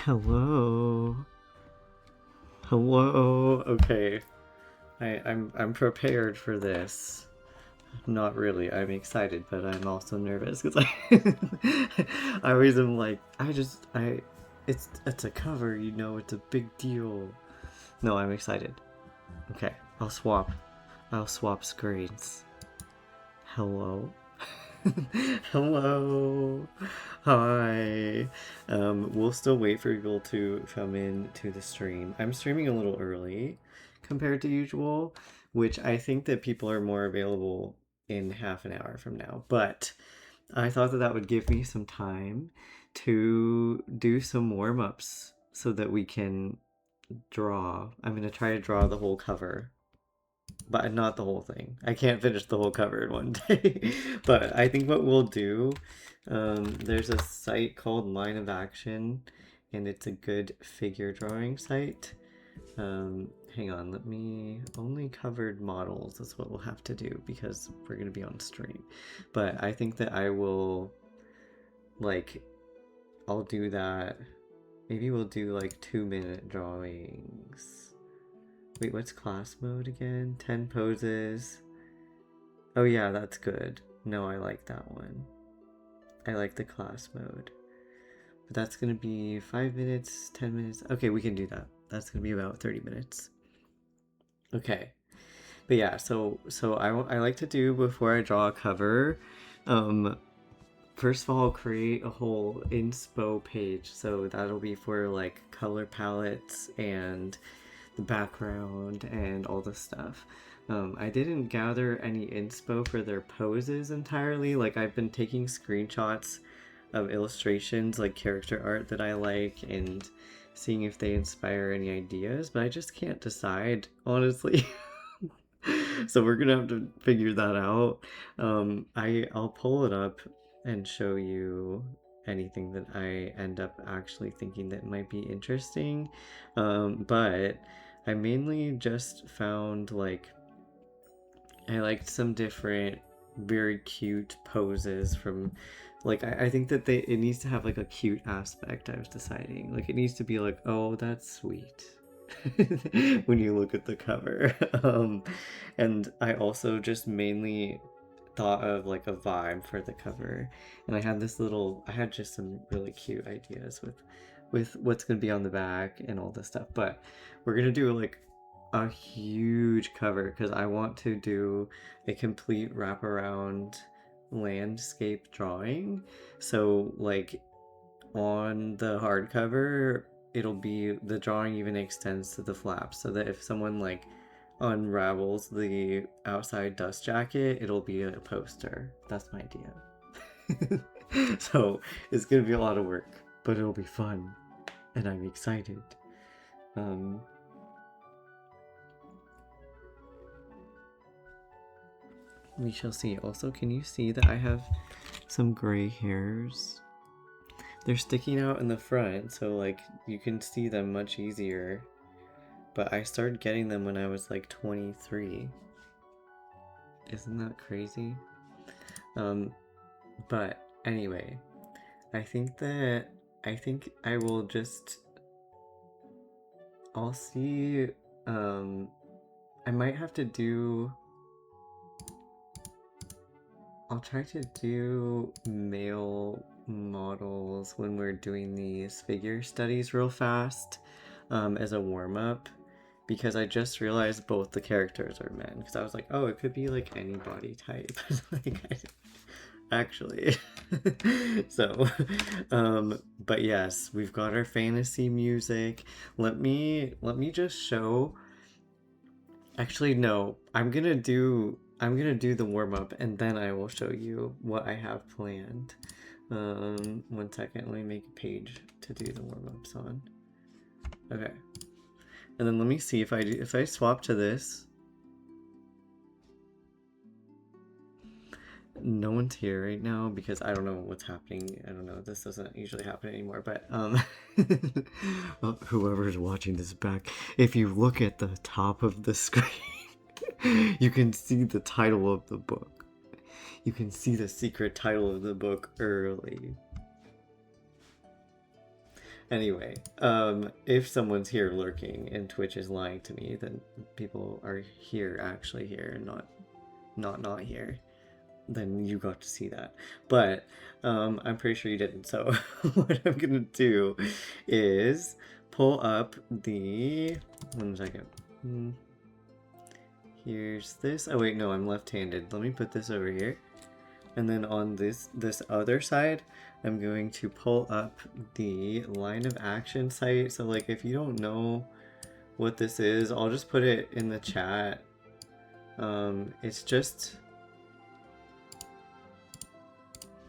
Hello. Hello. Okay. I'm prepared for this. Not really. I'm excited, but I'm also nervous because I always am like it's a cover, it's a big deal. No, I'm excited. Okay, I'll swap screens. Hello. Hello. Hi. We'll still wait for people to come in to the stream. I'm streaming a little early compared to usual, which I think that people are more available in half an hour from now. But I thought that that would give me some time to do some warm-ups so that we can draw. I'm going to try to draw the whole cover, but not the whole thing. I can't finish the whole cover in one day. But I think what we'll do, there's a site called Line of Action, and it's a good figure drawing site. Hang on, let me... Only covered models is what we'll have to do because we're going to be on stream. But I think that I will, I'll do that. Maybe we'll do 2-minute drawings. Wait, what's class mode again? 10 poses. Oh yeah, that's good. No, I like that one. I like the class mode. But that's gonna be 5 minutes, 10 minutes. Okay, we can do that. That's gonna be about 30 minutes. Okay. But yeah, so I like to do, before I draw a cover, first of all, create a whole inspo page. So that'll be for color palettes and the background and all the stuff. I didn't gather any inspo for their poses entirely. I've been taking screenshots of illustrations, character art that I like, and seeing if they inspire any ideas, but I just can't decide, honestly. So we're gonna have to figure that out. I'll pull it up and show you anything that I end up actually thinking that might be interesting. But I mainly just found I liked some different very cute poses from I think that it needs to have a cute aspect. I was deciding it needs to be oh, that's sweet when you look at the cover. And I also just mainly thought of a vibe for the cover, and I had just some really cute ideas with what's gonna be on the back and all this stuff. But we're gonna do a huge cover because I want to do a complete wraparound landscape drawing. So on the hardcover, it'll be, the drawing even extends to the flaps, so that if someone unravels the outside dust jacket, it'll be a poster. That's my idea. So it's gonna be a lot of work, but it'll be fun, and I'm excited. We shall see. Also, can you see that I have some gray hairs? They're sticking out in the front, so you can see them much easier. But I started getting them when I was 23. Isn't that crazy? But anyway, I think I will just... I'll see, I might have to do... I'll try to do male models when we're doing these figure studies real fast, as a warm-up, because I just realized both the characters are men, because I was like, oh, it could be any body type. Actually. So, but yes, we've got our fantasy music. Let me just show... Actually, no, I'm gonna do the warm-up, and then I will show you what I have planned. 1 second, let me make a page to do the warm-ups on. Okay. And then let me see if I swap to this. No one's here right now because I don't know what's happening. I don't know, this doesn't usually happen anymore, but well, whoever's watching this back, if you look at the top of the screen, you can see the title of the book. You can see the secret title of the book early. Anyway, if someone's here lurking and Twitch is lying to me, then people are here, actually here, and not here. Then you got to see that. But I'm pretty sure you didn't. So what I'm gonna do is pull up the 1 second. Here's this. Oh wait, no, I'm left-handed. Let me put this over here. And then on this other side, I'm going to pull up the line of action site. So like if you don't know what this is, I'll just put it in the chat.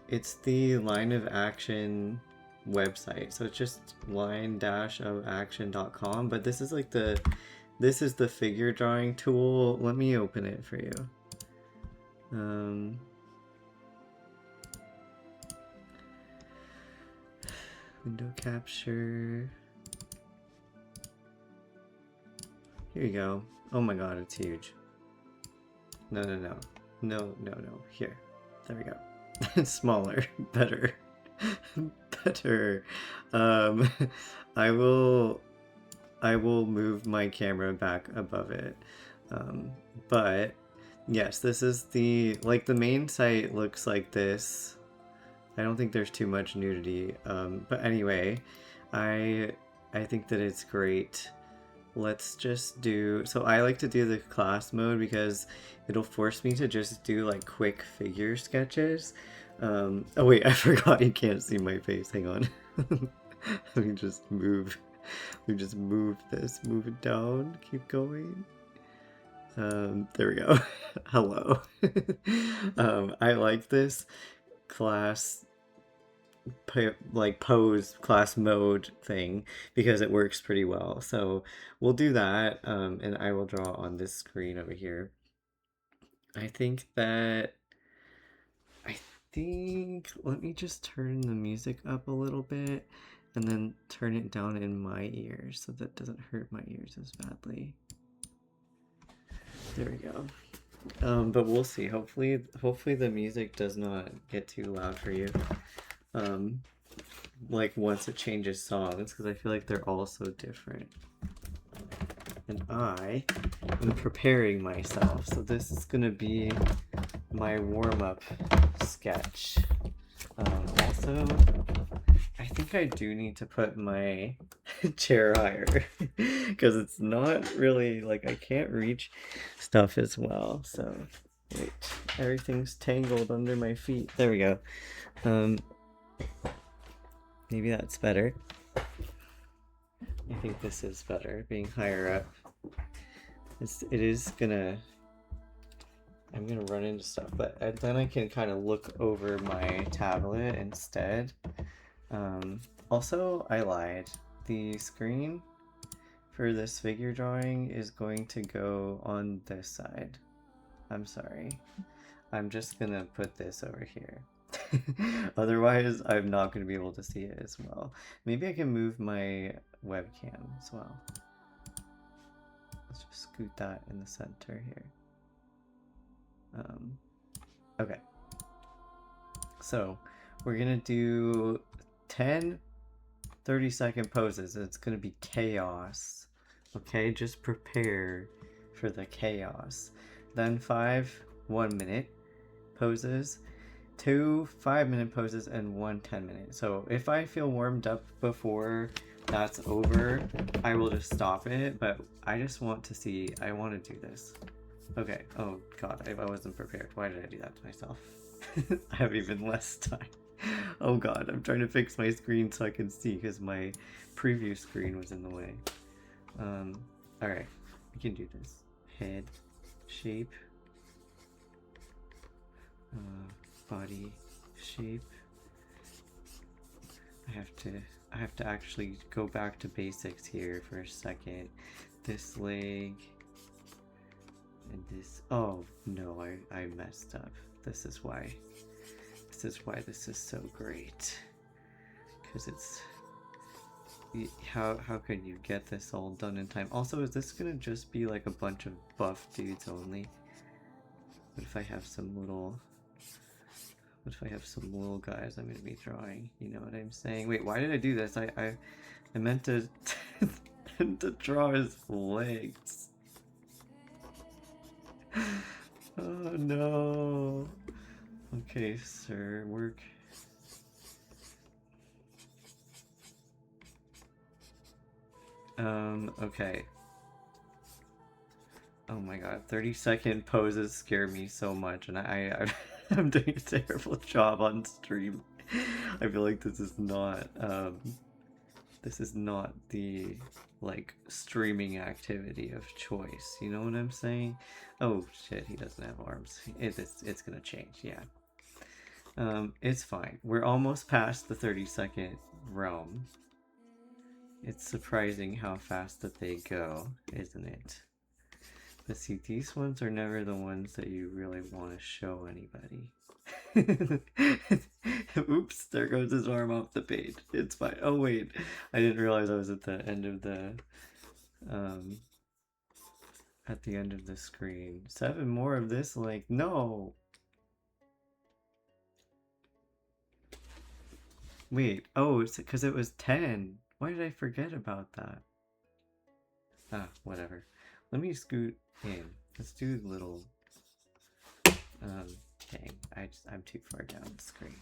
It's the line of action website. So it's just line-of-action.com, but this is like this is the figure drawing tool. Let me open it for you. Window capture. Here you go. Oh my god, it's huge. No. Here. There we go. Smaller. Better. Better. I will move my camera back above it. But yes, this is the main site looks like this. I don't think there's too much nudity. But anyway, I think that it's great. Let's just do, so I like to do the class mode because it'll force me to just do like quick figure sketches. Oh wait, I forgot you can't see my face. Hang on. Let me just move. Let me just move this. Move it down. Keep going. There we go. Hello. I like this class pose class mode thing because it works pretty well. So we'll do that, and I will draw on this screen over here. I think let me just turn the music up a little bit and then turn it down in my ears so that doesn't hurt my ears as badly. There we go. But we'll see. Hopefully the music does not get too loud for you. Like once it changes songs, because I feel like they're all so different. And I am preparing myself. So this is gonna be my warm-up sketch. Also, I think I do need to put my chair higher because it's not really like I can't reach stuff as well. So wait, everything's tangled under my feet. There we go. Maybe that's better. I think this is better, being higher up. I'm gonna run into stuff, but then I can kind of look over my tablet instead. Also, I lied. The screen for this figure drawing is going to go on this side. I'm sorry. I'm just gonna put this over here. Otherwise, I'm not going to be able to see it as well. Maybe I can move my webcam as well. Let's just scoot that in the center here. Okay. So, we're going to do 10 30-second poses. It's going to be chaos. Okay, just prepare for the chaos. Then 5 1-minute poses. 2 5-minute poses and 1 10-minute. So if I feel warmed up before that's over, I will just stop it, but I just want to see, I want to do this. Okay, oh god, I wasn't prepared. Why did I do that to myself? I have even less time. Oh god, I'm trying to fix my screen so I can see because my preview screen was in the way. Alright, we can do this. Head, shape, body shape. I have to actually go back to basics here for a second. This leg and this. Oh no, I messed up. This is why this is so great, because it's how can you get this all done in time? Also, is this gonna just be like a bunch of buff dudes only? What if I have some little What if I have some little guys I'm going to be drawing? You know what I'm saying? Wait, why did I do this? I meant to, to draw his legs. Oh no. Okay, sir, work. Okay. Oh my god, 30-second poses scare me so much, and I'm doing a terrible job on stream. I feel like this is not the like streaming activity of choice. You know what I'm saying? Oh shit, he doesn't have arms. It's gonna change, yeah. It's fine. We're almost past the 30-second realm. It's surprising how fast that they go, isn't it? But see, these ones are never the ones that you really want to show anybody. Oops, there goes his arm off the page. It's fine. Oh wait, I didn't realize I was at the end of the screen. 7 more of this, like, no. Wait, oh, it's because it was 10. Why did I forget about that? Ah, whatever. Let me scoot in. Let's do little. Dang, I'm too far down the screen.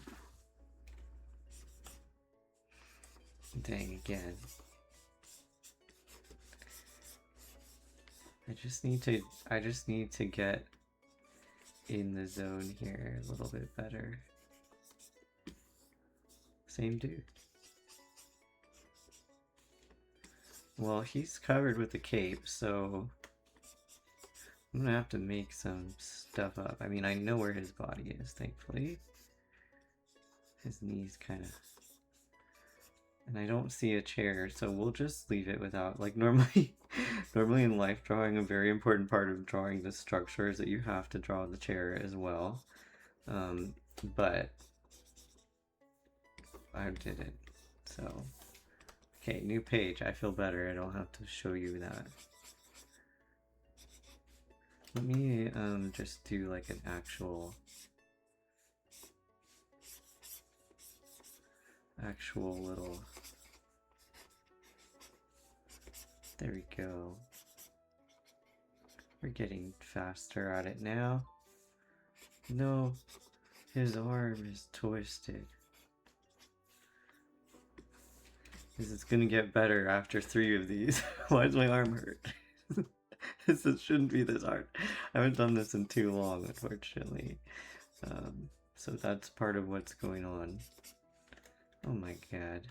Dang again. I just need to get in the zone here a little bit better. Same dude. Well, he's covered with the cape, so I'm gonna have to make some stuff up. I mean, I know where his body is, thankfully. His knees kind of... And I don't see a chair, so we'll just leave it without... Like, normally in life drawing, a very important part of drawing the structure is that you have to draw the chair as well. But I didn't, so... Okay, new page. I feel better. I don't have to show you that. Let me just do like an actual little... There we go. We're getting faster at it now. No, his arm is twisted. This is gonna get better after 3 of these. Why does my arm hurt? This shouldn't be this hard. I haven't done this in too long, unfortunately. So that's part of what's going on. Oh my god.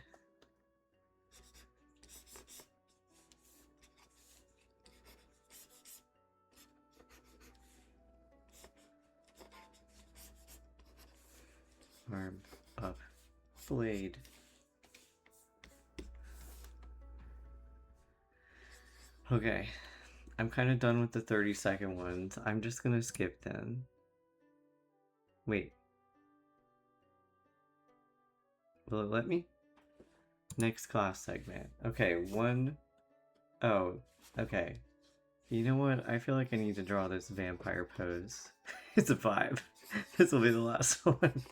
Arm up. Blade. Okay. I'm kind of done with the 30-second ones. I'm just gonna skip them. Wait. Will it let me? Next class segment. Okay, 1... Oh, okay. You know what? I feel like I need to draw this vampire pose. It's a 5. This will be the last one.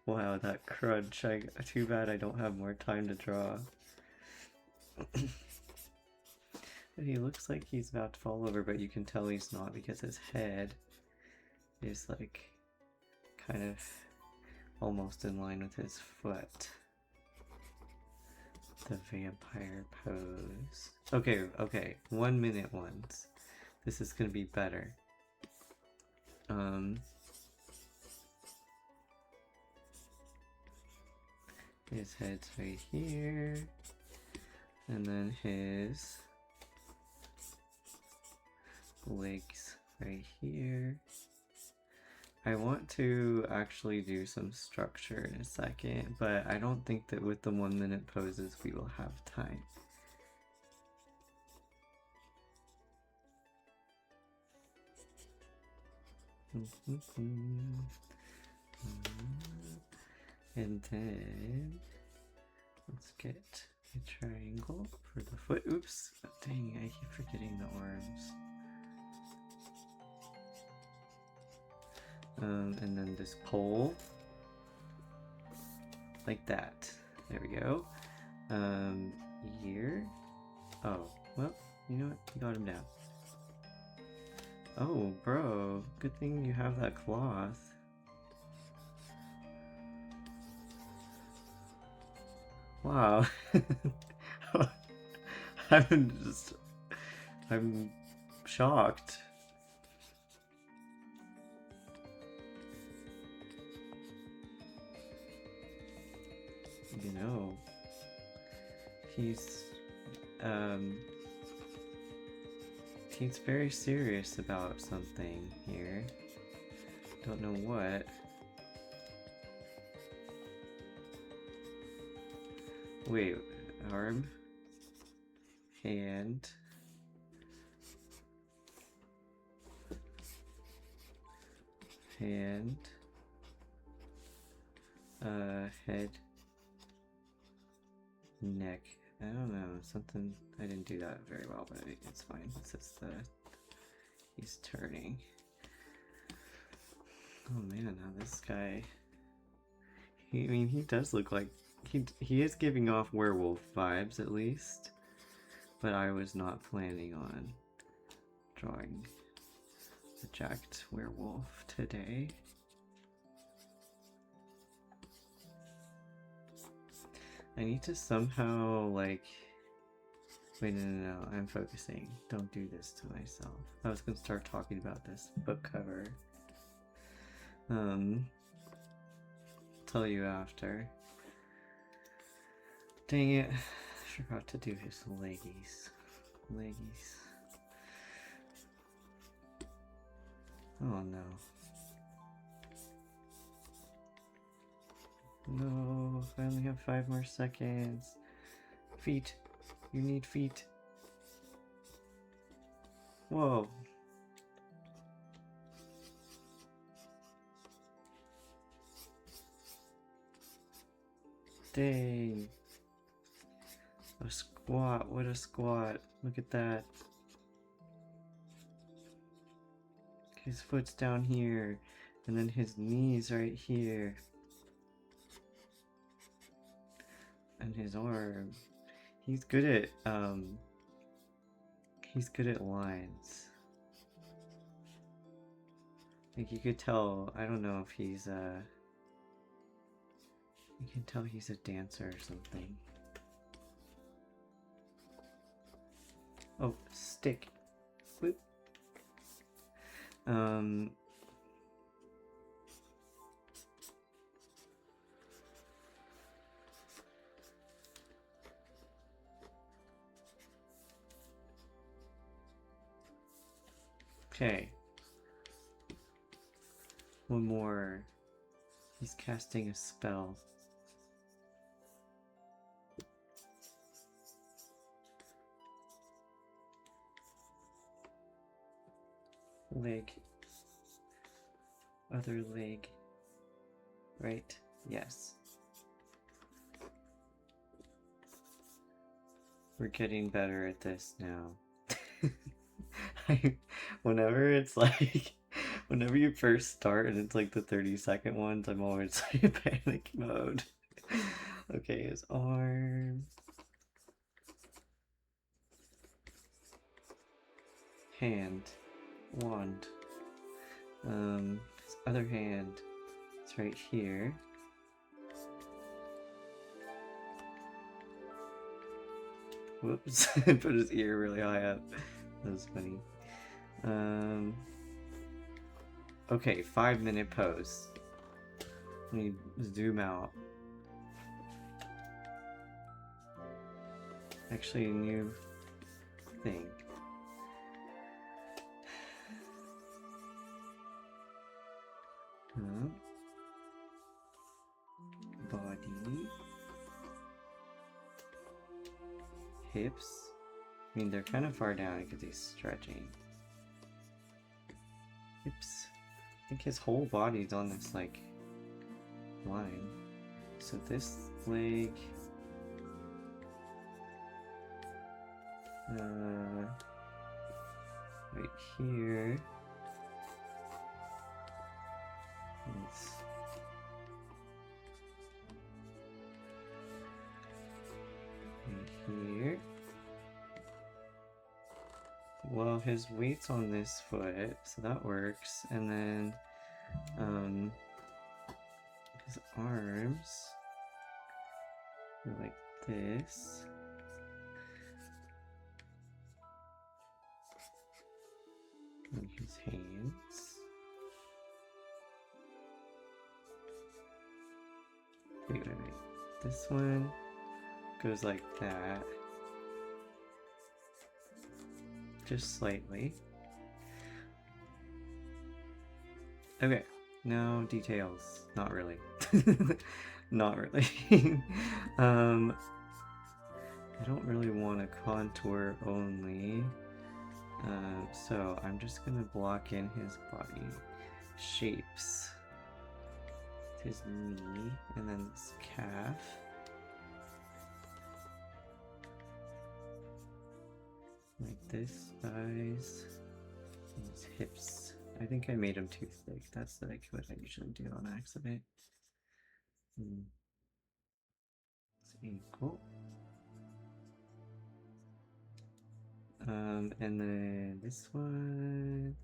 Wow, that crunch. Too bad I don't have more time to draw. He looks like he's about to fall over, but you can tell he's not because his head is like kind of almost in line with his foot. The vampire pose. Okay, 1 minute ones. This is gonna be better. His head's right here, and then his legs right here. I want to actually do some structure in a second, but I don't think that with the 1 minute poses we will have time. And then let's get a triangle for the foot. Oops, dang, I keep forgetting the arms. And then this pole like that. There we go. Here. Oh, well, you know what? You got him down. Oh, bro, good thing you have that cloth. Wow. I'm shocked. You know, he's very serious about something here. Don't know what. Wait, arm, hand, head, neck. I don't know, something, I didn't do that very well, but it's fine. It's he's turning. Oh man, now this guy, I mean, he does look like, he is giving off werewolf vibes at least, but I was not planning on drawing a jacked werewolf today. I need to somehow, like... Wait, no, I'm focusing. Don't do this to myself. I was gonna start talking about this book cover. Tell you after. Dang it. I forgot to do his leggies. Leggies. Oh no. No, I only have 5 more seconds. Feet. You need feet. Whoa. Dang. A squat. What a squat. Look at that. His foot's down here. And then his knees right here. And his arm. He's good at lines. Like you could tell, I don't know if he's you can tell he's a dancer or something. Oh, stick. Whoop. Okay. One more. He's casting a spell. Leg. Other leg. Right? Yes. We're getting better at this now. Whenever it's like, whenever you first start and it's like the 30-second ones, I'm always like in panic mode. Okay, his arm. Hand. Wand. His other hand. It's right here. Whoops, put his ear really high up. That was funny. Okay, 5-minute pose. Let me zoom out. Actually, a new thing. Body. Hips. I mean, they're kind of far down because he's stretching. Hips. I think his whole body's on this, like, line. So this leg... right here... his weight's on this foot, so that works. And then his arms are like this. And his hands. Wait. This one goes like that. Just slightly. Okay, no details. Not really. Not really. I don't really want a contour only. So I'm just gonna block in his body shapes. His knee, and then this calf. Like this, thighs, and his hips. I think I made him too thick. That's like what I usually do on accident. It's ankle. And then this one.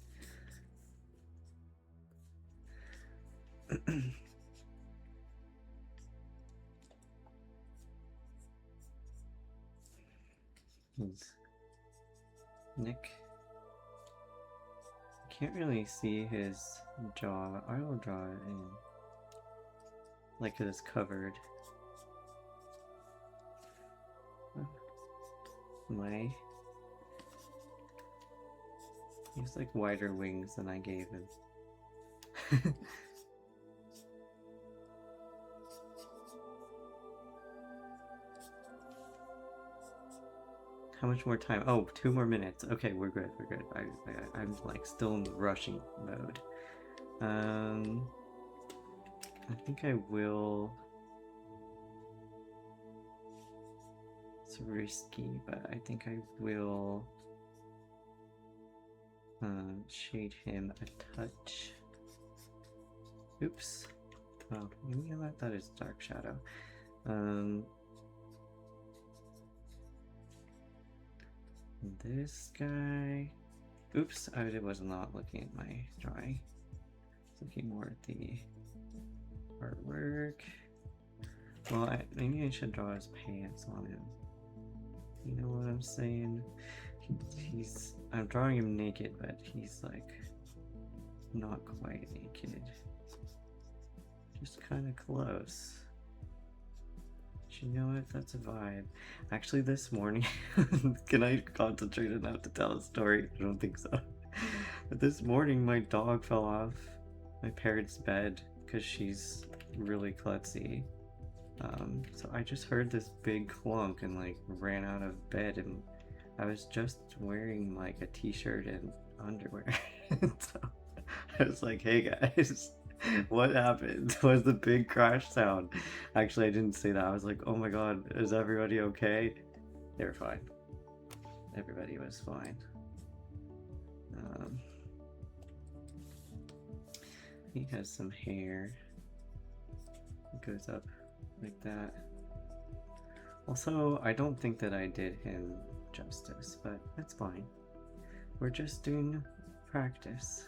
His neck. Can't really see his jaw. I will draw it in like it is covered. He has like wider wings than I gave him. How much more time? Oh, 2 more minutes. Okay, we're good. I'm like still in the rushing mode. I think I will. It's risky, but I think I will shade him a touch. Oops. Oh, you know what? That is dark shadow. This guy. Oops, I was not looking at my drawing. I was looking more at the artwork. Well, maybe I should draw his pants on him. You know what I'm saying? I'm drawing him naked, but he's like not quite naked. Just kind of close. But you know what? That's a vibe. Actually, this morning, can I concentrate enough to tell a story? I don't think so. But this morning, my dog fell off my parents' bed because she's really klutzy. So I just heard this big clunk and like ran out of bed, and I was just wearing like a t-shirt and underwear. So I was like, hey guys, what happened? Was the big crash sound? Actually, I didn't say that. I was like, oh my god, is everybody okay? They were fine. Everybody was fine. He has some hair. It goes up like that. Also, I don't think that I did him justice, but that's fine. We're just doing practice.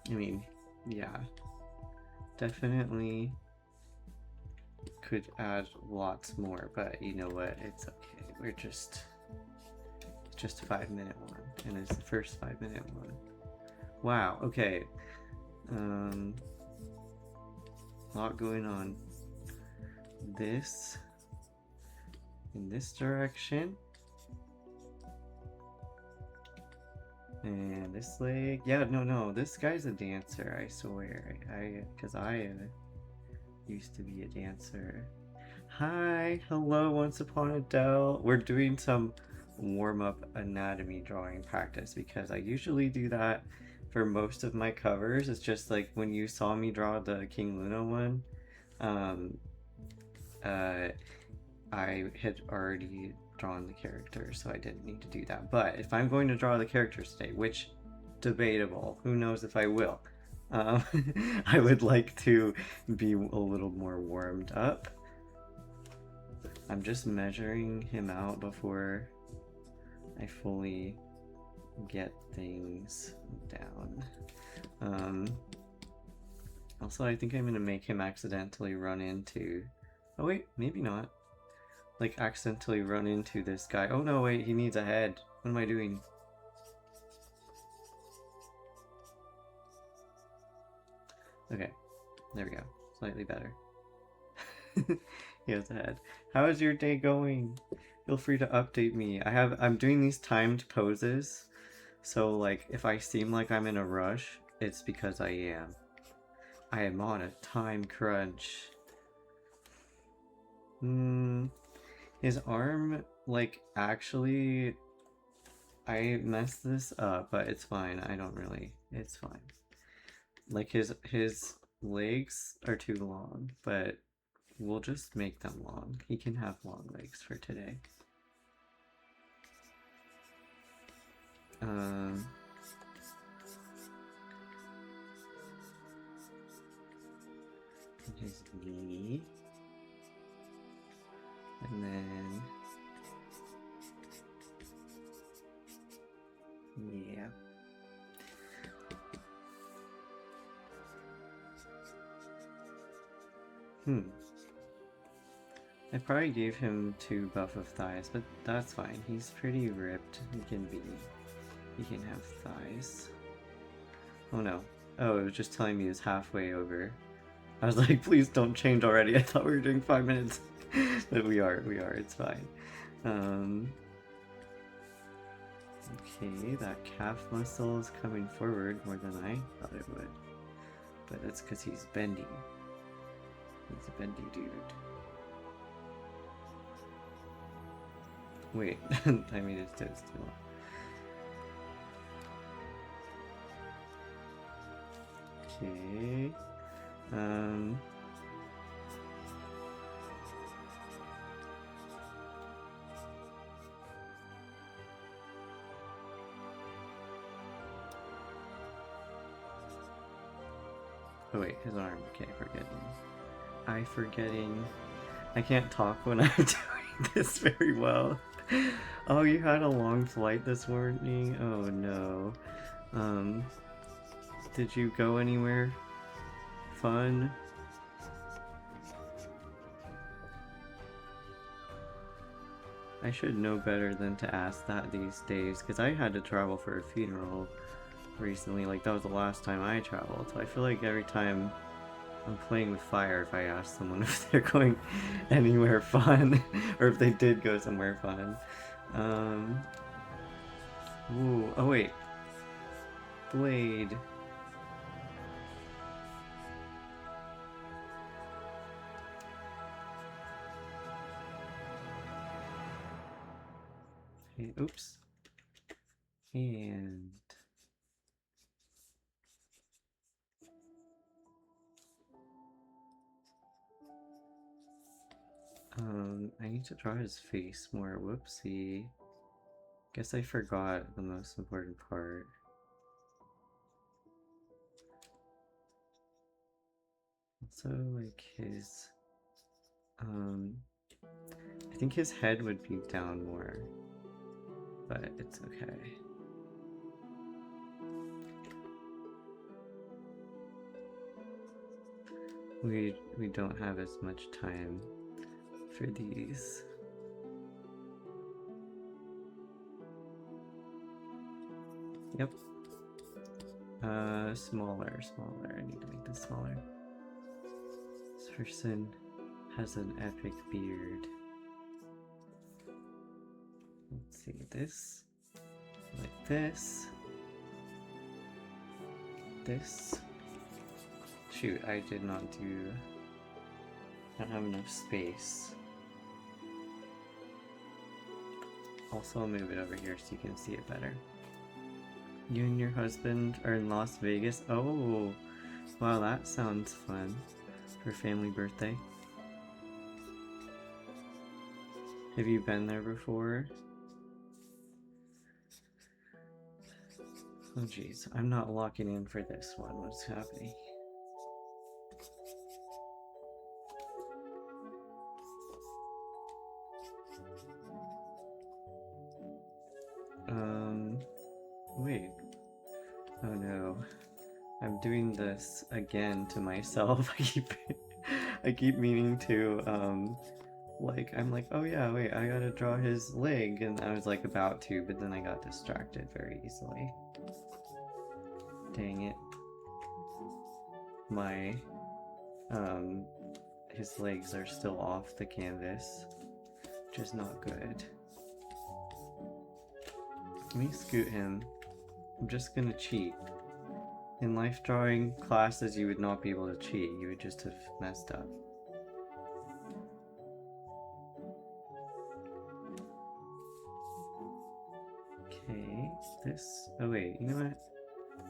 I mean, yeah, definitely could add lots more, but you know what? It's okay. We're just 5-minute one, and it's the first 5-minute one. Wow. Okay. Lot going on. This in this direction. And this leg. Yeah, no, this guy's a dancer, I swear. Because I used to be a dancer. Hi, hello, Once Upon a Dell. We're doing some warm-up anatomy drawing practice because I usually do that for most of my covers. It's just like when you saw me draw the King Luna one, I had already drawn the character, so I didn't need to do that. But if I'm going to draw the characters today, which debatable, who knows if I will, I would like to be a little more warmed up. I'm just measuring him out before I fully get things down. Also, I think I'm gonna make him accidentally run into... Oh wait, maybe not. Like, accidentally run into this guy. Oh no, wait, he needs a head. What am I doing? Okay, there we go. Slightly better. He has a head. How is your day going? Feel free to update me. I'm doing these timed poses. So, like, if I seem like I'm in a rush, it's because I am. I am on a time crunch. His arm, like, actually, I messed this up, but it's fine. I don't really, it's fine. Like, his legs are too long, but we'll just make them long. He can have long legs for today. His knee. And then... yeah. I probably gave him too buff of thighs, but that's fine. He's pretty ripped. He can have thighs. Oh no. Oh, it was just telling me it's halfway over. I was like, please don't change already. I thought we were doing 5 minutes. But we are, it's fine. Okay, that calf muscle is coming forward more than I thought it would. But that's because he's bendy. He's a bendy dude. Wait, I made his toes too long. Okay. Oh wait, his arm. Okay, forgetting. I can't talk when I'm doing this very well. Oh, you had a long flight this morning? Oh no. Did you go anywhere fun? I should know better than to ask that these days, because I had to travel for a funeral recently. Like, that was the last time I traveled, so I feel like every time I'm playing with fire if I ask someone if they're going anywhere fun, or if they did go somewhere fun. Ooh, oh wait. Blade. Okay, oops. And... I need to draw his face more. Whoopsie. Guess I forgot the most important part. Also, like, his... I think his head would be down more. But it's okay. We don't have as much time for these. Yep. Smaller. I need to make this smaller. This person has an epic beard. Let's see, this. Like this. This. Shoot, I did not do... I don't have enough space. Also, I'll move it over here so you can see it better. You and your husband are in Las Vegas? Oh, wow, that sounds fun. For family birthday. Have you been there before? Oh jeez, I'm not locking in for this one. What's happening? wait. Oh no. I'm doing this again to myself. I keep meaning to, like, I'm like, oh yeah, wait, I gotta draw his leg, and I was like about to, but then I got distracted very easily. Dang it. My, his legs are still off the canvas, which is not good. Let me scoot him. I'm just gonna cheat. In life drawing classes, you would not be able to cheat. You would just have messed up. Okay, this... Oh wait, you know what?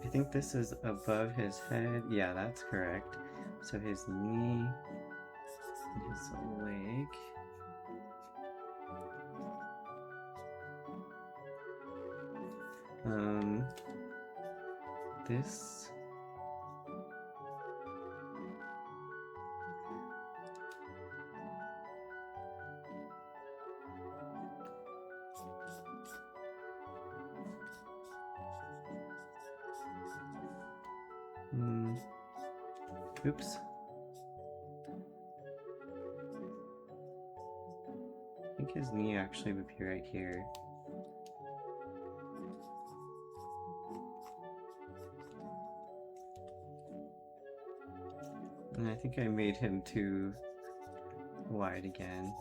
I think this is above his head. Yeah, that's correct. So his knee and his leg. This... Oops. I think his knee actually would be right here. And I think I made him too wide again.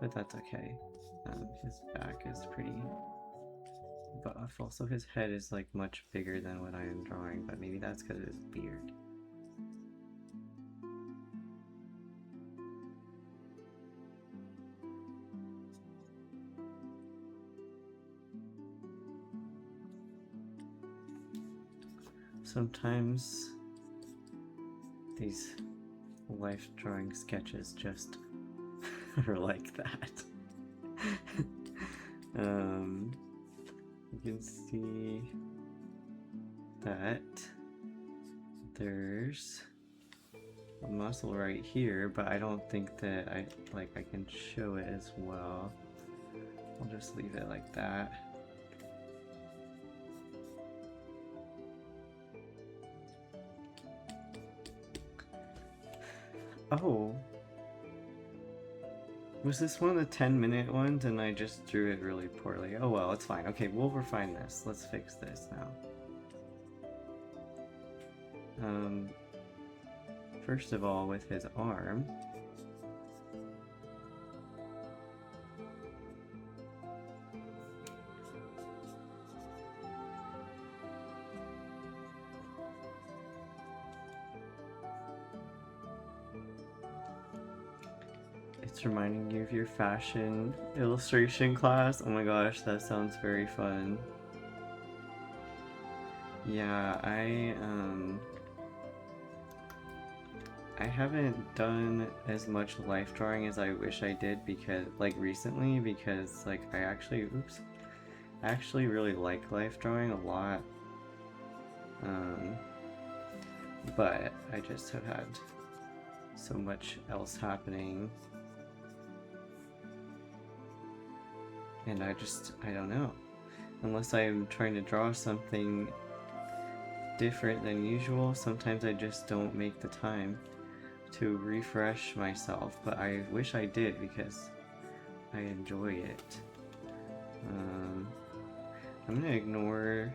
But that's okay. His back is pretty buff. Also, his head is like much bigger than what I am drawing, but maybe that's because of his beard. Sometimes these life drawing sketches just are like that. You can see that there's a muscle right here, but I don't think that I can show it as well. I'll just leave it like that. Oh. Was this one of the 10-minute ones and I just drew it really poorly? Oh well, it's fine. Okay, we'll refine this. Let's fix this now. First of all, with his arm. It's reminding you of your fashion illustration class. Oh my gosh, that sounds very fun. Yeah, I haven't done as much life drawing as I wish I did because, like, recently, because, like, I actually really like life drawing a lot. But I just have had so much else happening. And I don't know. Unless I'm trying to draw something different than usual, sometimes I just don't make the time to refresh myself, but I wish I did because I enjoy it. I'm gonna ignore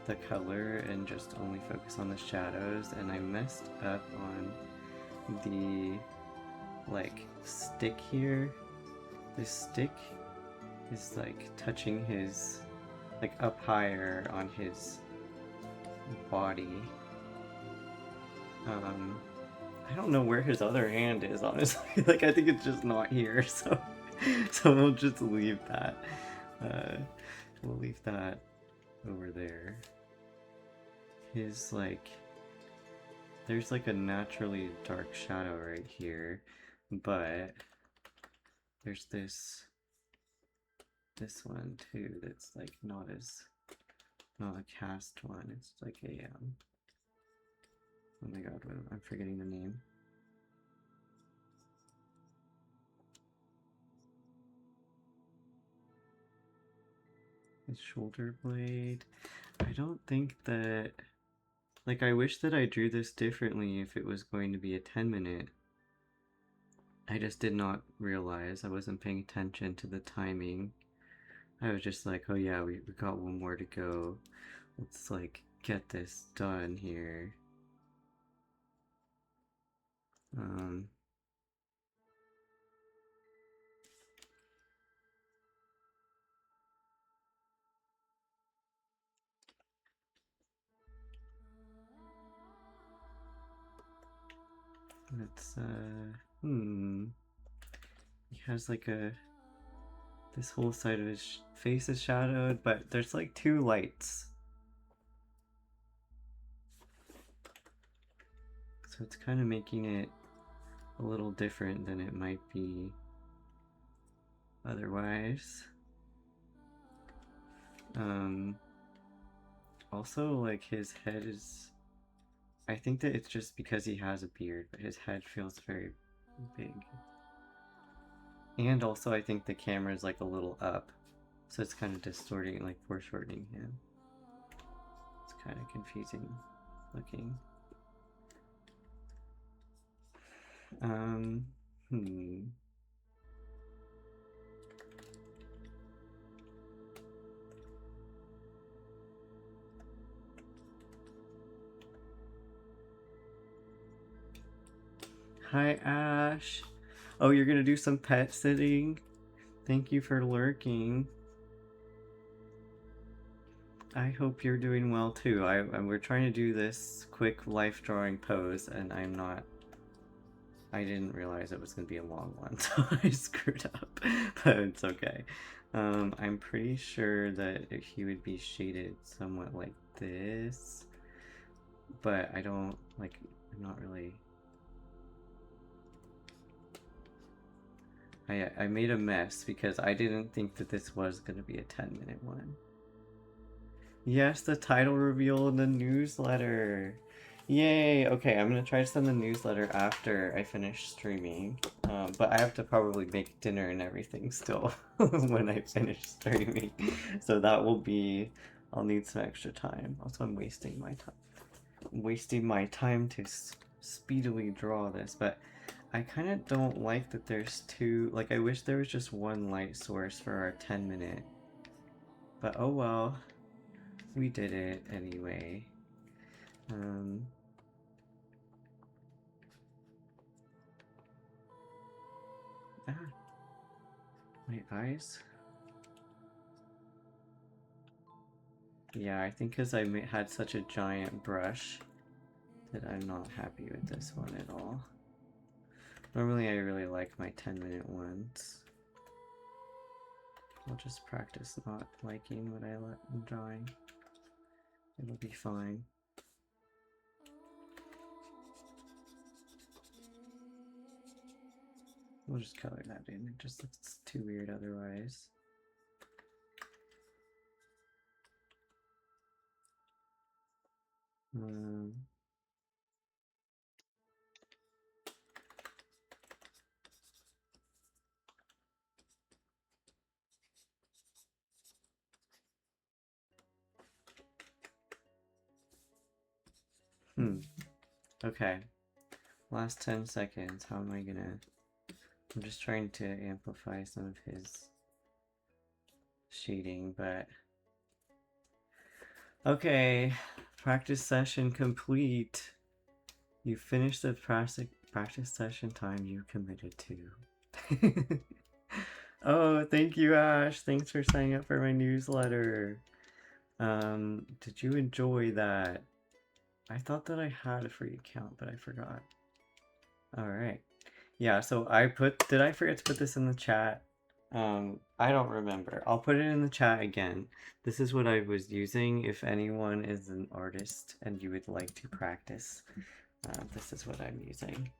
the color and just only focus on the shadows, and I messed up on the, like, stick here. This stick is like touching his, like, up higher on his body. I don't know where his other hand is, honestly. Like, I think it's just not here, so we'll just leave that. We'll leave that over there. His, like, there's like a naturally dark shadow right here, but there's this one too that's like not a cast one. It's like a oh my god, I'm forgetting the name. his shoulder blade. I don't think that... Like, I wish that I drew this differently if it was going to be a 10-minute. I just did not realize. I wasn't paying attention to the timing. I was just like, oh yeah, we got one more to go. Let's, like, get this done here. Let's, he has like this whole side of his face is shadowed, but there's like 2 lights. So it's kind of making it a little different than it might be otherwise. Also, like, his head is... I think that it's just because he has a beard, but his head feels very big. And also I think the camera is like a little up, so it's kind of distorting, like foreshortening him. It's kind of confusing looking. Hi, Ash. Oh, you're gonna do some pet sitting? Thank you for lurking. I hope you're doing well too. We're trying to do this quick life drawing pose, and I didn't realize it was gonna be a long one, so I screwed up, but it's okay. I'm pretty sure that he would be shaded somewhat like this, but I don't, like, I'm not really... I made a mess because I didn't think that this was going to be a 10-minute one. Yes, the title reveal in the newsletter. Yay! Okay, I'm going to try to send the newsletter after I finish streaming. But I have to probably make dinner and everything still when I finish streaming. So that will be... I'll need some extra time. Also, I'm wasting my time. I'm wasting my time to speedily draw this, but... I kind of don't like that there's 2, like, I wish there was just 1 light source for our 10-minute. But oh well, we did it anyway. My eyes? Yeah, I think because I had such a giant brush that I'm not happy with this one at all. Normally I really like my 10-minute ones. I'll just practice not liking what I'm drawing. It'll be fine. We'll just color that in. It just looks too weird otherwise. Okay. Last 10 seconds. How am I gonna... I'm just trying to amplify some of his shading, but... Okay. Practice session complete. You finished the practice session time you committed to. Oh, thank you, Ash. Thanks for signing up for my newsletter. Did you enjoy that? I thought that I had a free account, but I forgot. Alright. Yeah, so did I forget to put this in the chat? I don't remember. I'll put it in the chat again. This is what I was using if anyone is an artist and you would like to practice. This is what I'm using.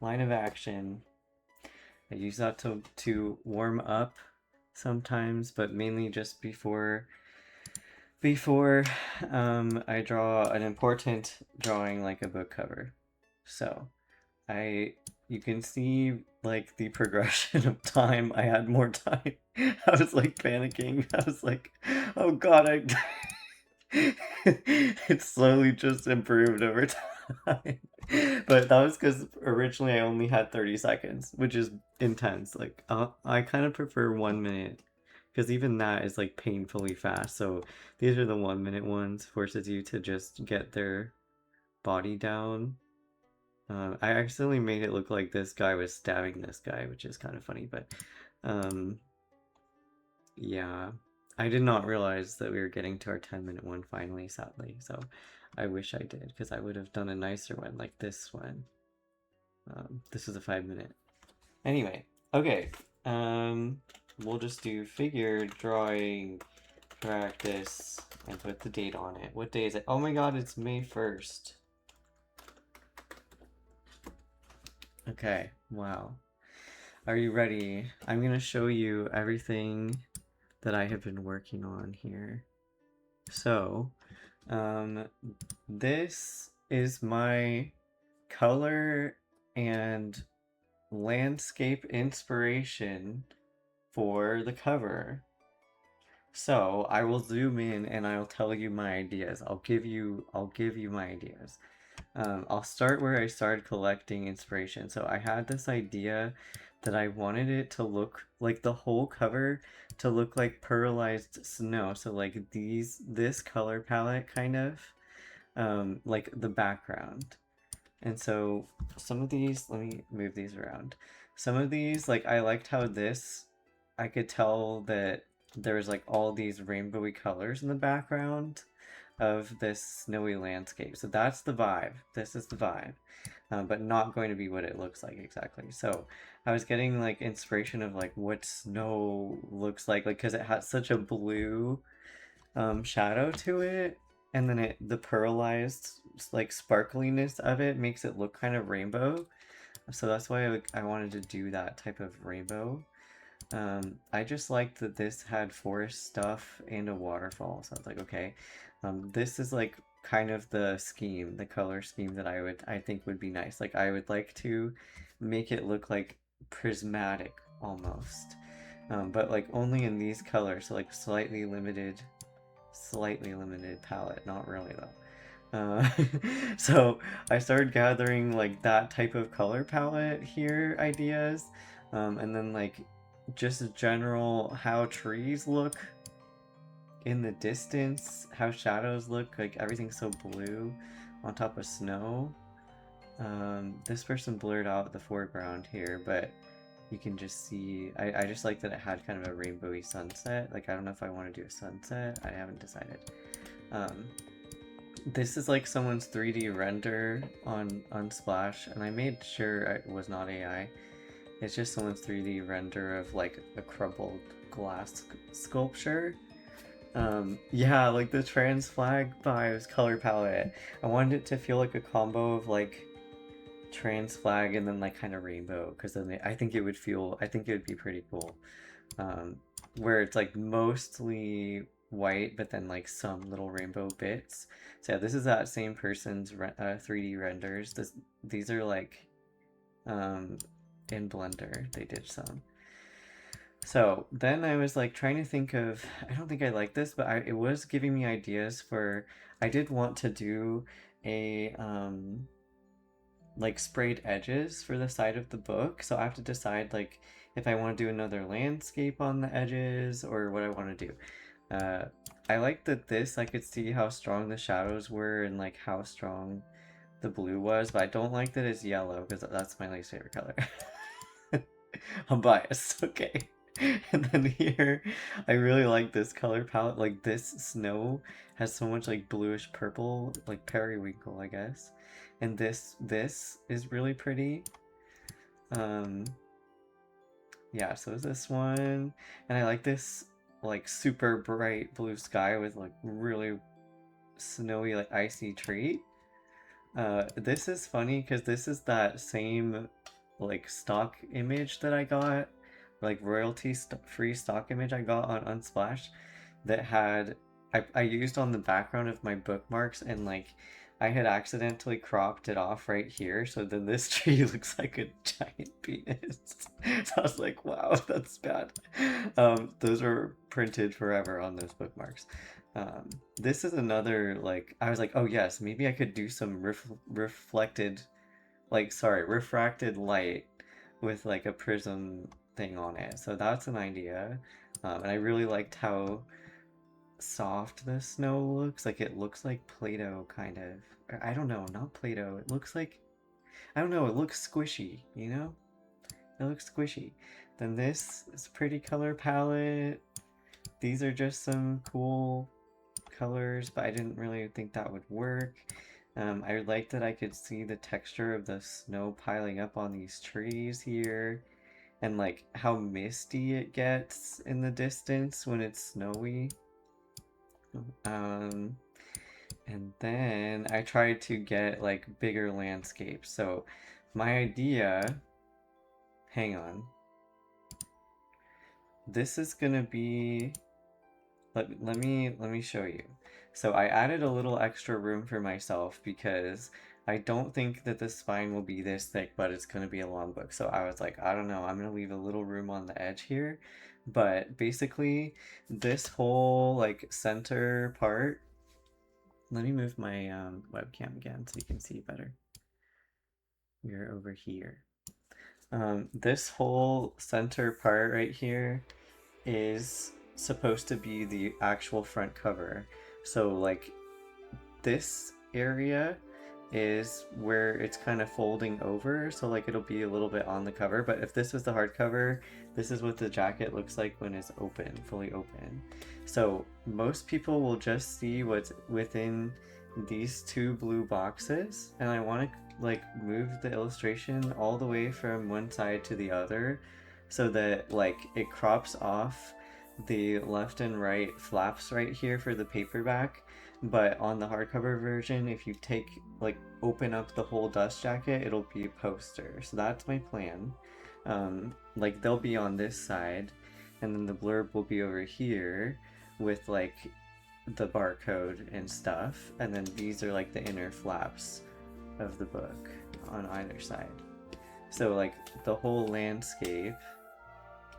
Line of action. I use that to warm up sometimes, but mainly just before I draw an important drawing like a book cover. So you can see like the progression of time, I had more time. I was like panicking. I was like, oh god, it slowly just improved over time. But that was because originally I only had 30 seconds, which is intense. Like, I kind of prefer 1 minute because even that is like painfully fast. So these are the 1 minute ones, forces you to just get their body down. I accidentally made it look like this guy was stabbing this guy, which is kind of funny, but um, yeah. I did not realize that we were getting to our 10-minute one finally, sadly, so I wish I did, because I would have done a nicer one like this one. This is a 5-minute. Anyway, okay. We'll just do figure drawing practice and put the date on it. What day is it? Oh my god, it's May 1st. Okay, wow. Are you ready? I'm gonna show you everything that I have been working on here. So, this is my color and landscape inspiration for the cover. So I will zoom in and I'll tell you my ideas. I'll give you my ideas. I'll start where I started collecting inspiration. So I had this idea that I wanted it to look like the whole cover to look like pearlized snow. So like this color palette kind of, like the background. And so some of these, let me move these around. Some of these, like I liked how this, I could tell that there was like all these rainbowy colors in the background of this snowy landscape. So that's the vibe. This is the vibe. But not going to be what it looks like exactly. So I was getting like inspiration of like what snow looks like because it has such a blue shadow to it, and then the pearlized like sparkliness of it makes it look kind of rainbow. So that's why I wanted to do that type of rainbow. I just liked that this had forest stuff and a waterfall, so I was like, okay, this is like kind of the scheme, the color scheme that I think would be nice. Like I would like to make it look like prismatic almost, but like only in these colors, so like slightly limited palette, not really though. So I started gathering like that type of color palette here ideas, and then like just general how trees look in the distance, how shadows look, like everything's so blue on top of snow. This person blurred out the foreground here, but you can just see, I just like that it had kind of a rainbowy sunset. Like I don't know if I want to do a sunset, I haven't decided. This is like someone's 3D render on Unsplash, and I made sure it was not AI. It's just someone's 3D render of like a crumpled glass sculpture. Yeah, like the trans flag vibes color palette. I wanted it to feel like a combo of like trans flag and then like kind of rainbow, because then I think it would be pretty cool. Where it's like mostly white, but then like some little rainbow bits. So yeah, this is that same person's 3D renders. These are like in Blender. They did some. So then I was like trying to think of, I don't think I like this, but it was giving me ideas for, I did want to do a like sprayed edges for the side of the book. So I have to decide like if I want to do another landscape on the edges or what I want to do. I like that I could see how strong the shadows were and like how strong the blue was, but I don't like that it's yellow because that's my least favorite color. I'm biased, okay. And then here, I really like this color palette. Like this snow has so much like bluish purple, like periwinkle, I guess. And this is really pretty. Yeah, so is this one. And I like this like super bright blue sky with like really snowy, like icy tree. This is funny because this is that same like stock image that I got, like royalty free stock image I got on Unsplash that had I used on the background of my bookmarks, and like I had accidentally cropped it off right here, so then this tree looks like a giant penis. So I was like, wow, that's bad. Those were printed forever on those bookmarks. This is another, like, I was like, oh yes, maybe I could do some refracted light with like a prism thing on it. So that's an idea. And I really liked how soft the snow looks. Like it looks like Play-Doh kind of. I don't know, not Play-Doh. It looks like, I don't know, it looks squishy, you know? It looks squishy. Then this is a pretty color palette. These are just some cool colors, but I didn't really think that would work. I like that I could see the texture of the snow piling up on these trees here, and like how misty it gets in the distance when it's snowy. And then I tried to get like bigger landscapes. So my idea, hang on. This is gonna be, let me show you. So I added a little extra room for myself because I don't think that the spine will be this thick, but it's going to be a long book. So I was like, I don't know, I'm going to leave a little room on the edge here. But basically, this whole like center part, let me move my webcam again so you can see better. We're over here. This whole center part right here is supposed to be the actual front cover. So like this area is where it's kind of folding over, so like it'll be a little bit on the cover, but if this was the hardcover, this is what the jacket looks like when it's open, fully open. So most people will just see what's within these two blue boxes, and I want to like move the illustration all the way from one side to the other so that like it crops off the left and right flaps right here for the paperback. But on the hardcover version, if you take like open up the whole dust jacket, it'll be a poster. So that's my plan. Like they'll be on this side, and then the blurb will be over here with like the barcode and stuff, and then these are like the inner flaps of the book on either side. So like the whole landscape,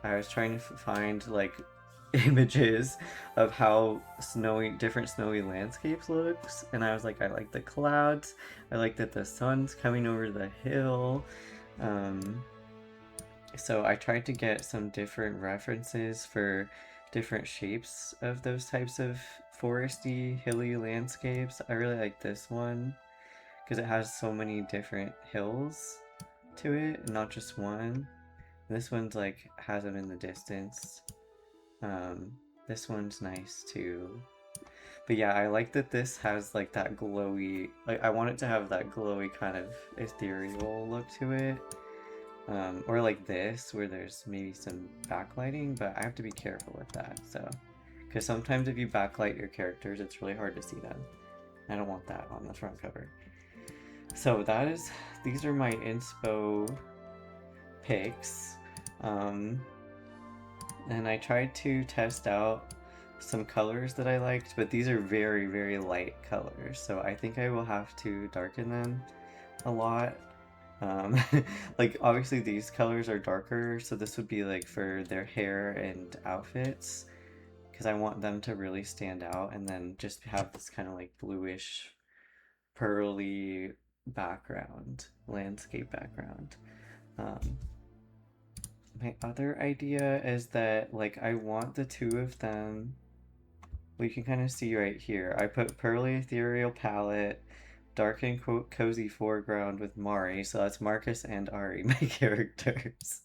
I was trying to find like images of how different snowy landscapes looks, and I was like, I like the clouds, I like that the sun's coming over the hill. So I tried to get some different references for different shapes of those types of foresty, hilly landscapes. I really like this one because it has so many different hills to it, not just one. This one's like has them in the distance. This one's nice too. But yeah, I like that this has like that glowy, like I want it to have that glowy kind of ethereal look to it. Or like this, where there's maybe some backlighting, but I have to be careful with that, so. Because sometimes if you backlight your characters, it's really hard to see them. I don't want that on the front cover. So these are my inspo picks. And I tried to test out some colors that I liked, but these are very, very light colors, so I think I will have to darken them a lot. Like obviously these colors are darker, so this would be like for their hair and outfits, because I want them to really stand out, and then just have this kind of like bluish, pearly background, landscape background. My other idea is that like I want the two of them, we can kind of see right here, I put pearly ethereal palette, dark and cozy foreground with Mari, so that's Marcus and Ari, my characters.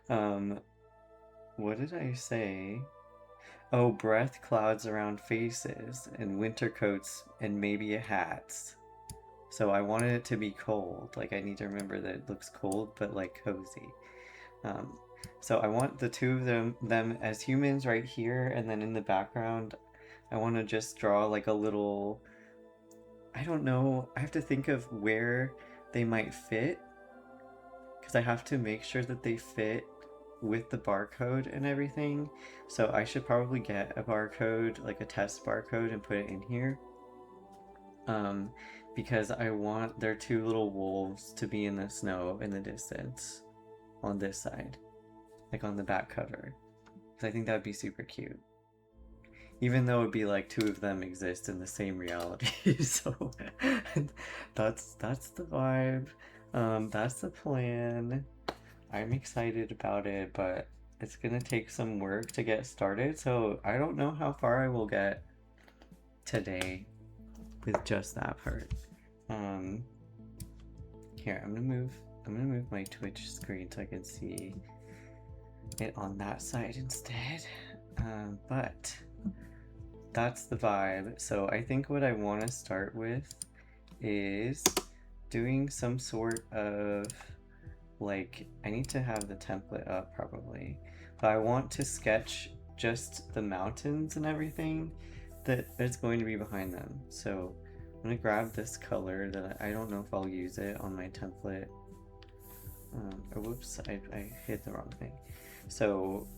What did I say? Oh, breath clouds around faces, and winter coats, and maybe a hats. So I wanted it to be cold, like I need to remember that it looks cold, but like cozy. So I want the two of them as humans right here, and then in the background, I want to just draw like a little, I don't know, I have to think of where they might fit, because I have to make sure that they fit with the barcode and everything. So I should probably get a barcode, like a test barcode, and put it in here. because I want their two little wolves to be in the snow in the distance on this side, like on the back cover, because I think that would be super cute. Even though it'd be like two of them exist in the same reality. So that's the vibe. That's the plan. I'm excited about it, but it's gonna take some work to get started, so I don't know how far I will get today with just that part. Here, I'm gonna move my Twitch screen so I can see it on that side instead. But that's the vibe. So I think what I want to start with is doing some sort of, like, I need to have the template up probably, but I want to sketch just the mountains and everything that is going to be behind them. So I'm gonna grab this color that I don't know if I'll use it on my template. Oh, whoops, I hit the wrong thing. So,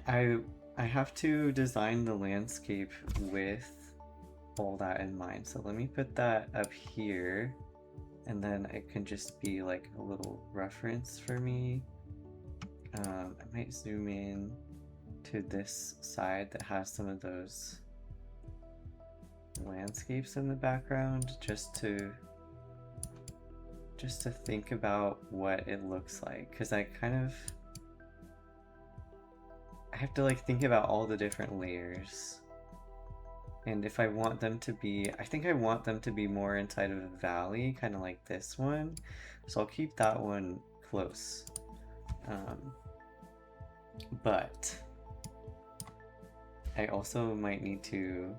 I have to design the landscape with all that in mind. So let me put that up here, and then it can just be like a little reference for me. I might zoom in to this side that has some of those landscapes in the background, just to think about what it looks like, because I have to like think about all the different layers, and if I want them to be, I think I want them to be more inside of a valley, kind of like this one, so I'll keep that one close. But I also might need to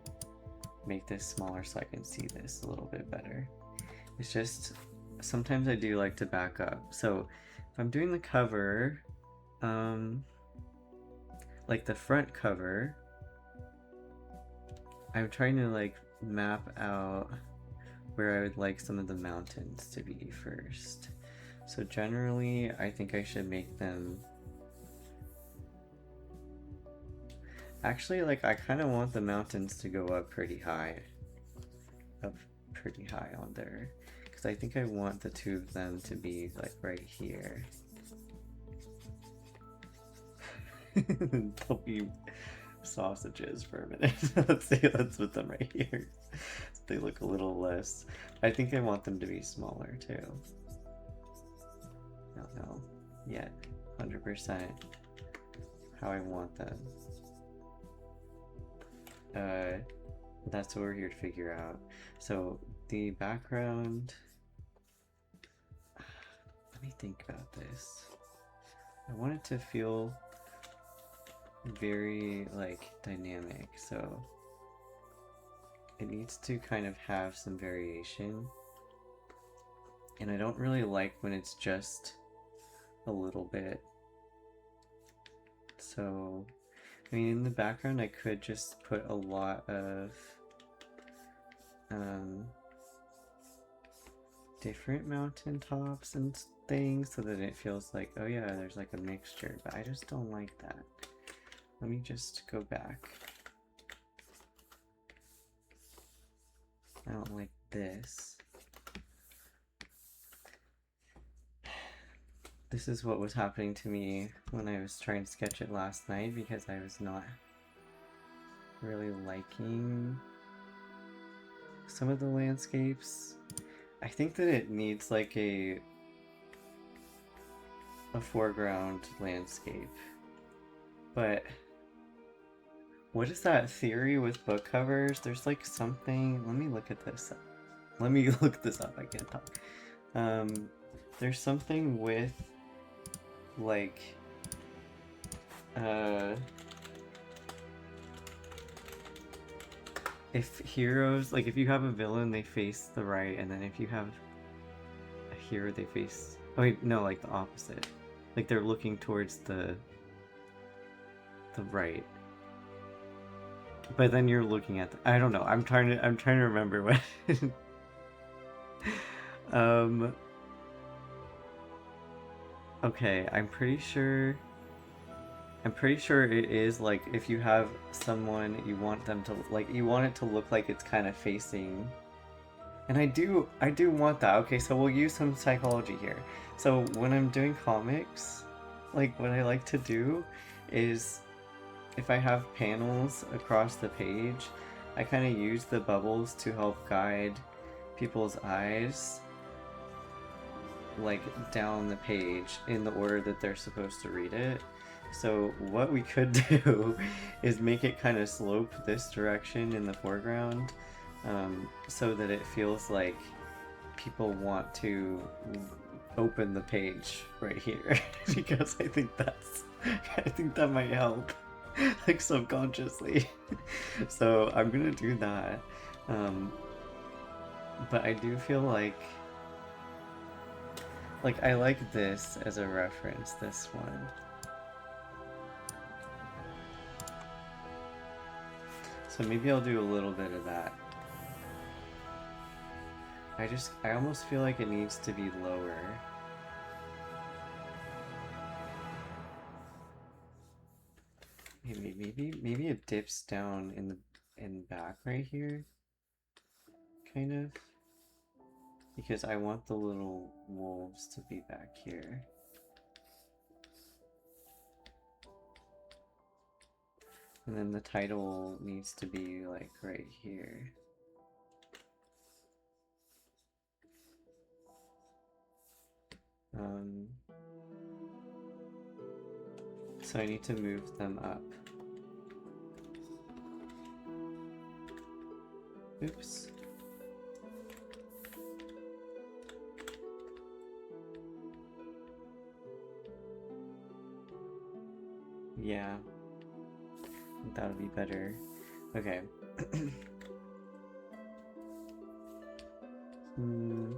make this smaller so I can see this a little bit better. It's just sometimes I do like to back up. So if I'm doing the cover, like the front cover, I'm trying to like map out where I would like some of the mountains to be first. So generally, I think I should make them... Actually, like, I kind of want the mountains to go up pretty high. Up pretty high on there. Because I think I want the two of them to be, like, right here. They'll be sausages for a minute. Let's put them right here. So they look a little less... I think I want them to be smaller, too. I don't know yet 100% how I want them. That's what we're here to figure out. So the background, let me think about this. I want it to feel very like dynamic, so it needs to kind of have some variation, and I don't really like when it's just a little bit. So I mean, in the background I could just put a lot of different mountain tops and things so that it feels like, oh yeah, there's like a mixture, but I just don't like that. Let me just go back. I don't like this. This is what was happening to me when I was trying to sketch it last night, because I was not really liking some of the landscapes. I think that it needs like a foreground landscape. But what is that theory with book covers? There's like something, let me look at this up. Let me look this up, I can't talk. There's something with like if heroes, like if you have a villain, they face the right, and then if you have a hero, they face, oh wait, no, like the opposite, like they're looking towards the right, but then you're looking at the, I don't know, I'm trying to remember what okay, I'm pretty sure I'm pretty sure it is like if you have someone you want them to like you want it to look like it's kind of facing. And I do want that. Okay, so we'll use some psychology here. So when I'm doing comics, like what I like to do is if I have panels across the page, I kind of use the bubbles to help guide people's eyes like down the page in the order that they're supposed to read it. So what we could do is make it kind of slope this direction in the foreground, so that it feels like people want to open the page right here because I think that might help like subconsciously. So I'm gonna do that, but I do feel like I like this as a reference, this one. So maybe I'll do a little bit of that. I almost feel like it needs to be lower. Maybe it dips down in back right here, kind of, because I want the little wolves to be back here. And then the title needs to be like right here. So I need to move them up. Oops. Yeah. That'll be better. Okay. Hmm.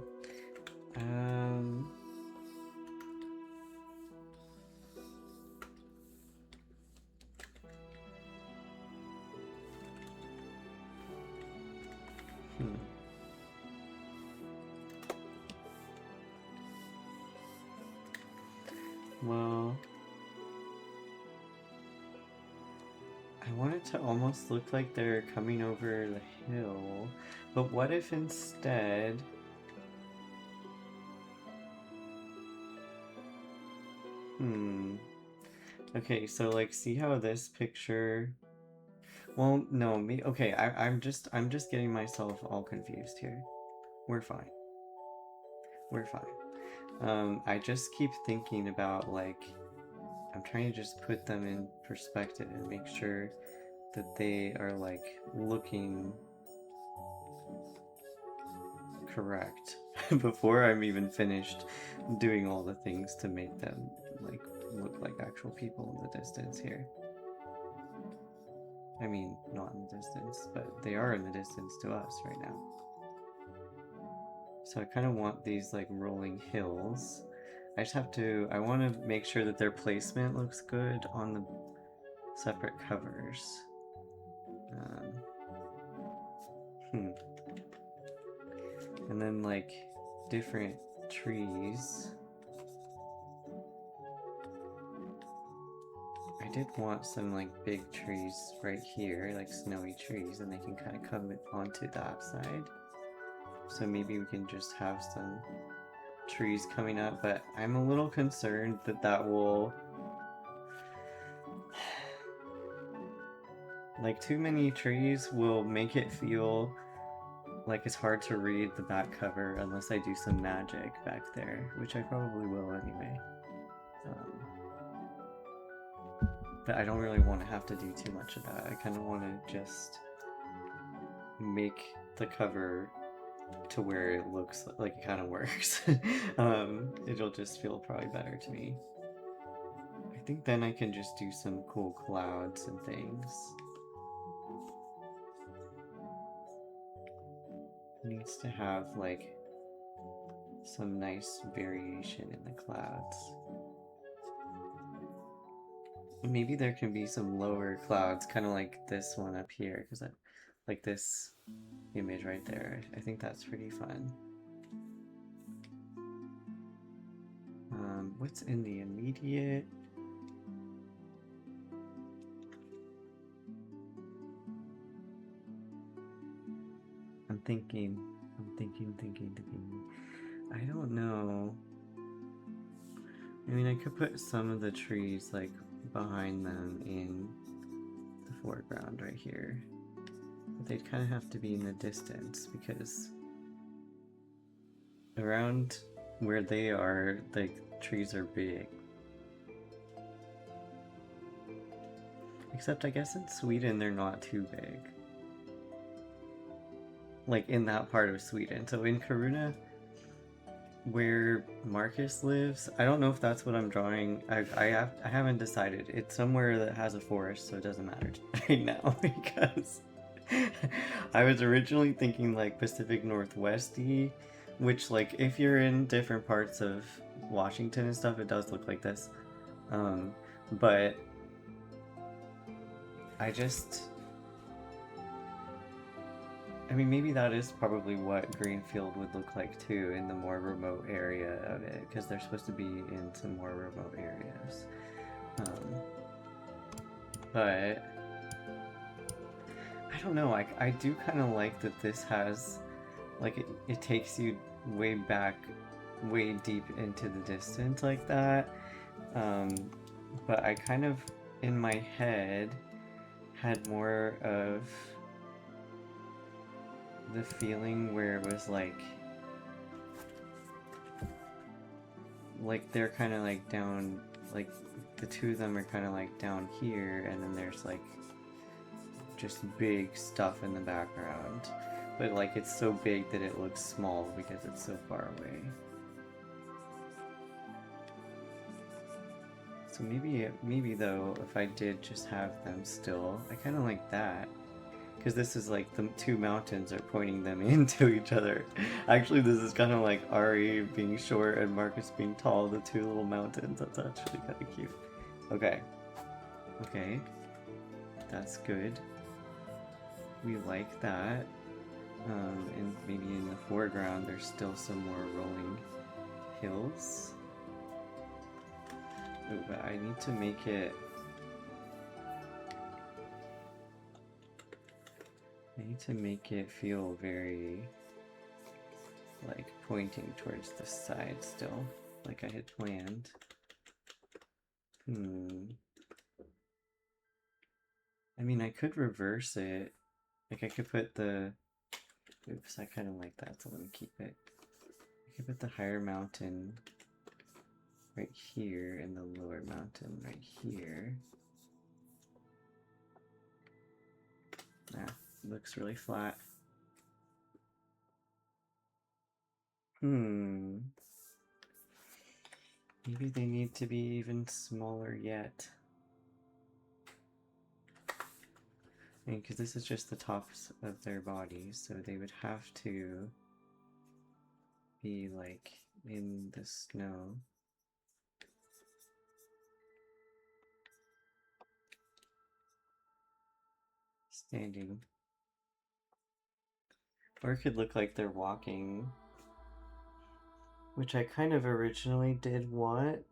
Well, I want it to almost look like they're coming over the hill, but what if instead... Okay, so like, see how this picture... Well, no, okay, I'm just getting myself all confused here. We're fine. We're fine. I just keep thinking about, like, I'm trying to just put them in perspective and make sure that they are, like, looking correct before I'm even finished doing all the things to make them, like, look like actual people in the distance here. I mean, not in the distance, but they are in the distance to us right now. So I kind of want these like rolling hills. I want to make sure that their placement looks good on the separate covers. And then like different trees. I did want some like big trees right here, like snowy trees, and they can kind of come onto that side. So maybe we can just have some trees coming up, but I'm a little concerned that that will... Like, too many trees will make it feel like it's hard to read the back cover unless I do some magic back there, which I probably will anyway. But I don't really want to have to do too much of that. I kind of want to just make the cover to where it looks like it kind of works. It'll just feel probably better to me. I think then I can just do some cool clouds and things. It needs to have like some nice variation in the clouds. Maybe there can be some lower clouds, kind of like this one up here, because like this image right there. I think that's pretty fun. What's in the immediate? I'm thinking. I don't know. I mean, I could put some of the trees like behind them in the foreground right here. But they'd kind of have to be in the distance because around where they are, the trees are big. Except I guess in Sweden they're not too big. Like in that part of Sweden. So in Karuna, where Marcus lives, I don't know if that's what I'm drawing. I haven't decided. It's somewhere that has a forest, so it doesn't matter right now because I was originally thinking like Pacific Northwesty, which like if you're in different parts of Washington and stuff, it does look like this. But I mean, maybe that is probably what Greenfield would look like too in the more remote area of it, because they're supposed to be in some more remote areas. But I don't know, I do kind of like that this has, like, it takes you way back, way deep into the distance like that. But I kind of, in my head, had more of the feeling where it was like they're kind of like down, like the two of them are kind of like down here, and then there's like just big stuff in the background, but like it's so big that it looks small because it's so far away. So maybe though, if I did just have them still, I kind of like that. Because this is like the two mountains are pointing them into each other. Actually, this is kind of like Ari being short and Marcus being tall, the two little mountains. That's actually kind of cute. Okay. Okay. That's good. We like that. And maybe in the foreground there's still some more rolling hills. Ooh, but I need to make it... I need to make it feel very, like, pointing towards the side still, like I had planned. I mean, I could reverse it. Like, I could put the... Oops, I kind of like that, so let me keep it. I could put the higher mountain right here and the lower mountain right here. Nah, looks really flat. Maybe they need to be even smaller yet. I mean, because this is just the tops of their bodies, so they would have to be, like, in the snow. Standing. Or it could look like they're walking, which I kind of originally did want.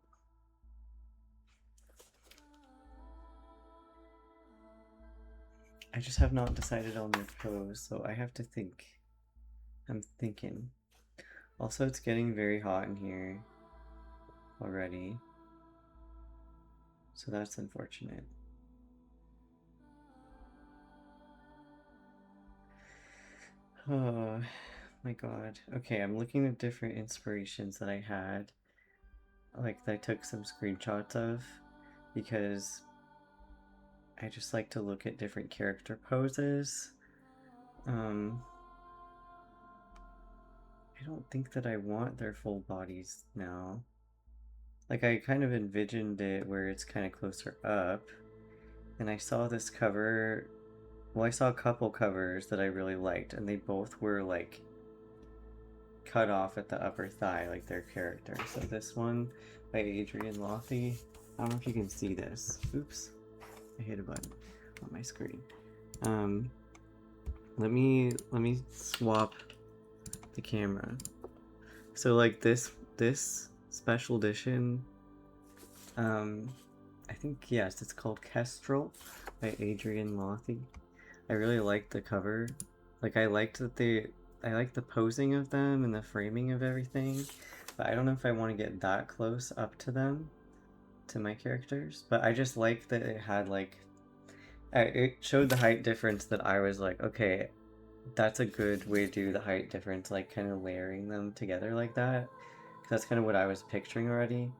I just have not decided on their pose, so I have to think. I'm thinking. Also, it's getting very hot in here already, so that's unfortunate. Oh my god. Okay, I'm looking at different inspirations that I had, like that I took some screenshots of, because I just like to look at different character poses. I don't think that I want their full bodies now. Like, I kind of envisioned it where it's kind of closer up, and I saw this cover, well, I saw a couple covers that I really liked, and they both were like cut off at the upper thigh, like their character. So this one by Adrian Lothy, I don't know if you can see this. Oops, I hit a button on my screen. Let me swap the camera. So like this special edition, I think, yes, it's called Kestrel by Adrian Lothy. I really liked the cover. Like, I liked that like the posing of them and the framing of everything, but I don't know if I want to get that close up to them, to my characters. But I just like that it had like, it showed the height difference that I was like, okay, that's a good way to do the height difference, like kind of layering them together like that. 'Cause that's kind of what I was picturing already.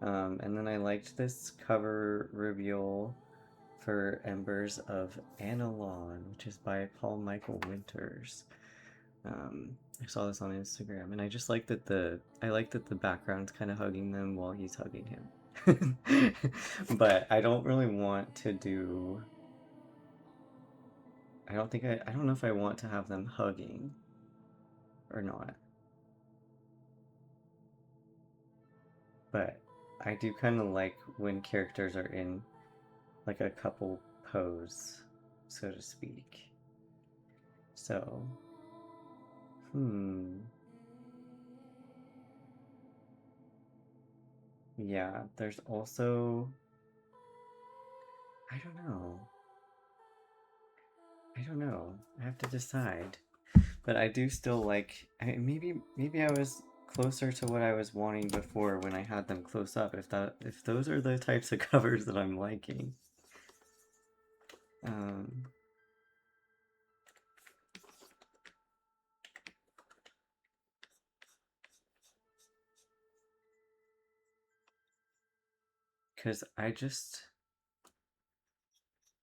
And then I liked this cover reveal for Embers of Analon, which is by Paul Michael Winters. I saw this on Instagram, and I just like that I like that the background's kind of hugging them while he's hugging him. But I don't really want to do. I don't know if I want to have them hugging or not. But I do kind of like when characters are in like a couple pose, so to speak. So, yeah, there's also, I don't know. I don't know. I have to decide. But I do still like, maybe I was closer to what I was wanting before when I had them close up, if those are the types of covers that I'm liking. Because I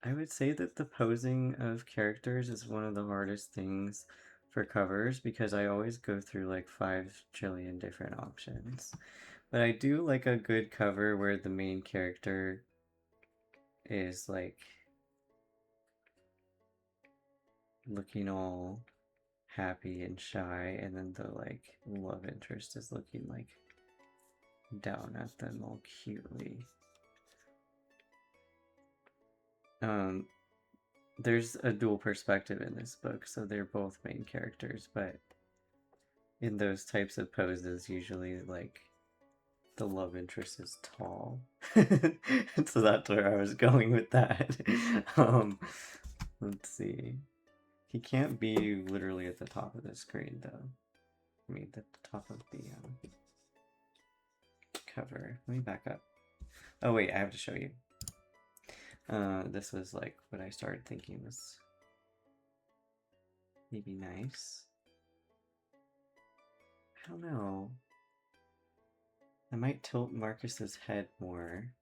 would say that the posing of characters is one of the hardest things for covers because I always go through like 5 trillion different options. But I do like a good cover where the main character is like looking all happy and shy, and then the like love interest is looking like down at them all cutely. There's a dual perspective in this book, so they're both main characters, but in those types of poses, usually like the love interest is tall. So that's where I was going with that. Let's see. He can't be literally at the top of the screen, though. I mean, at the top of the cover. Let me back up. Oh, wait, I have to show you. This was like what I started thinking was maybe nice. I don't know. I might tilt Marcus's head more.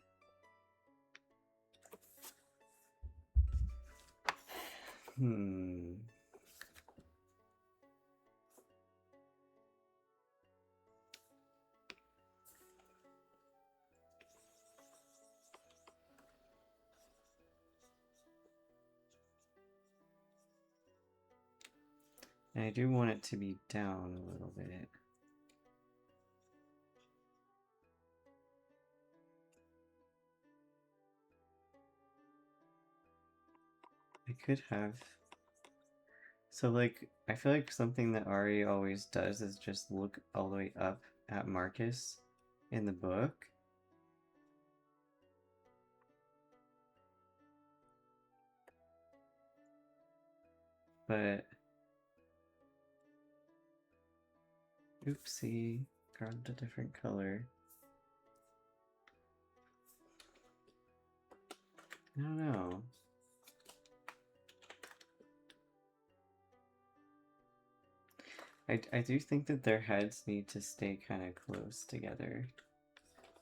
And I do want it to be down a little bit. I could have... So, like, I feel like something that Ari always does is just look all the way up at Marcus in the book. But... Oopsie. Grabbed a different color. I don't know. I do think that their heads need to stay kind of close together.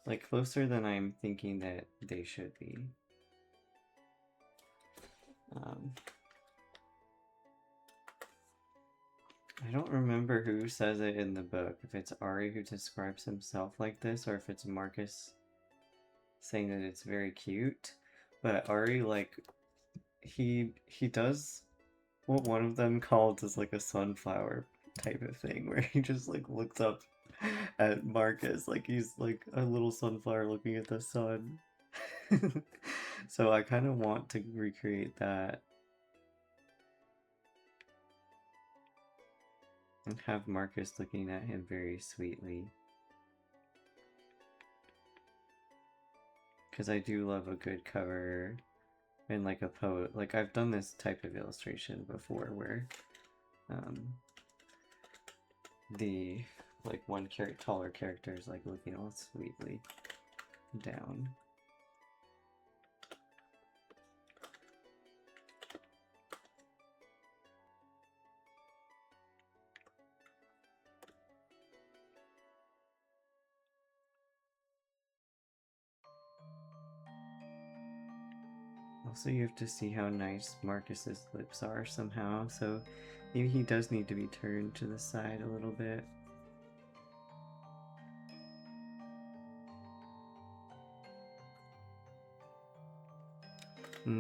Like, closer than I'm thinking that they should be. I don't remember who says it in the book, if it's Ari who describes himself like this, or if it's Marcus saying that it's very cute. But Ari, like, he does what one of them called as like a sunflower type of thing, where he just like looks up at Marcus like he's like a little sunflower looking at the sun. So I kind of want to recreate that and have Marcus looking at him very sweetly. Because I do love a good cover and like a poet. Like, I've done this type of illustration before where the like one taller character is like looking all sweetly down. Also, you have to see how nice Marcus's lips are somehow, so maybe he does need to be turned to the side a little bit. I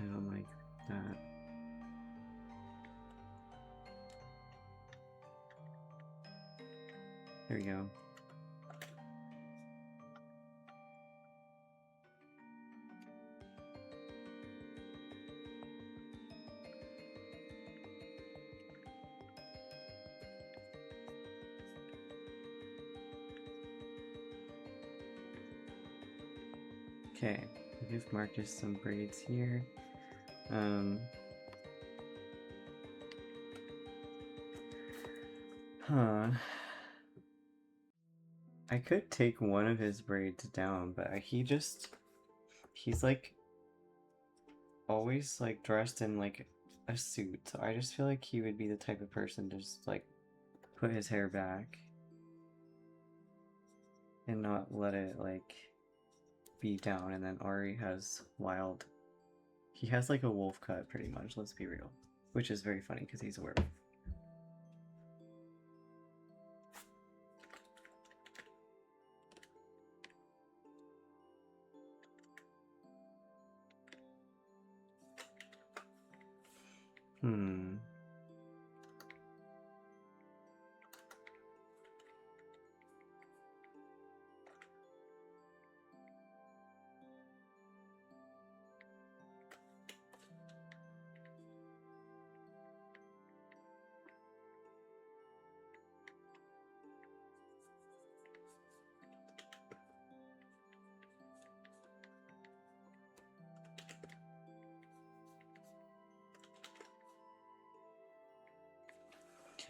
don't like that. There we go. Okay, give Marcus some braids here. I could take one of his braids down, but he's like always like dressed in like a suit, so I just feel like he would be the type of person to just like put his hair back and not let it like be down. And then Ari has he has like a wolf cut pretty much, let's be real, which is very funny because he's a werewolf.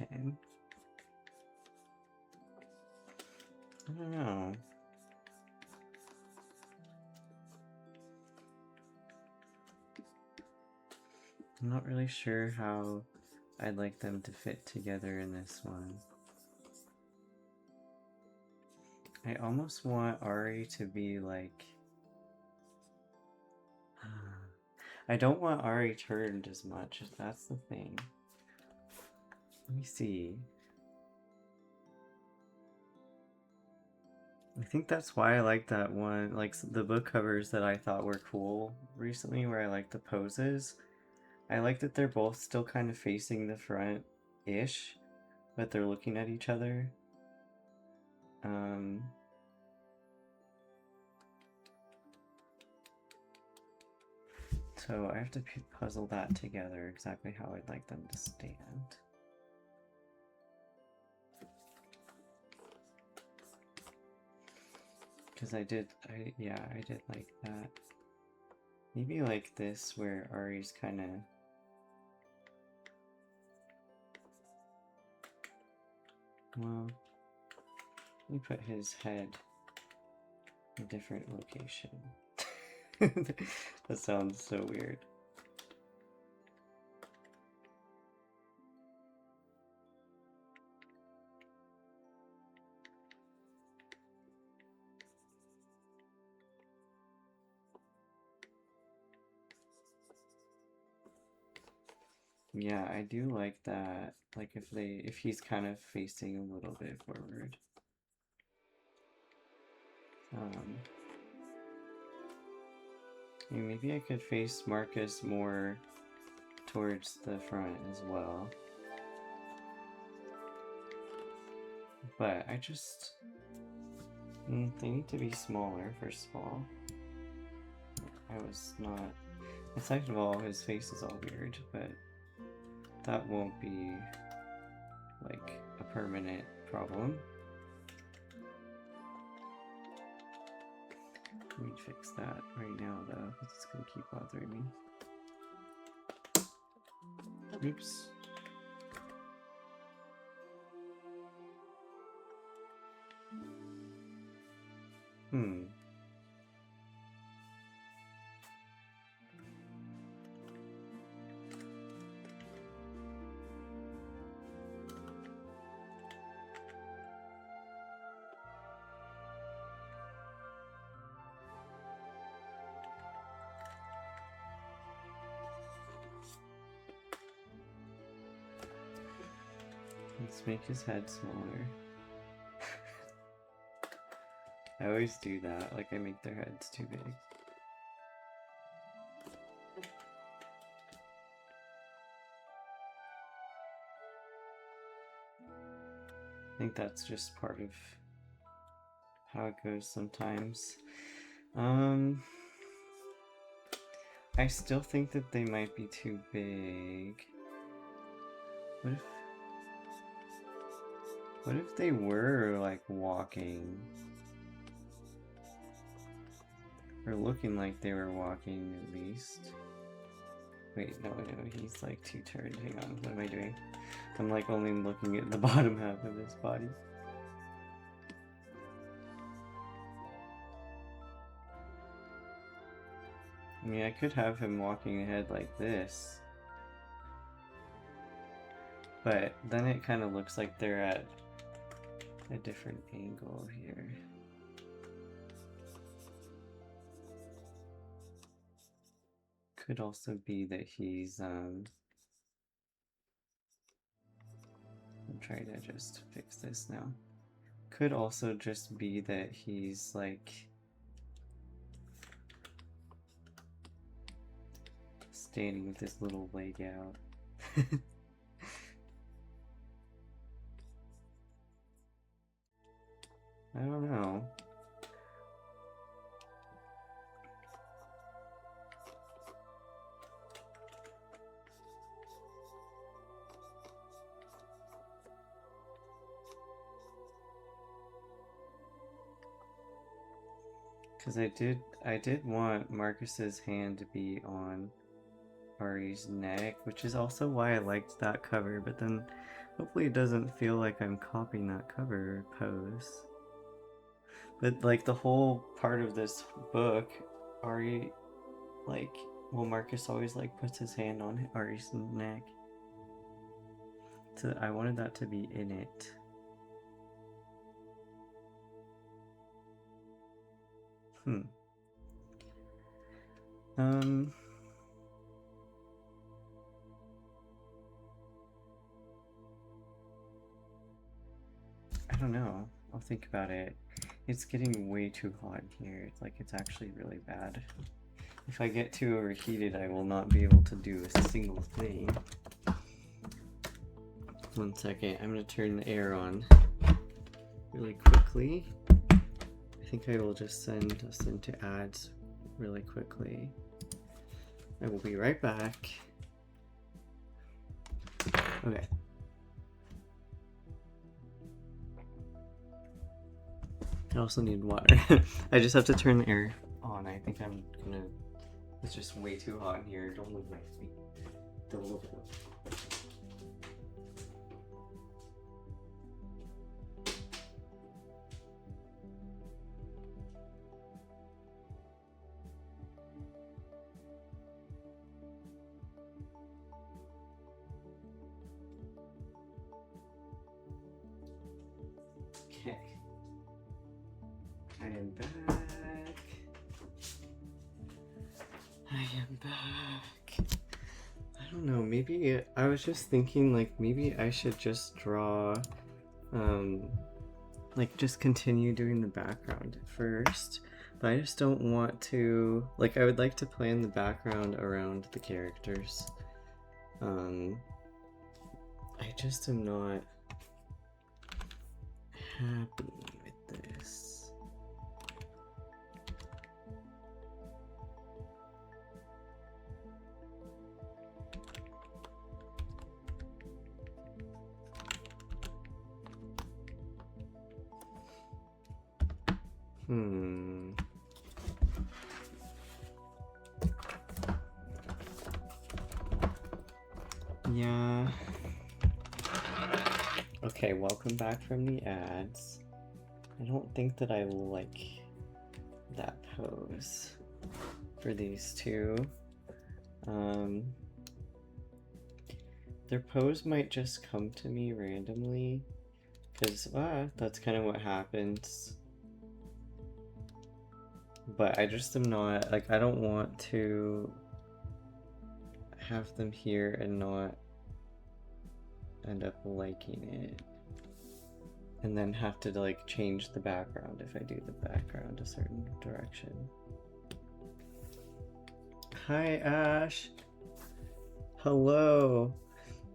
Okay. I don't know. I'm not really sure how I'd like them to fit together in this one. I almost want Ari to be like... I don't want Ari turned as much, that's the thing. Let me see. I think that's why I like that one, like the book covers that I thought were cool recently, where I like the poses. I like that they're both still kind of facing the front-ish, but they're looking at each other. So I have to puzzle that together exactly how I'd like them to stand. Because I did like that. Maybe like this, where Ari's kind of... Well, let me put his head in a different location. That sounds so weird. Yeah, I do like that. Like if he's kind of facing a little bit forward. Maybe I could face Marcus more towards the front as well. But I just... they need to be smaller, first of all. I was not... And second of all, his face is all weird, but that won't be like a permanent problem. Let me fix that right now though, because it's gonna keep bothering me. Oops. Let's make his head smaller. I always do that, like I make their heads too big. I think that's just part of how it goes sometimes. I still think that they might be too big. What if they were like walking? Or looking like they were walking at least. Wait, no, he's like too turned. Hang on, what am I doing? I'm like only looking at the bottom half of his body. I mean, I could have him walking ahead like this. But then it kind of looks like they're at a different angle here. Could also be that he's, I'm trying to just fix this now. Could also just be that he's like standing with his little leg out. I don't know. Because I did want Marcus's hand to be on Ari's neck, which is also why I liked that cover, but then hopefully it doesn't feel like I'm copying that cover pose. But like the whole part of this book, Ari, like, well, Marcus always like puts his hand on Ari's neck. So I wanted that to be in it. I don't know. I'll think about it. It's getting way too hot here. It's like it's actually really bad. If I get too overheated, I will not be able to do a single thing. One second, I'm gonna turn the air on really quickly. I think I will just send us into ads really quickly. I will be right back. Okay. I also need water. I just have to turn the air on. I think I'm gonna... It's just way too hot in here. Don't move my feet. Don't move it. Okay. I am back. I am back. I don't know, maybe I was just thinking like maybe I should just draw like just continue doing the background at first, but I just don't want to, like, I would like to plan the background around the characters. I just am not happy with this. Yeah. Okay, welcome back from the ads. I don't think that I like that pose for these two. Their pose might just come to me randomly, because that's kind of what happens. But I just am not, like, I don't want to have them here and not end up liking it. And then have to, like, change the background if I do the background a certain direction. Hi, Ash. Hello.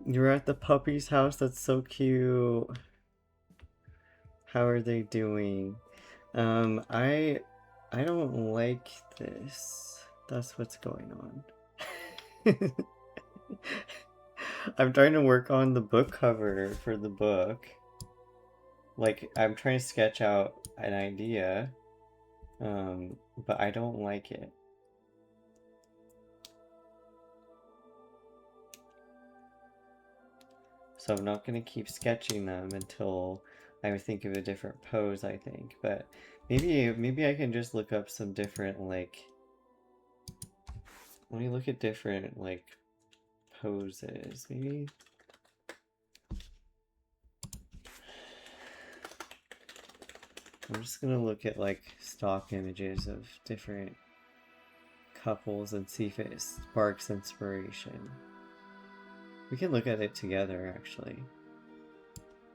You're at the puppy's house? That's so cute. How are they doing? I don't like this. That's what's going on. I'm trying to work on the book cover for the book. Like, I'm trying to sketch out an idea, but I don't like it. So I'm not going to keep sketching them until I think of a different pose, I think. But maybe I can just look up some different, like... Let me look at different, like, poses. Maybe... I'm just going to look at, like, stock images of different couples and see if it sparks inspiration. We can look at it together, actually.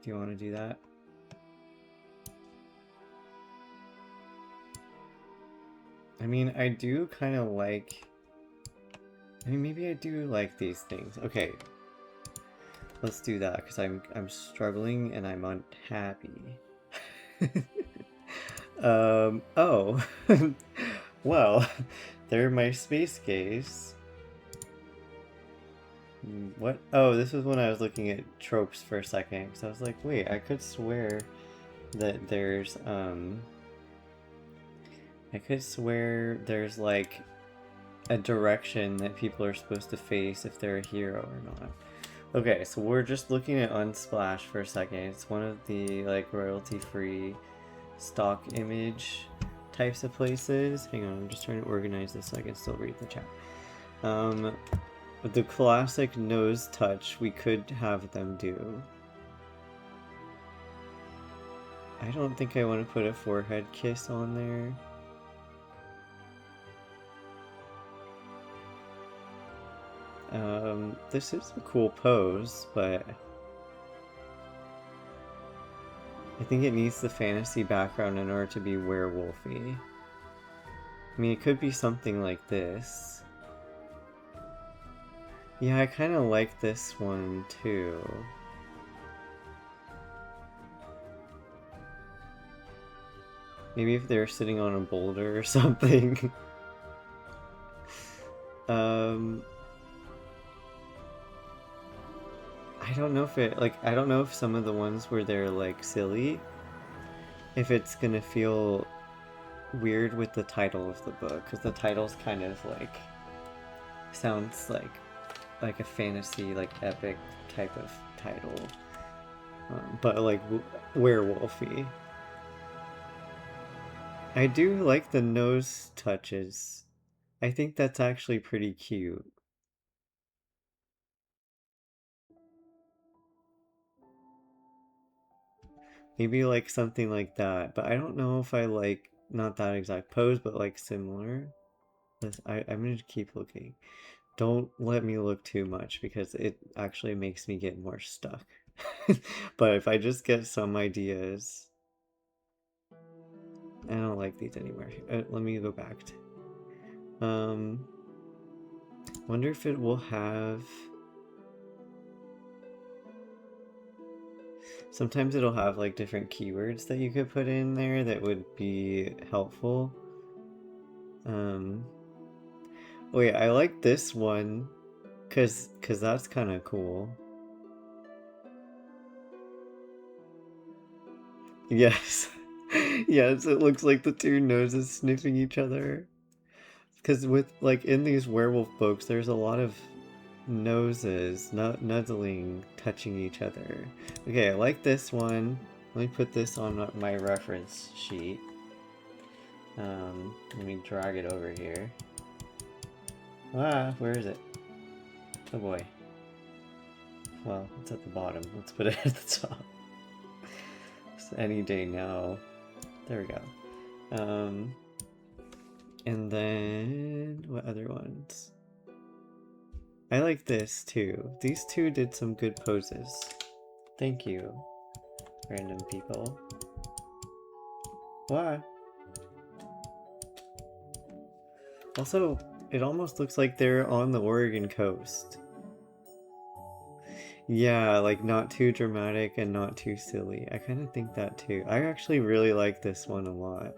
Do you want to do that? I mean, I do kind of like... I mean, maybe I do like these things. Okay. Let's do that, because I'm struggling and I'm unhappy. Oh. Well, they're my space gays. What? Oh, this was when I was looking at tropes for a second, because I was like, wait, I could swear that there's, I could swear there's, like, a direction that people are supposed to face if they're a hero or not. Okay, so we're just looking at Unsplash for a second. It's one of the, like, royalty-free stock image types of places. Hang on, I'm just trying to organize this so I can still read the chat. The classic nose touch we could have them do. I don't think I want to put a forehead kiss on there. This is a cool pose, but I think it needs the fantasy background in order to be werewolfy. I mean, it could be something like this. Yeah, I kind of like this one too. Maybe if they're sitting on a boulder or something. I don't know if it, like, I don't know if some of the ones where they're, like, silly, if it's gonna feel weird with the title of the book, because the title's kind of, like, sounds like a fantasy, like, epic type of title, but, like, werewolfy. I do like the nose touches. I think that's actually pretty cute. Maybe like something like that, but I don't know if I like, not that exact pose, but like similar. I'm gonna keep looking. Don't let me look too much because it actually makes me get more stuck. But if I just get some ideas... I don't like these anymore. Let me go back to... wonder if it will have... Sometimes it'll have like different keywords that you could put in there that would be helpful. Wait, I like this one cause that's kind of cool. Yes. Yes, it looks like the two noses sniffing each other. Because with, like, in these werewolf books, there's a lot of noses, nuzzling, touching each other. Okay, I like this one. Let me put this on my reference sheet. Let me drag it over here. Ah, where is it? Oh boy. Well, it's at the bottom. Let's put it at the top. It's any day now. There we go. And then what other ones? I like this too. These two did some good poses. Thank you, random people. What? Also, it almost looks like they're on the Oregon coast. Yeah, like not too dramatic and not too silly. I kind of think that too. I actually really like this one a lot.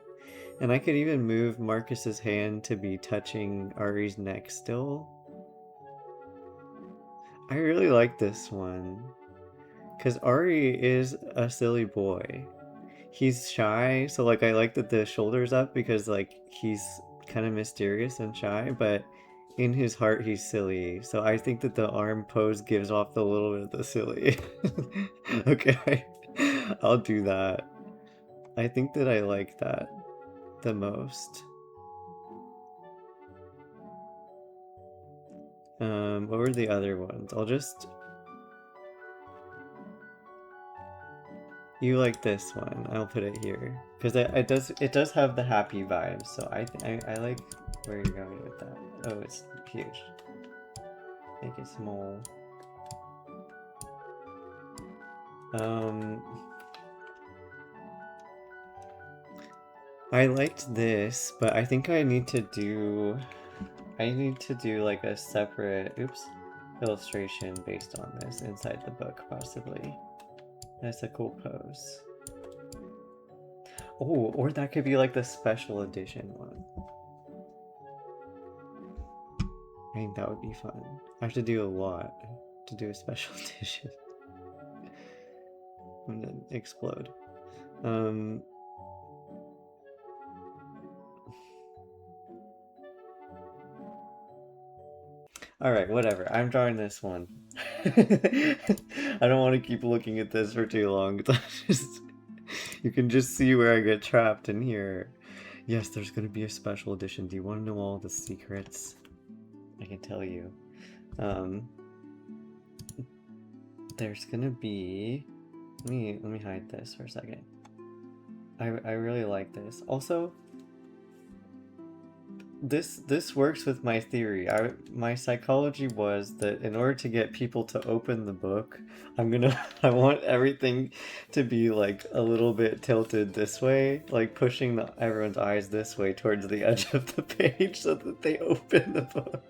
And I could even move Marcus's hand to be touching Ari's neck still. I really like this one. Because Ari is a silly boy. He's shy, so like I like that the shoulder's up because like he's kind of mysterious and shy, but in his heart he's silly. So I think that the arm pose gives off the little bit of the silly. Okay, I'll do that. I think that I like that the most. What were the other ones? I'll just... You like this one. I'll put it here. Because it does have the happy vibes, so I like where you're going with that. Oh, it's huge. Make it small. I liked this, but I think I need to do like a separate, oops, illustration based on this inside the book, possibly. That's a cool pose. Oh, or that could be like the special edition one. I think that would be fun. I have to do a lot to do a special edition. I'm gonna explode. Alright, whatever. I'm drawing this one. I don't want to keep looking at this for too long. You can just see where I get trapped in here. Yes, there's going to be a special edition. Do you want to know all the secrets? I can tell you. There's going to be... Let me hide this for a second. I really like this. Also, this works with my theory. My psychology was that in order to get people to open the book, I want everything to be like a little bit tilted this way, like pushing everyone's eyes this way towards the edge of the page so that they open the book.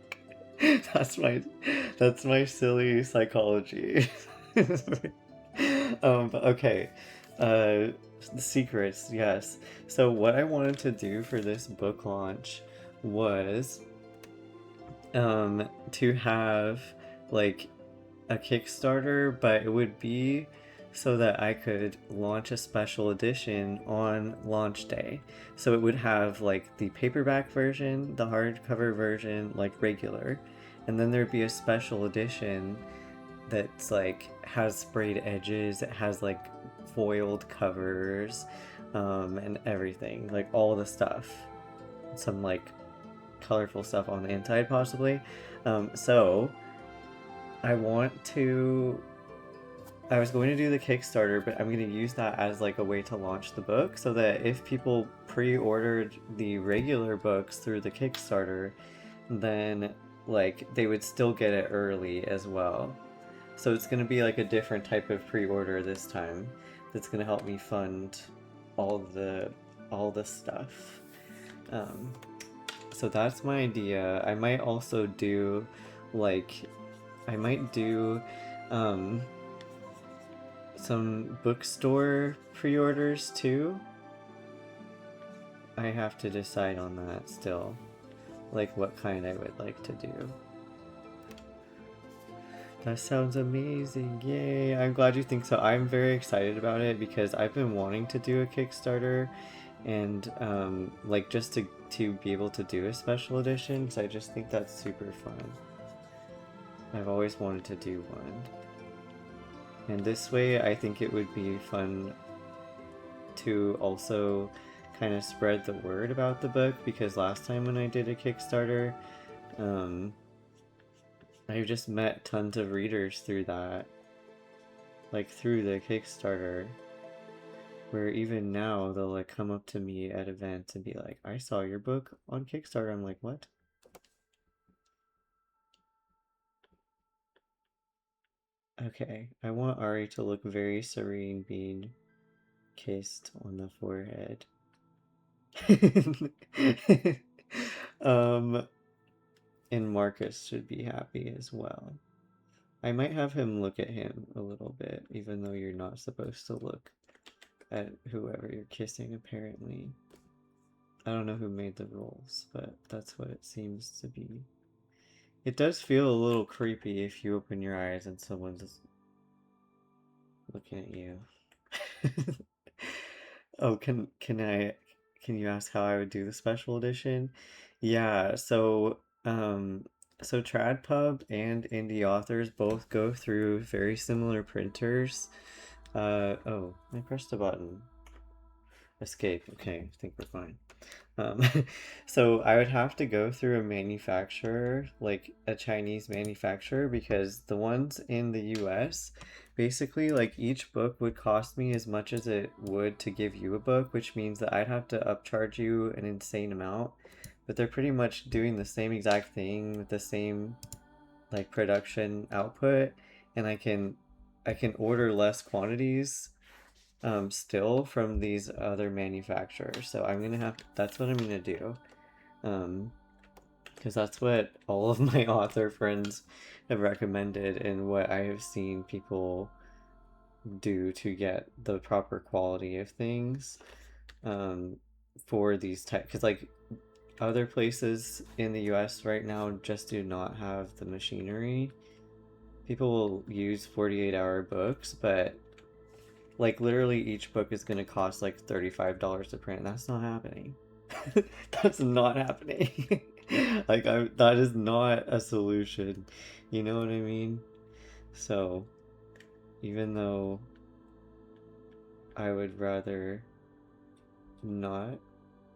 That's my silly psychology. But okay. The secrets, yes. So what I wanted to do for this book launch was to have like a Kickstarter, but it would be so that I could launch a special edition on launch day. So it would have like the paperback version, the hardcover version, like regular, and then there'd be a special edition that's like has sprayed edges, it has like foiled covers, and everything, like all the stuff, some like colorful stuff on the inside possibly. So I was going to do the Kickstarter, but I'm going to use that as like a way to launch the book so that if people pre-ordered the regular books through the Kickstarter, then like they would still get it early as well. So it's going to be like a different type of pre-order this time that's going to help me fund all the stuff. So that's my idea. I might also do some bookstore pre-orders too. I have to decide on that still, like what kind I would like to do. That sounds amazing. Yay, I'm glad you think so. I'm very excited about it because I've been wanting to do a Kickstarter and like just to be able to do a special edition, because I just think that's super fun. I've always wanted to do one. And this way, I think it would be fun to also kind of spread the word about the book, because last time when I did a Kickstarter, I just met tons of readers through that, like through the Kickstarter, where even now they'll like come up to me at events and be like, I saw your book on Kickstarter. I'm like, what? Okay, I want Ari to look very serene being kissed on the forehead. um, and Marcus should be happy as well. I might have him look at him a little bit, even though you're not supposed to look at whoever you're kissing, apparently. I don't know who made the rules, but that's what it seems to be. It does feel a little creepy if you open your eyes and someone's looking at you. Oh, can you ask how I would do the special edition? Yeah, so TradPub and Indie Authors both go through very similar printers. Oh, I pressed a button. Escape. Okay, I think we're fine. Um, so I would have to go through a manufacturer, like a Chinese manufacturer, because the ones in the US, basically, like each book would cost me as much as it would to give you a book, which means that I'd have to upcharge you an insane amount. But they're pretty much doing the same exact thing with the same like production output, and I can order less quantities still from these other manufacturers. So that's what I'm gonna do. Because that's what all of my author friends have recommended and what I have seen people do to get the proper quality of things for these type. Because like other places in the US right now just do not have the machinery. People will use 48-hour books, but like literally each book is going to cost like $35 to print. That's not happening. That's not happening. Like that is not a solution. You know what I mean? So even though I would rather not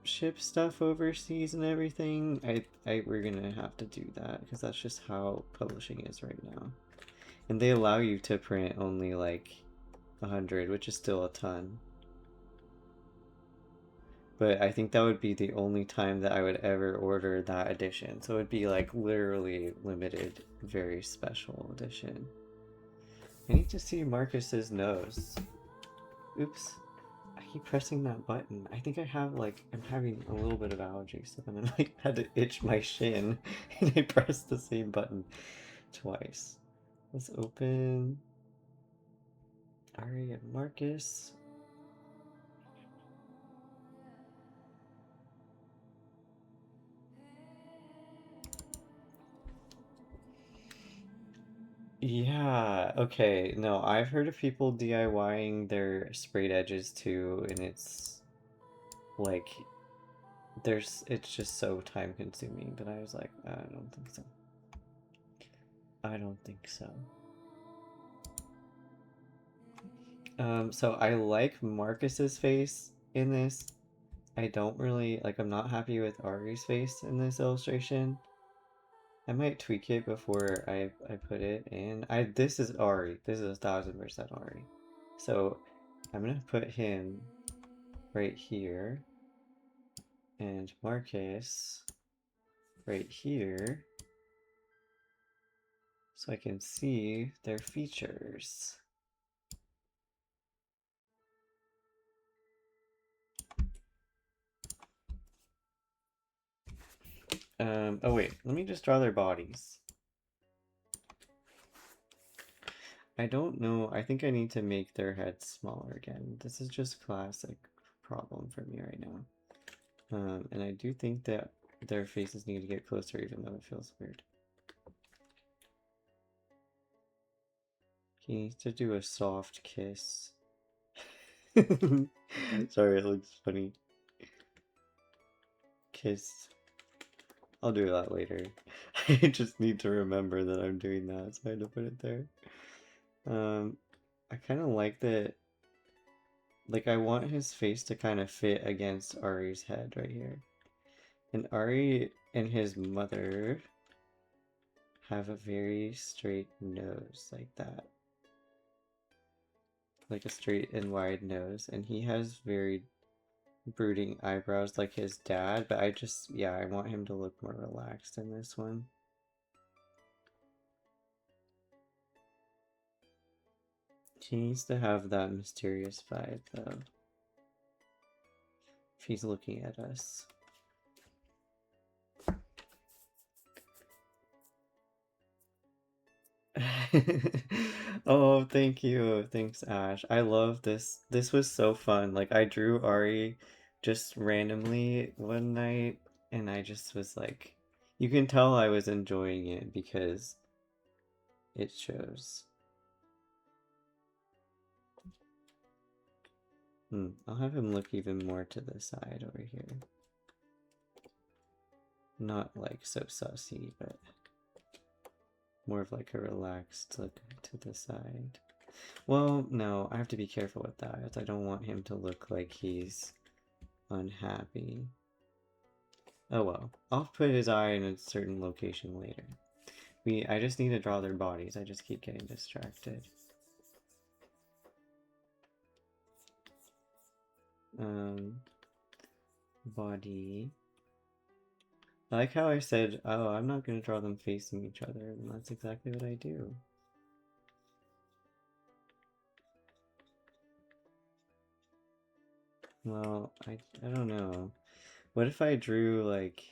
ship stuff overseas and everything, we're gonna have to do that because that's just how publishing is right now. And they allow you to print only like 100, which is still a ton. But I think that would be the only time that I would ever order that edition. So it would be like literally limited, very special edition. I need to see Marcus's nose. Oops. I keep pressing that button. I think I'm having a little bit of allergies, so then I like had to itch my shin and I pressed the same button twice. Let's open Ari and Marcus. Yeah, okay. No, I've heard of people DIYing their sprayed edges too, and it's like it's just so time consuming, but I was like, I don't think so. I don't think so. So I like Marcus's face in this. I don't really like, I'm not happy with Ari's face in this illustration. I might tweak it before I put it in. This is Ari. This is 1000% Ari. So I'm gonna put him right here and Marcus right here so I can see their features. Oh wait, let me just draw their bodies. I don't know, I think I need to make their heads smaller again. This is just classic problem for me right now. And I do think that their faces need to get closer even though it feels weird. He needs to do a soft kiss. Sorry, it looks funny. Kiss. I'll do that later. I just need to remember that I'm doing that, so I had to put it there. I kind of like that. Like, I want his face to kind of fit against Ari's head right here. And Ari and his mother have a very straight nose, like that. Like a straight and wide nose. And he has very brooding eyebrows like his dad, but yeah, I want him to look more relaxed in this one. He needs to have that mysterious vibe, though. If he's looking at us. Oh, thank you. Thanks, Ash. I love this. This was so fun. Like, I drew Ari just randomly one night, and I just was like, you can tell I was enjoying it because it shows. I'll have him look even more to the side over here. Not like so sussy, but more of like a relaxed look to the side. Well, no, I have to be careful with that. I don't want him to look like he's unhappy. Oh well, I'll put his eye in a certain location later. I just need to draw their bodies. I just keep getting distracted. Body. I like how I said, oh, I'm not going to draw them facing each other, and that's exactly what I do. Well, I don't know. What if I drew, like...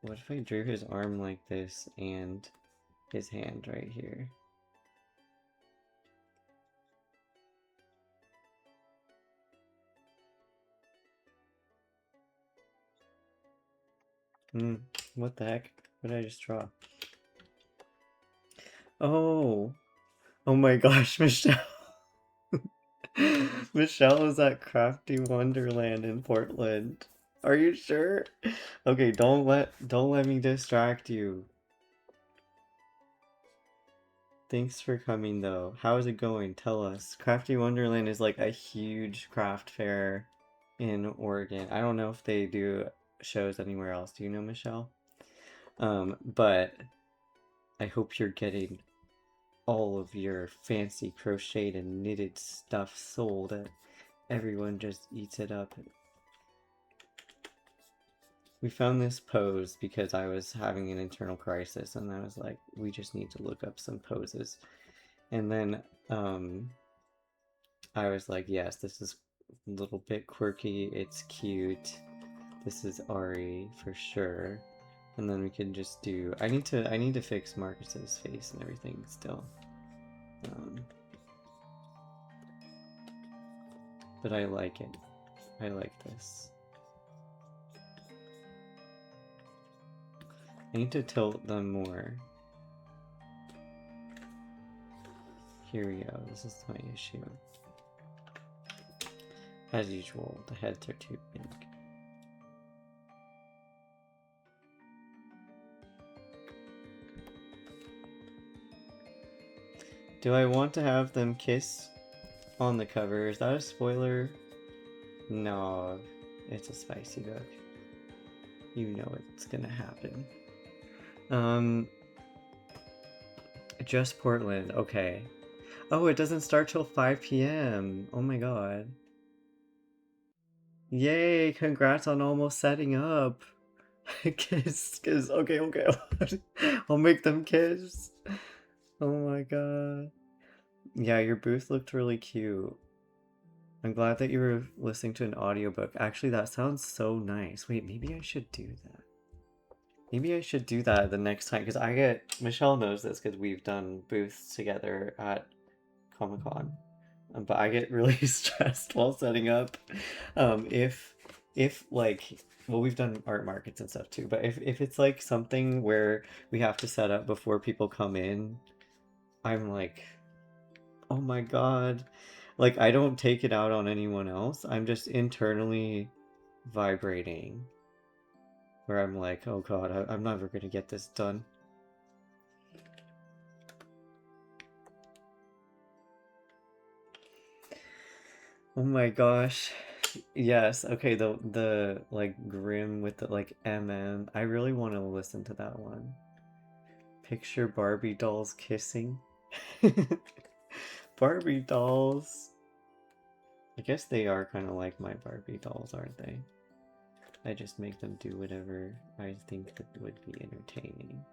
What if I drew his arm like this and his hand right here? What the heck? What did I just draw? Oh! Oh my gosh, Michelle! Michelle is at Crafty Wonderland in Portland. Are you sure? Okay, don't let me distract you. Thanks for coming though. How is it going? Tell us. Crafty Wonderland is like a huge craft fair in Oregon. I don't know if they do shows anywhere else. Do you know, Michelle? But I hope you're getting all of your fancy crocheted and knitted stuff sold. Everyone just eats it up. We found this pose because I was having an internal crisis, and I was like, we just need to look up some poses. And then I was like, yes, this is a little bit quirky, it's cute. This is Ari for sure. And then we can just do, I need to fix Marcus's face and everything still. But I like it. I like this. I need to tilt them more. Here we go. This is my issue. As usual, the heads are too big. Do I want to have them kiss on the cover? Is that a spoiler? No, it's a spicy book. You know it's gonna happen. Just Portland, okay. Oh, it doesn't start till 5 p.m. Oh my god. Yay, congrats on almost setting up. Kiss. Okay. I'll make them kiss. Oh my god. Yeah, your booth looked really cute. I'm glad that you were listening to an audiobook. Actually, that sounds so nice. Wait, maybe I should do that. Maybe I should do that the next time, because Michelle knows this because we've done booths together at Comic-Con. But I get really stressed while setting up. If like, well, we've done art markets and stuff too, but if it's like something where we have to set up before people come in, I'm like, oh my god. Like, I don't take it out on anyone else. I'm just internally vibrating. where I'm like, oh god, I'm never gonna get this done. Oh my gosh. Yes, okay, the like Grim with the like MM. I really want to listen to that one. Picture Barbie dolls kissing. Barbie dolls. I guess they are kind of like my Barbie dolls, aren't they? I just make them do whatever I think that would be entertaining.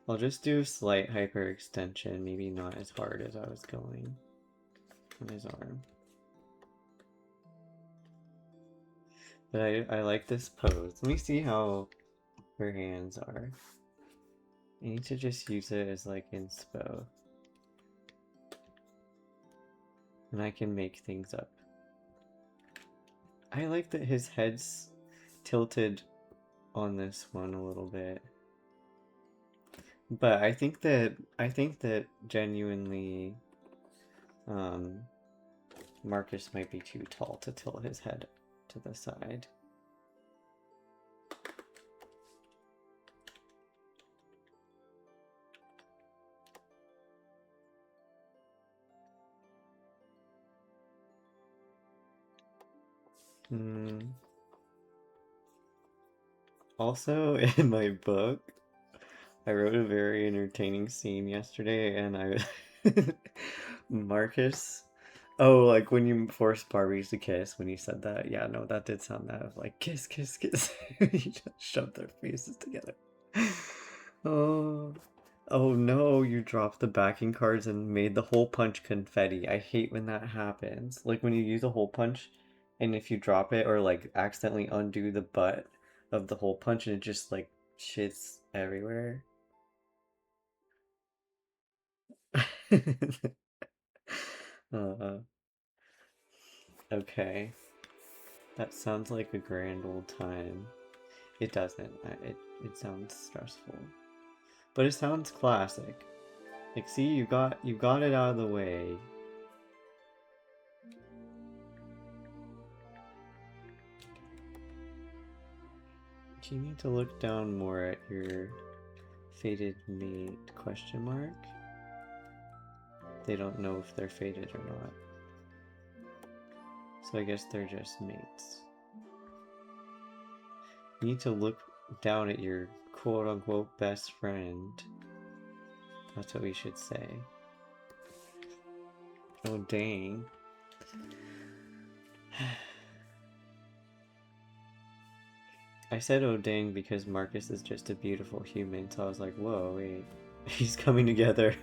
I'll just do slight hyperextension, maybe not as hard as I was going on his arm. But I like this pose. Let me see how her hands are. I need to just use it as like inspo. And I can make things up. I like that his head's tilted on this one a little bit. But I think that genuinely Marcus might be too tall to tilt his head to the side. Also, in my book, I wrote a very entertaining scene yesterday, and Marcus. Oh, like when you forced Barbies to kiss, when you said that. Yeah, no, that did sound that of like kiss, kiss, kiss. You just shoved their faces together. Oh. Oh no, you dropped the backing cards and made the hole punch confetti. I hate when that happens. Like when you use a hole punch and if you drop it or like accidentally undo the butt of the hole punch and it just like shits everywhere. Okay. That sounds like a grand old time. It doesn't. It sounds stressful. But it sounds classic. Like see, you got it out of the way. You need to look down more at your fated mate question mark. They don't know if they're fated or not. So I guess they're just mates. You need to look down at your quote-unquote best friend. That's what we should say. Oh dang. I said oh dang because Marcus is just a beautiful human, so I was like, whoa, wait. He's coming together.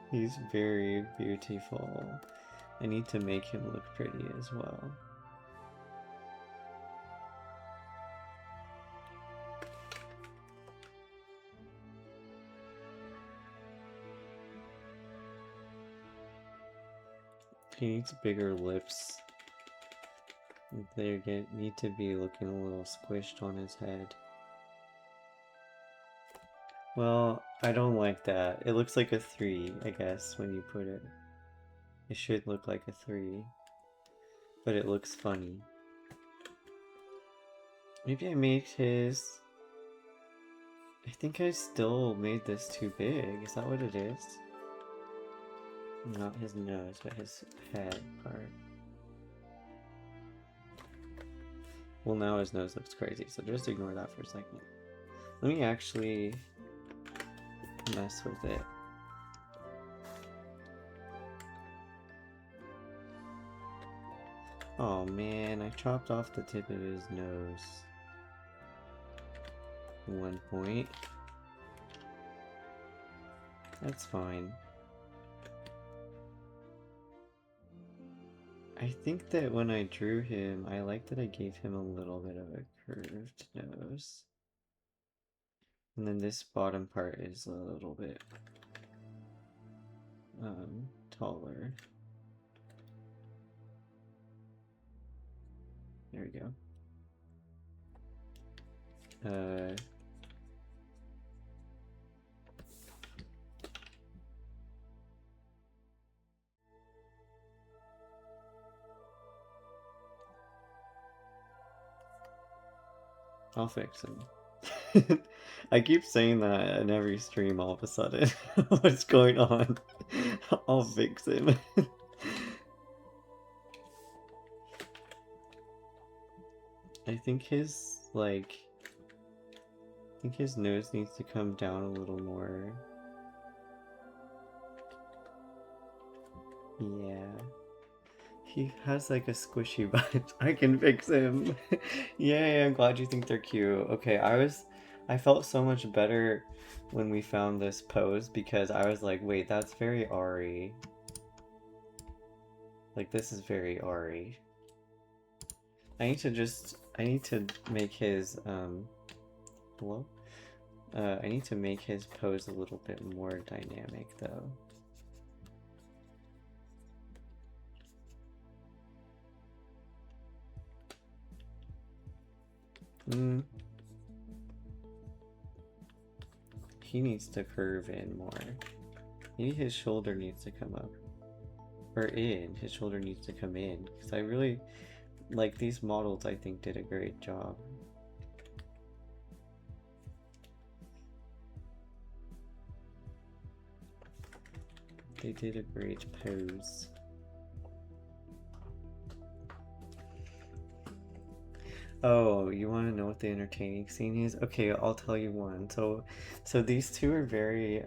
He's very beautiful. I need to make him look pretty as well. He needs bigger lips. They need to be looking a little squished on his head. Well, I don't like that. It looks like a 3, I guess, when you put it. It should look like a 3. But it looks funny. Maybe I made his... I think I still made this too big. Is that what it is? Not his nose, but his head part. Well, now his nose looks crazy, so just ignore that for a second. Let me actually mess with it. Oh man, I chopped off the tip of his nose. At one point. That's fine. I think that when I drew him, I like that I gave him a little bit of a curved nose. And then this bottom part is a little bit taller. There we go. I'll fix him. I keep saying that in every stream all of a sudden. What's going on? I'll fix him. I think his, like... I think his nose needs to come down a little more. Yeah. He has like a squishy butt. I can fix him. Yay, I'm glad you think they're cute. Okay, I felt so much better when we found this pose because I was like, wait, that's very Ari. Like, this is very Ari. I need to make his, hello? I need to make his pose a little bit more dynamic though. He needs to curve in more. Maybe his shoulder needs to come up. Or in. His shoulder needs to come in. Because I really... Like, these models, I think, did a great job. They did a great pose. Oh, you want to know what the entertaining scene is? Okay, I'll tell you one. So these two are very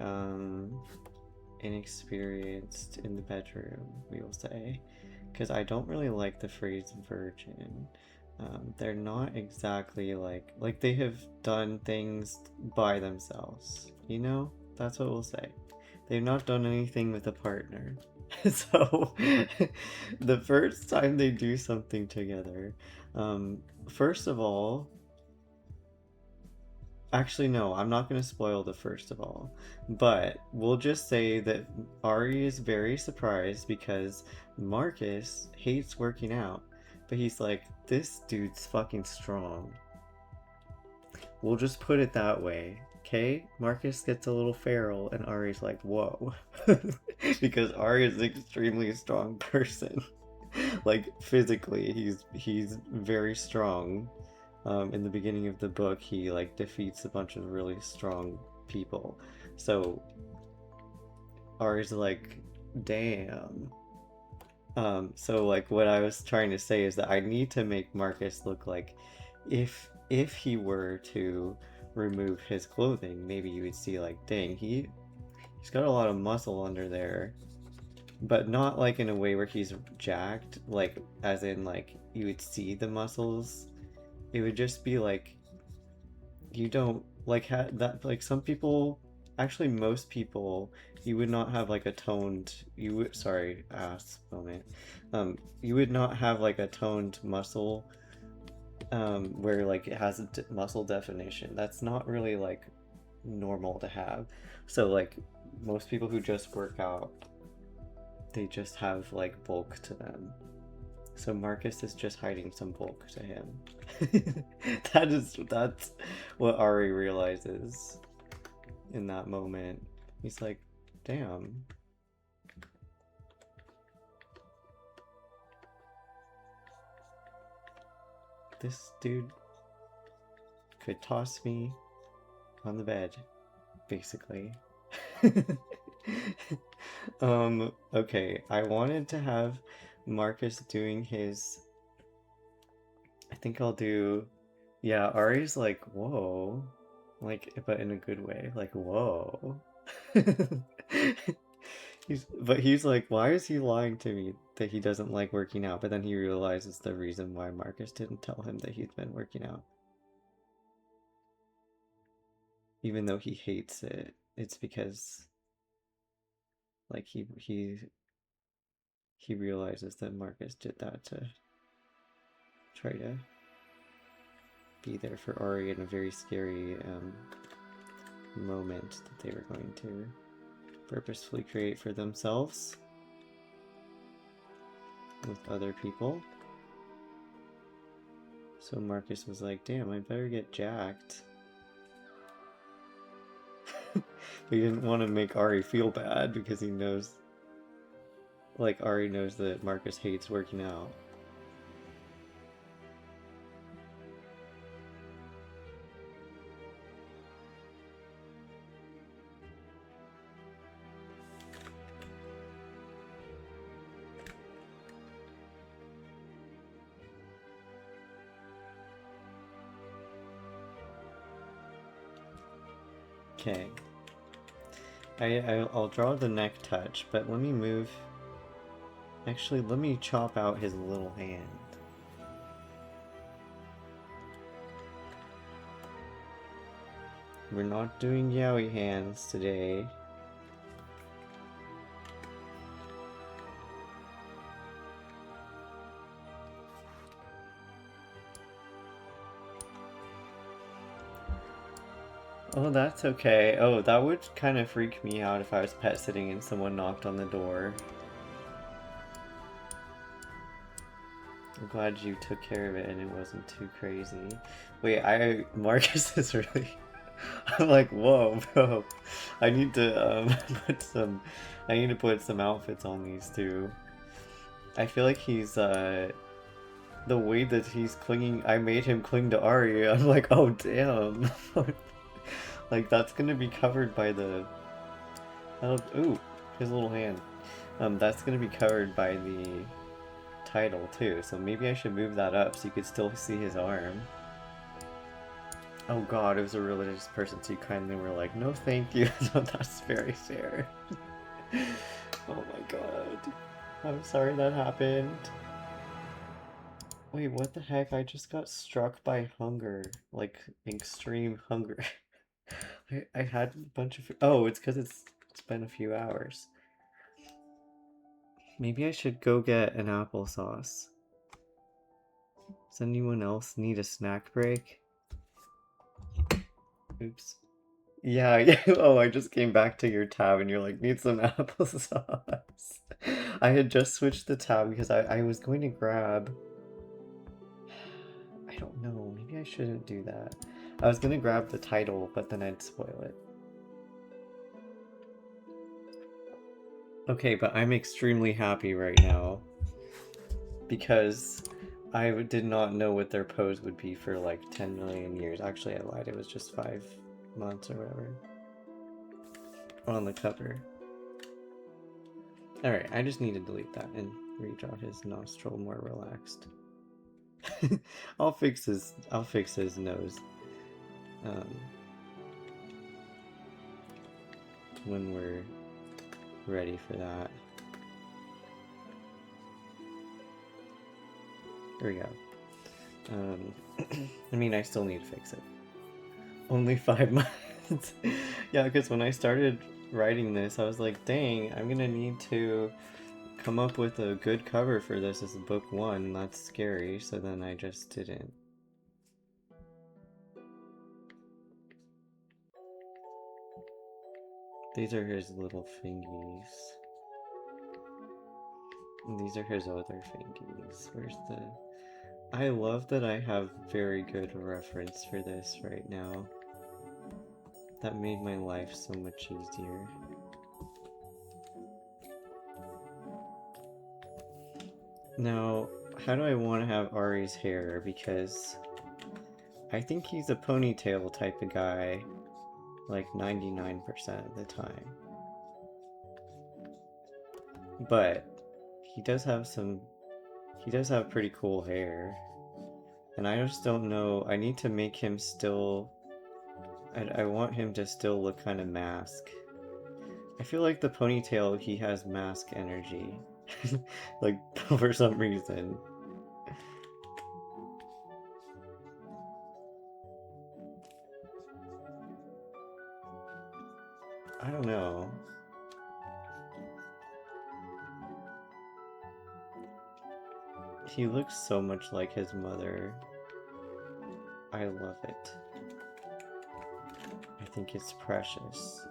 inexperienced in the bedroom, we will say, because I don't really like the phrase virgin. They're not exactly like they have done things by themselves, you know? That's what we'll say. They've not done anything with a partner. So the first time they do something together, first of all, actually no, I'm not going to spoil the first of all, but we'll just say that Ari is very surprised because Marcus hates working out, but he's like, this dude's fucking strong. We'll just put it that way. Okay, Marcus gets a little feral and Ari's like, whoa. Because Ari is an extremely strong person. Like, physically, he's very strong. In the beginning of the book, he, like, defeats a bunch of really strong people. So, Ari's like, damn. So, like, what I was trying to say is that I need to make Marcus look like if he were to remove his clothing, maybe you would see like, dang, he's got a lot of muscle under there, but not like in a way where he's jacked, like as in like you would see the muscles. It would just be like you don't like that, like some people, actually most people, you would not have like a toned, you would, sorry, ass moment, you would not have like a toned muscle where like it has a muscle definition. That's not really like normal to have. So like most people who just work out, they just have like bulk to them. So Marcus is just hiding some bulk to him. That's what Ari realizes in that moment. He's like, damn. This dude could toss me on the bed, basically. Okay, I wanted to have Marcus doing his... I think I'll do... Yeah, Ari's like, whoa. Like, but in a good way. Like, whoa. He's like, why is he lying to me that he doesn't like working out? But then he realizes the reason why Marcus didn't tell him that he'd been working out. Even though he hates it, it's because like he realizes that Marcus did that to try to be there for Ari in a very scary moment that they were going to purposefully create for themselves with other people. So Marcus was like, damn, I better get jacked. He didn't want to make Ari feel bad because he knows, like, Ari knows that Marcus hates working out. Okay. I'll draw the neck touch, but let me move... Actually, let me chop out his little hand. We're not doing yaoi hands today. Oh, that's okay. Oh, that would kind of freak me out if I was pet sitting and someone knocked on the door. I'm glad you took care of it and it wasn't too crazy. Wait, Marcus is really... I'm like, whoa, bro. I need to I need to put some outfits on these two. I feel like he's the way that he's clinging, I made him cling to Ari. I'm like, oh damn. Like that's gonna be covered by the ooh, his little hand. That's gonna be covered by the title too, so maybe I should move that up so you could still see his arm. Oh god, it was a religious person, so you kindly were like, no thank you. No, that's very fair. Oh my god. I'm sorry that happened. Wait, what the heck? I just got struck by hunger. Like, extreme hunger. I had a bunch of... Oh, it's because it's been a few hours. Maybe I should go get an applesauce. Does anyone else need a snack break? Oops. Yeah. Oh, I just came back to your tab and you're like, need some applesauce. I had just switched the tab because I was going to grab... I don't know, maybe I shouldn't do that. I was gonna grab the title, but then I'd spoil it. Okay, but I'm extremely happy right now because I did not know what their pose would be for like 10 million years. Actually, I lied, it was just 5 months or whatever on the cover. Alright, I just need to delete that and redraw his nostril more relaxed. I'll fix his nose when we're ready for that. There we go. I mean, I still need to fix it. Only 5 months. Yeah, because when I started writing this, I was like, dang, I'm gonna need to come up with a good cover for this as a book 1. That's scary, so then I just didn't. These are his little fingies. And these are his other fingies. Where's the... I love that I have very good reference for this right now. That made my life so much easier. Now, how do I want to have Ari's hair? Because I think he's a ponytail type of guy, like 99% of the time. But he does have pretty cool hair. And I just don't know, I need to make him still... I want him to still look kind of mask. I feel like the ponytail, he has mask energy. Like, for some reason. I don't know. He looks so much like his mother. I love it. I think it's precious.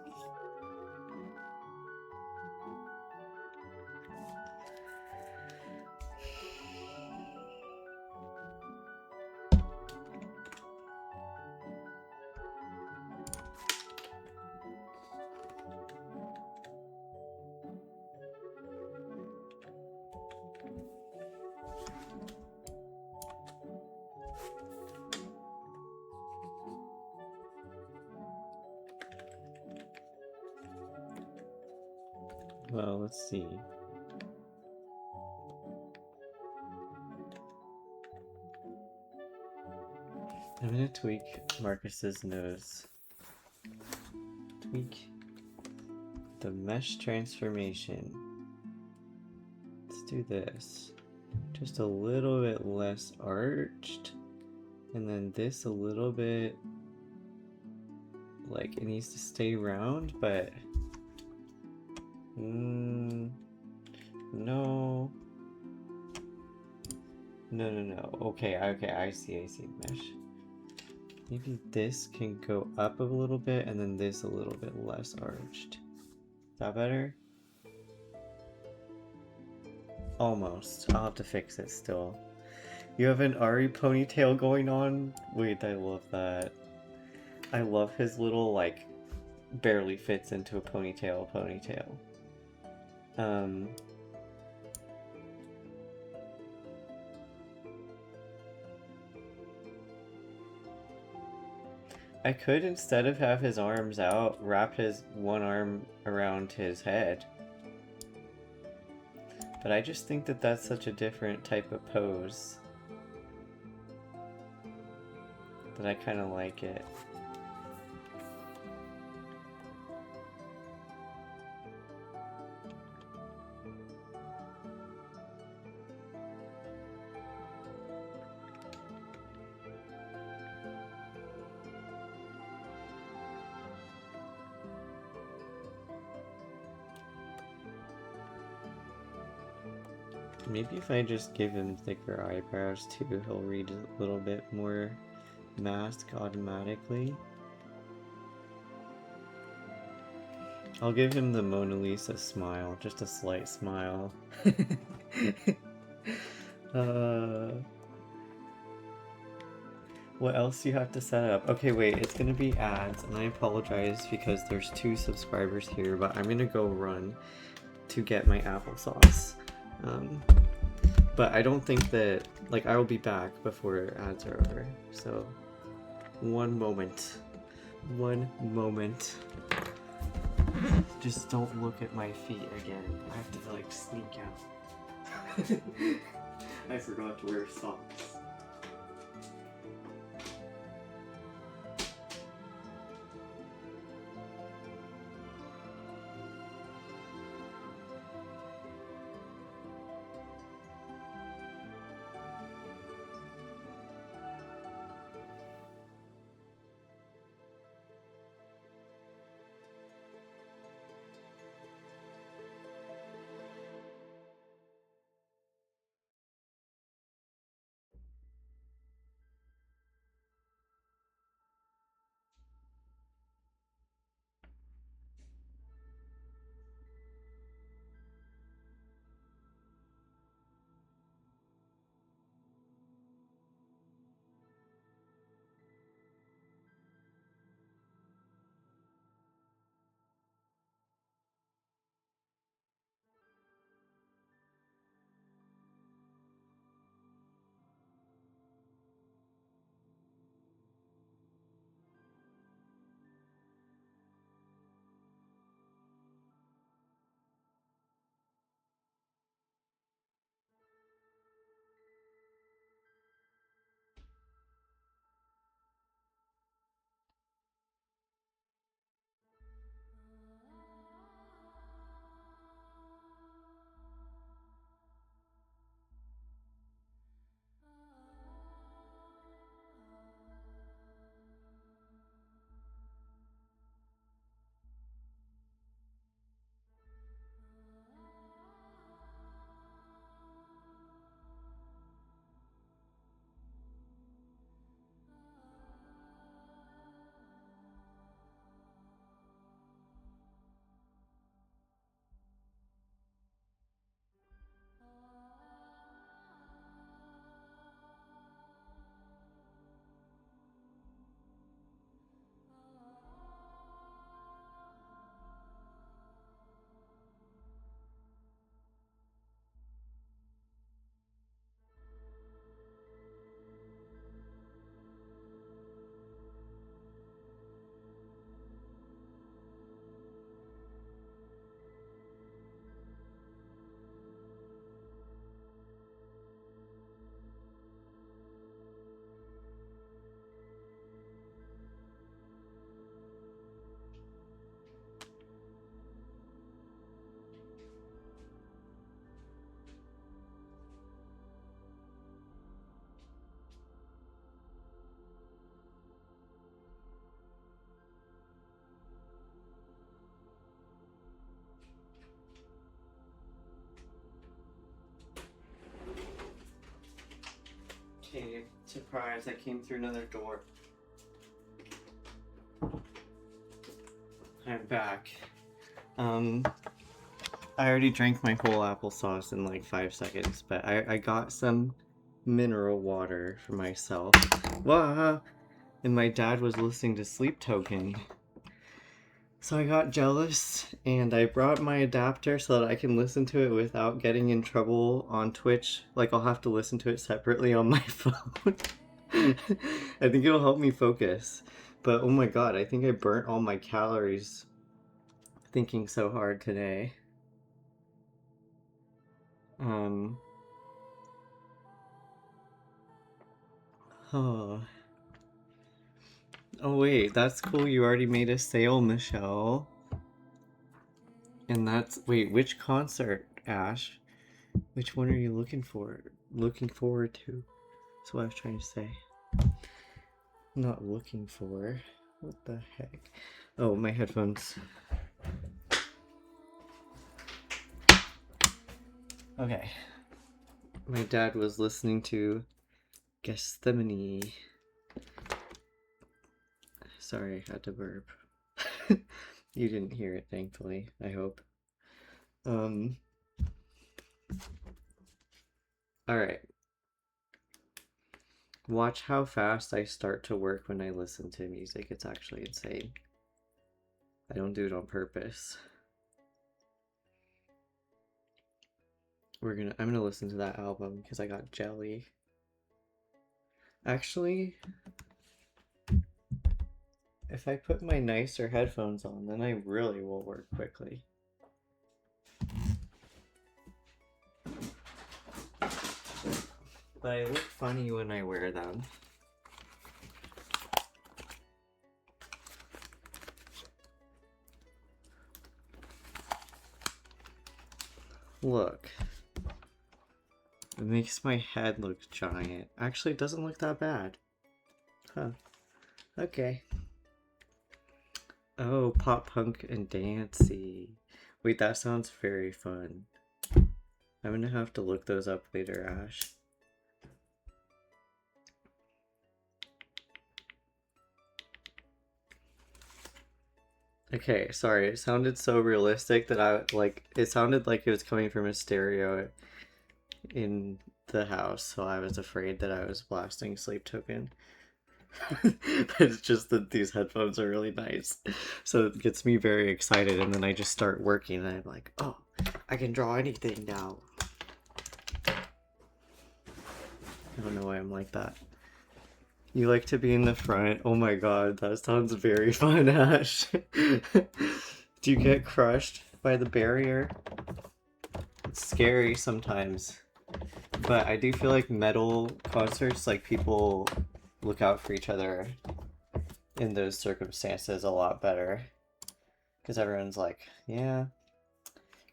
Well, let's see. I'm gonna tweak Marcus's nose. tweak the mesh transformation. Let's do this. Just a little bit less arched. And then this a little bit, like, it needs to stay round, but no. No. Okay, I see mesh. Maybe this can go up a little bit and then this a little bit less arched. Is that better? Almost. I'll have to fix it still. You have an Ari ponytail going on? Wait, I love that. I love his little, like, barely fits into a ponytail. I could, instead of have his arms out, wrap his one arm around his head. But I just think that that's such a different type of pose that I kind of like it. Maybe if I just give him thicker eyebrows too, he'll read a little bit more mask automatically. I'll give him the Mona Lisa smile, just a slight smile. What else do you have to set up? Okay, wait, it's gonna be ads, and I apologize because there's 2 subscribers here, but I'm gonna go run to get my applesauce. But I don't think that, like, I will be back before ads are over, so one moment. Just don't look at my feet again. I have to, like, sneak out. I forgot to wear socks. Okay, surprise, I came through another door. I'm back. I already drank my whole applesauce in like 5 seconds, but I got some mineral water for myself. Wow! And my dad was listening to Sleep Token. So I got jealous and I brought my adapter so that I can listen to it without getting in trouble on Twitch. Like, I'll have to listen to it separately on my phone. I think it'll help me focus. But oh my god, I think I burnt all my calories thinking so hard today. Oh. Oh wait, that's cool. You already made a sale, Michelle. And that's... Wait, which concert, Ash? Which one are you looking forward to? That's what I was trying to say. Not looking for. What the heck? Oh, my headphones. Okay. My dad was listening to Gethsemane. Sorry, I had to burp. You didn't hear it, thankfully, I hope. Alright. Watch how fast I start to work when I listen to music. It's actually insane. I don't do it on purpose. I'm gonna listen to that album because I got jelly. Actually, if I put my nicer headphones on, then I really will work quickly. But I look funny when I wear them. Look. It makes my head look giant. Actually, it doesn't look that bad. Huh. Okay. Oh, pop punk and dancey. Wait, that sounds very fun. I'm gonna have to look those up later, Ash. Okay, sorry, it sounded so realistic that it sounded like it was coming from a stereo in the house, so I was afraid that I was blasting Sleep Token. It's just that these headphones are really nice, so it gets me very excited, and then I just start working and I'm like, oh, I can draw anything now. I don't know why I'm like that. You like to be in the front? Oh my god, that sounds very fun, Ash. Do you get crushed by the barrier? It's scary sometimes, but I do feel like metal concerts, like, people look out for each other in those circumstances a lot better, because everyone's like, yeah,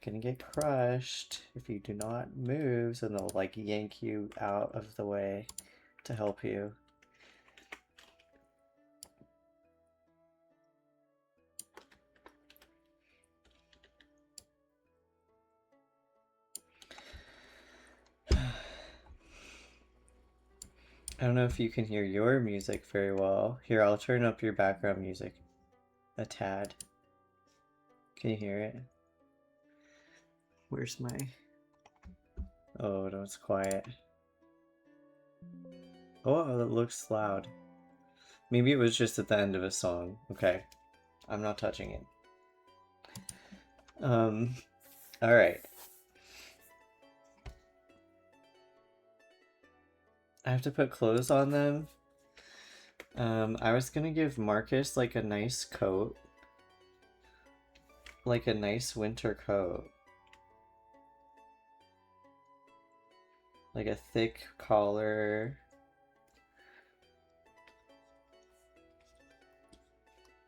gonna get crushed if you do not move, and they'll like yank you out of the way to help you. I don't know if you can hear your music very well. Here, I'll turn up your background music a tad. Can you hear it? Where's my... Oh, no, it's quiet. Oh, it looks loud. Maybe it was just at the end of a song. Okay. I'm not touching it. Alright. I have to put clothes on them. I was gonna give Marcus like a nice coat. Like a nice winter coat. Like a thick collar.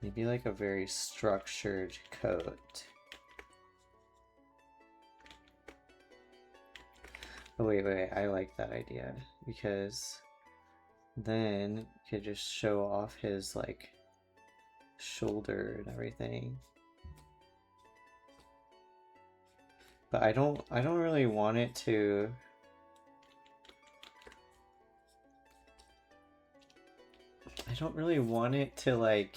Maybe like a very structured coat. Oh wait, I like that idea, because then you could just show off his like shoulder and everything. But I don't really want it to... I don't really want it to like...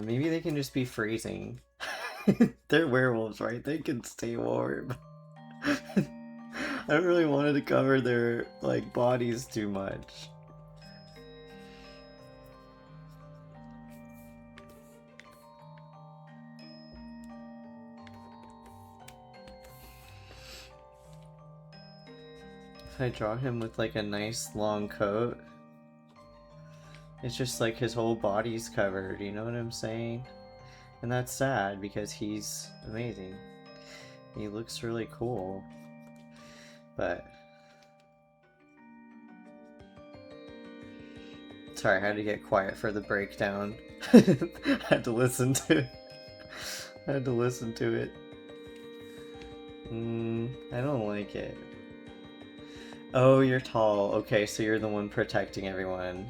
Maybe they can just be freezing. They're werewolves, right? They can stay warm. I don't really want it to cover their like bodies too much. If I draw him with like a nice long coat, it's just like his whole body's covered, you know what I'm saying? And that's sad because he's amazing. He looks really cool. But... Sorry, I had to get quiet for the breakdown. I had to listen to it. I had to listen to it. I don't like it. Oh, you're tall. Okay, so you're the one protecting everyone.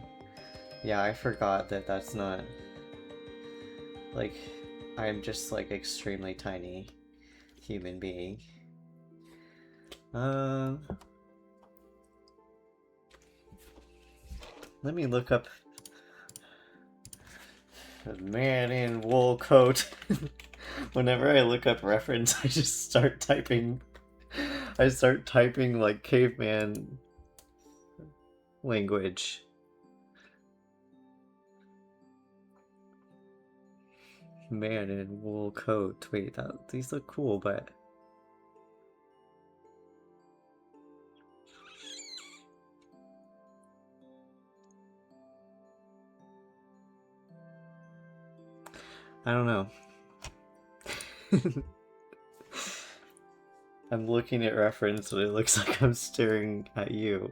Yeah, I forgot that that's not... Like, I'm just like extremely tiny human being. Let me look up a man in wool coat. Whenever I look up reference, I just start typing. I start typing like caveman language. Man in wool coat. Wait, these look cool, but... I don't know. I'm looking at reference and it looks like I'm staring at you.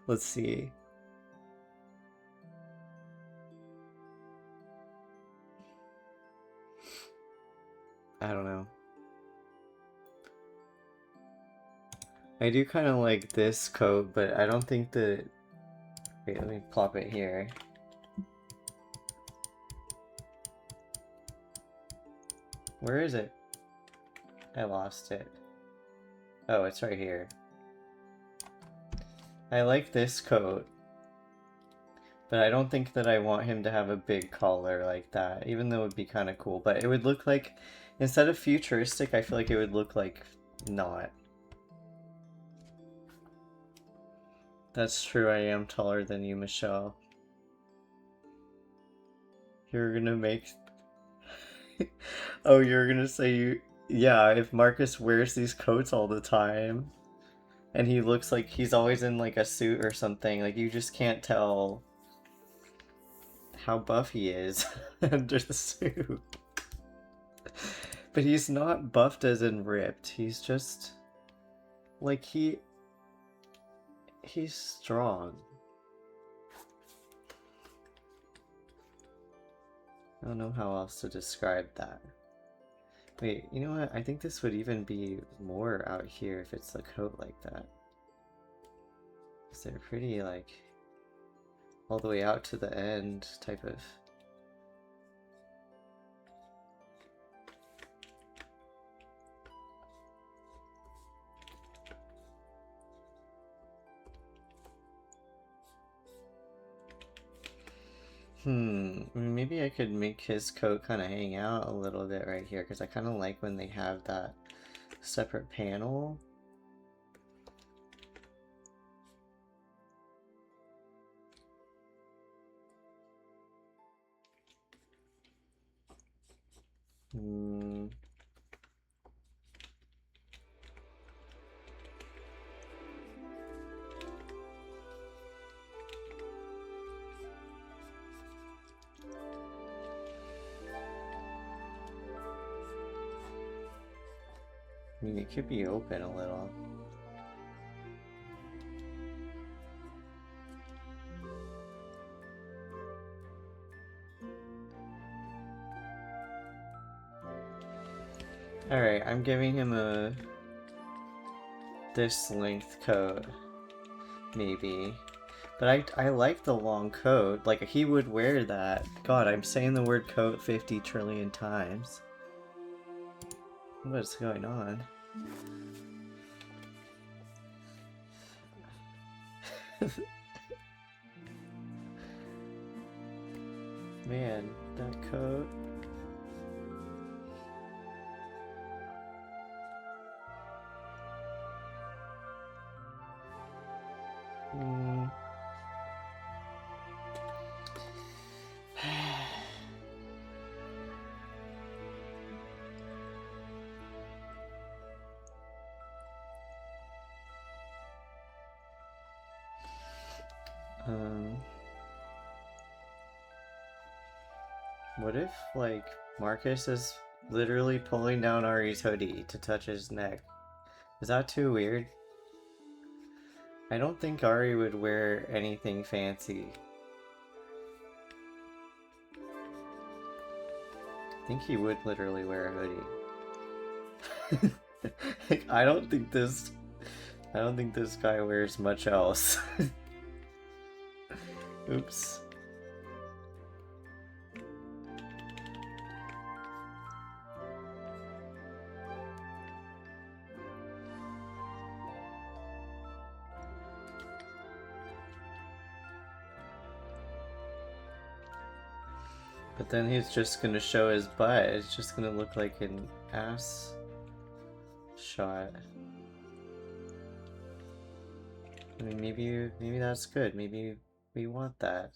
Let's see. I don't know. I do kind of like this coat, but I don't think that... Wait, let me plop it here. Where is it? I lost it. Oh, it's right here. I like this coat, but I don't think that I want him to have a big collar like that, even though it would be kind of cool. But it would look like, instead of futuristic, I feel like it would look like not. That's true, I am taller than you, Michelle. You're gonna make... Oh, you're gonna say you... Yeah, if Marcus wears these coats all the time, and he looks like he's always in like a suit or something, like you just can't tell how buff he is under the suit. But he's not buffed as in ripped, he's just... Like he's strong. I don't know how else to describe that. Wait, you know what? I think this would even be more out here if it's a coat like that. Because they're pretty, like, all the way out to the end type of... Maybe I could make his coat kind of hang out a little bit right here, because I kind of like when they have that separate panel. I mean, it could be open a little. Alright, I'm giving him this length coat, maybe. But I like the long coat. Like, he would wear that. God, I'm saying the word coat 50 trillion times. What's going on? Man, that coat. Hmm. What if, like, Marcus is literally pulling down Ari's hoodie to touch his neck? Is that too weird? I don't think Ari would wear anything fancy. I think he would literally wear a hoodie. Like, I don't think this guy wears much else. Oops. But then he's just gonna show his butt. It's just gonna look like an ass shot. I mean, maybe that's good. Maybe we want that.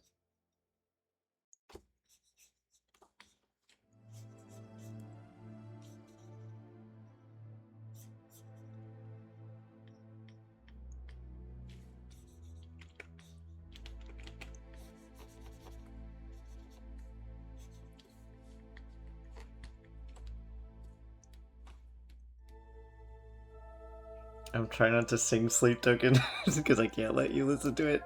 I'm trying not to sing Sleep Token because I can't let you listen to it.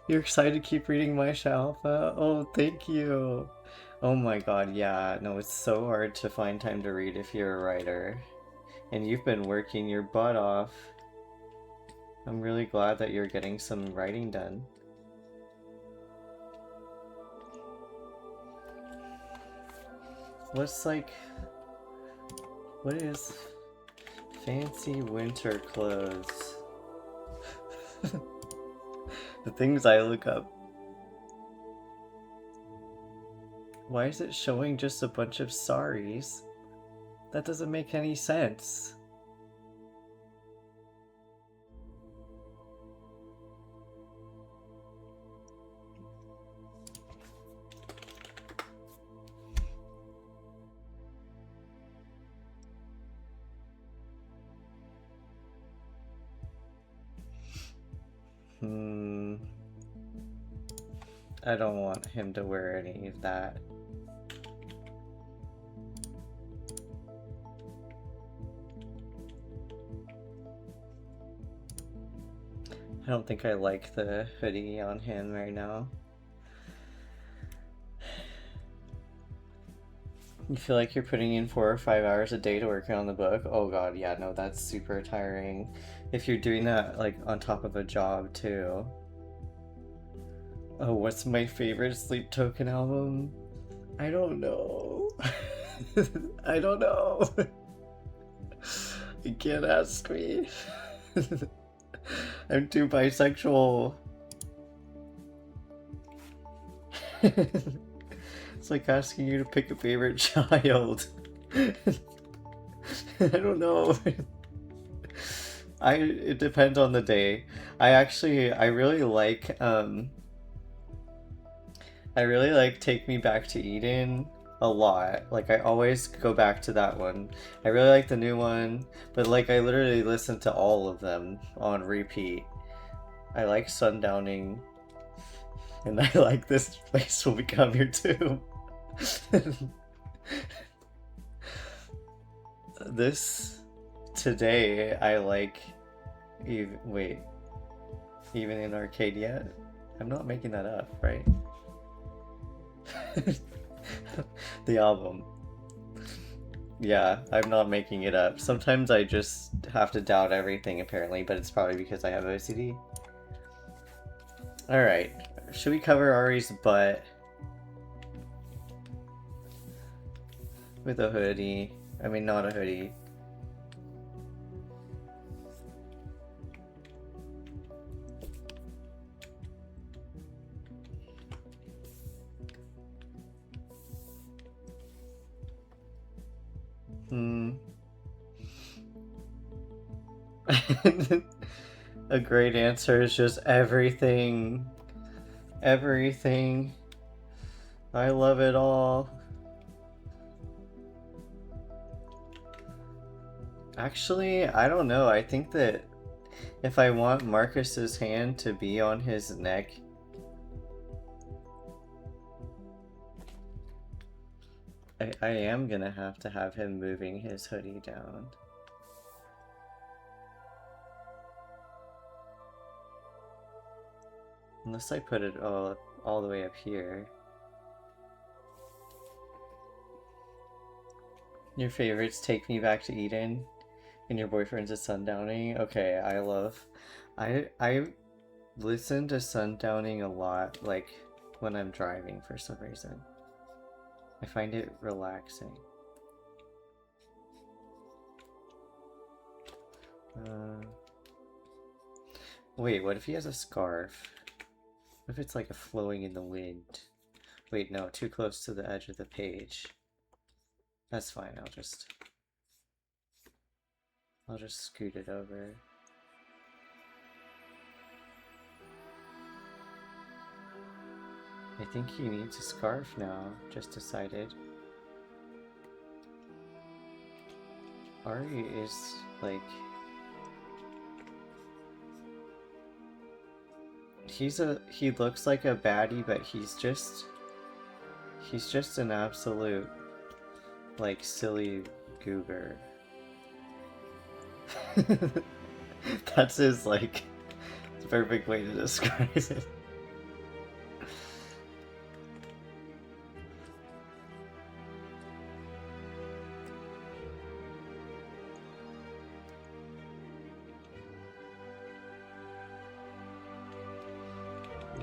You're excited to keep reading my Shalfa? Oh, thank you. Oh my god, yeah. No, it's so hard to find time to read if you're a writer. And you've been working your butt off. I'm really glad that you're getting some writing done. What's like... What is... Fancy winter clothes? The things I look up. Why is it showing just a bunch of saris? That doesn't make any sense. I don't want him to wear any of that. I don't think I like the hoodie on him right now. You feel like you're putting in 4 or 5 hours a day to work on the book? Oh god, yeah, no, that's super tiring. If you're doing that, like, on top of a job, too. Oh, what's my favorite Sleep Token album? I don't know. I don't know. You can't ask me. I'm too bisexual. It's like asking you to pick a favorite child. I don't know. It depends on the day. I really like Take Me Back to Eden a lot. Like, I always go back to that one. I really like the new one, but like, I literally listen to all of them on repeat. I like Sundowning, and I like This Place Will Become Your Tomb. This today, I like even in Arcadia. I'm not making that up, right? The album. Yeah, I'm not making it up. Sometimes I just have to doubt everything, apparently, but it's probably because I have OCD. Alright, should we cover Ari's butt with a hoodie? I mean, not a hoodie. A great answer is just everything. Everything. I love it all. Actually, I don't know. I think that if I want Marcus's hand to be on his neck, I am gonna have to have him moving his hoodie down. Unless I put it all the way up here. Your favorites Take Me Back to Eden and your boyfriend's a Sundowning. Okay, I listen to Sundowning a lot, like when I'm driving for some reason. I find it relaxing. Wait, what if he has a scarf? What if it's like a flowing in the wind? Wait, no, too close to the edge of the page. That's fine, I'll just scoot it over. I think he needs a scarf now, just decided. Ari is like... he looks like a baddie, but he's just an absolute, like, silly goober. That's his, like, perfect way to describe it.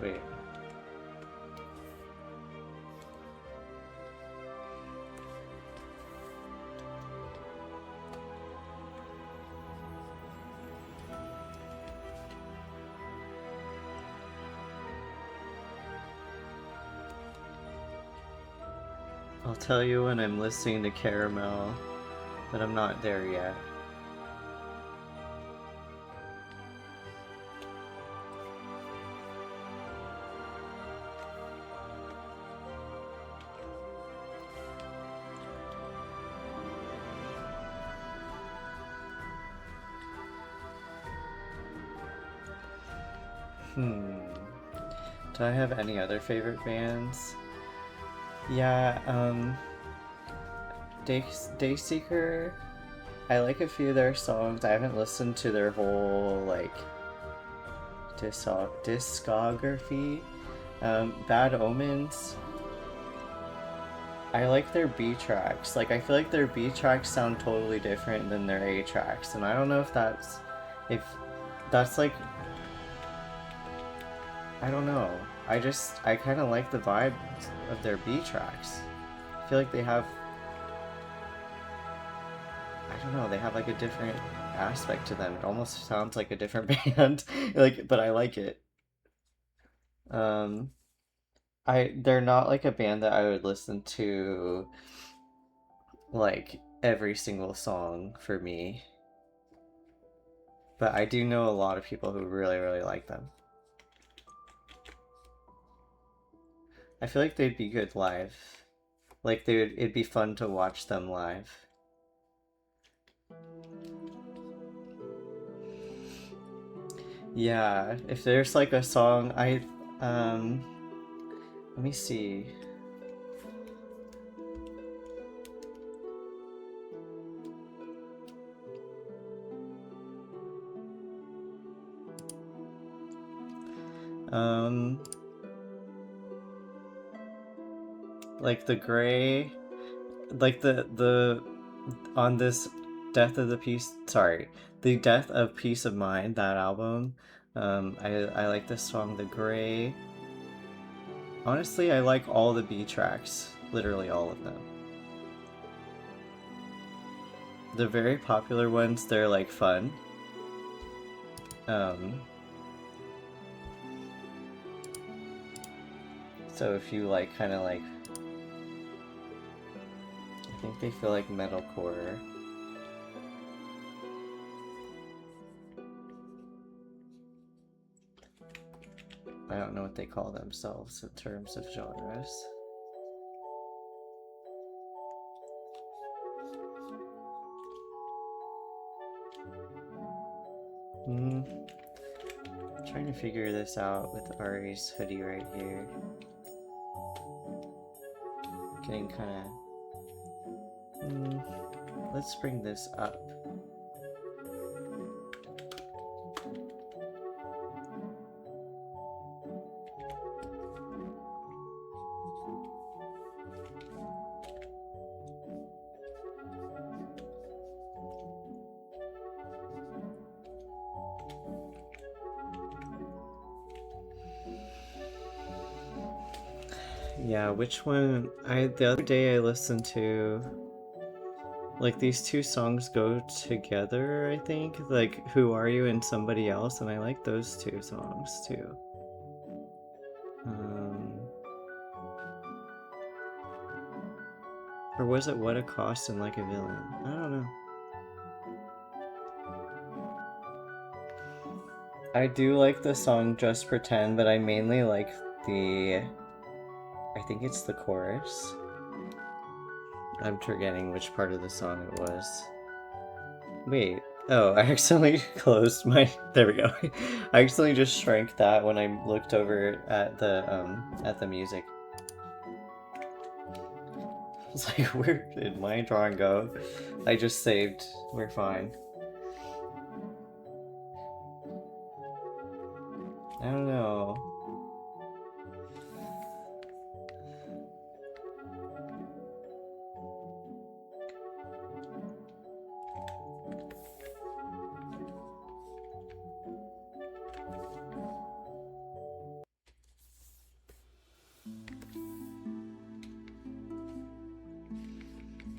Wait. I'll tell you when I'm listening to Caramel, but I'm not there yet. Do I have any other favorite bands? Yeah, Dayseeker, I like a few of their songs. I haven't listened to their whole, like, discography. Bad Omens, I like their B tracks. Like, I feel like their B tracks sound totally different than their A tracks, and I don't know if that's like, I don't know. I kind of like the vibe of their B tracks. I feel like they have, I don't know, they have like a different aspect to them. It almost sounds like a different band, like, but I like it. They're not like a band that I would listen to like every single song for me. But I do know a lot of people who really, really like them. I feel like they'd be good live. Like it'd be fun to watch them live. Yeah, if there's like a song, let me see. Like the gray, like the on this Death of Peace of Mind, that album. I like this song, The Gray. Honestly, I like all the B tracks, literally all of them. The very popular ones, they're like fun. So if you like kind of like, I think they feel like metalcore. I don't know what they call themselves in terms of genres. Trying to figure this out with Ari's hoodie right here. Getting kind of... let's bring this up. Yeah, which one? The other day I listened to, like, these two songs go together, I think, like Who Are You and Somebody Else, and I like those two songs too. Or was it What a Cost and Like a Villain? I don't know. I do like the song Just Pretend, but I mainly like I think it's the chorus. I'm forgetting which part of the song it was. Wait. Oh, I accidentally closed my... There we go. I accidentally just shrank that when I looked over at the music. I was like, where did my drawing go? I just saved. We're fine. I don't know.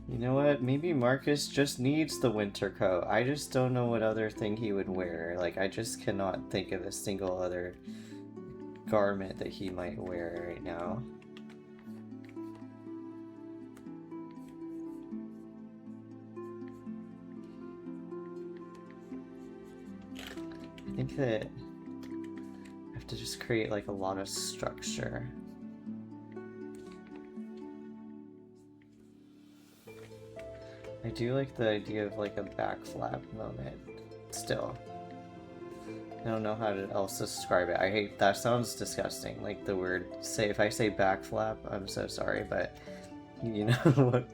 You know what? Maybe Marcus just needs the winter coat. I just don't know what other thing he would wear. Like, I just cannot think of a single other garment that he might wear right now. I think that I have to just create like a lot of structure. I do like the idea of like a back flap moment still. I don't know how else to describe it. I hate that, sounds disgusting. Like the word if I say back flap, I'm so sorry, but you know what?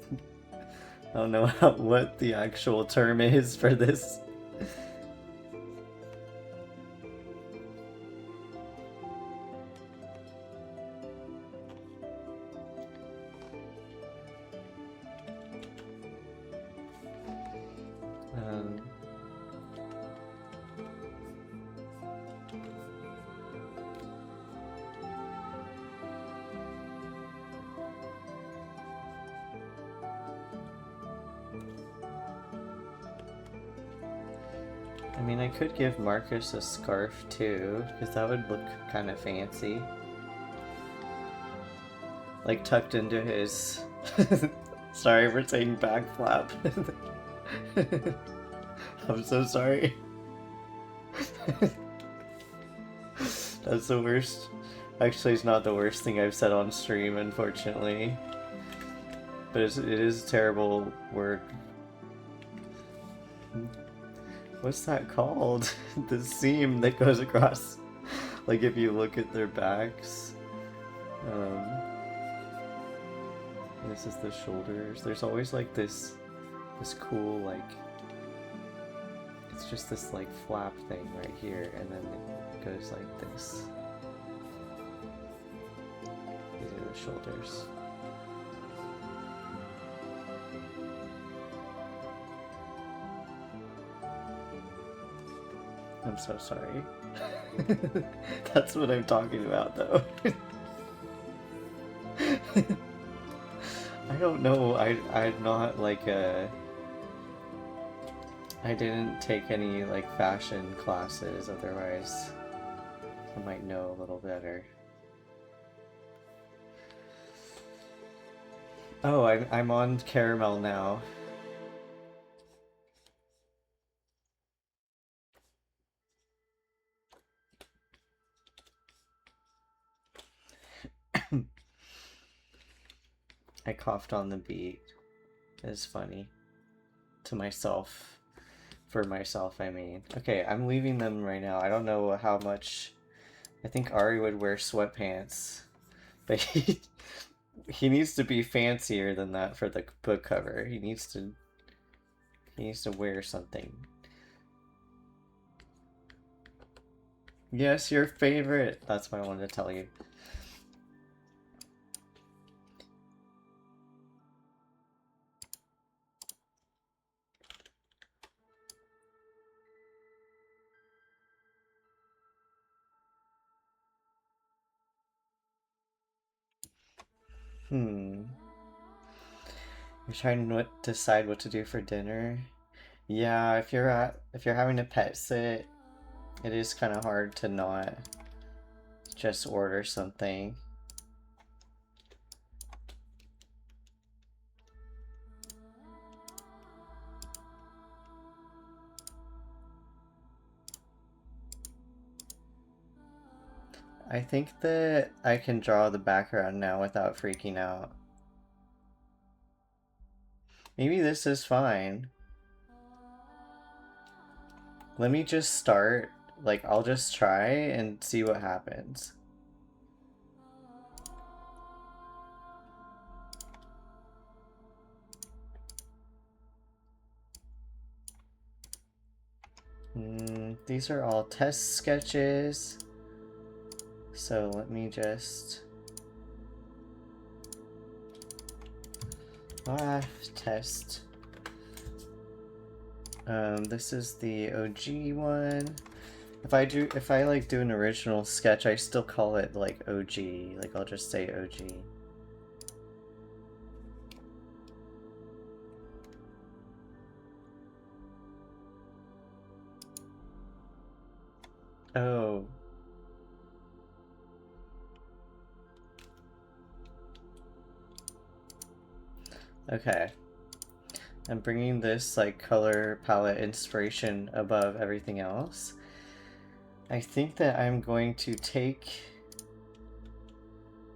I don't know what the actual term is for this. I mean, I could give Marcus a scarf too, because that would look kind of fancy. Like tucked into his... Sorry for saying back flap. I'm so sorry. That's the worst. Actually, it's not the worst thing I've said on stream, unfortunately. But it is terrible work. What's that called? The seam that goes across. Like if you look at their backs. This is the shoulders. There's always like this cool like... It's just this like flap thing right here, and then it goes like this. These are the shoulders. I'm so sorry. That's what I'm talking about, though. I don't know. I'm not like a... I didn't take any like fashion classes, otherwise I might know a little better. Oh, I'm on caramel now. I coughed on the beat. It's funny. To myself. For myself, I mean. Okay, I'm leaving them right now. I don't know how much... I think Ari would wear sweatpants. But he needs to be fancier than that for the book cover. He needs to wear something. Yes, your favorite. That's what I wanted to tell you. You're trying to decide what to do for dinner. Yeah, if you're having a pet sit, it is kind of hard to not just order something. I think that I can draw the background now without freaking out. Maybe this is fine. Let me just start. Like, I'll just try and see what happens. These are all test sketches. So let me just... test. This is the OG one. If I like do an original sketch, I still call it like OG. Like I'll just say OG. Oh. Okay. I'm bringing this like color palette inspiration above everything else. I think that I'm going to take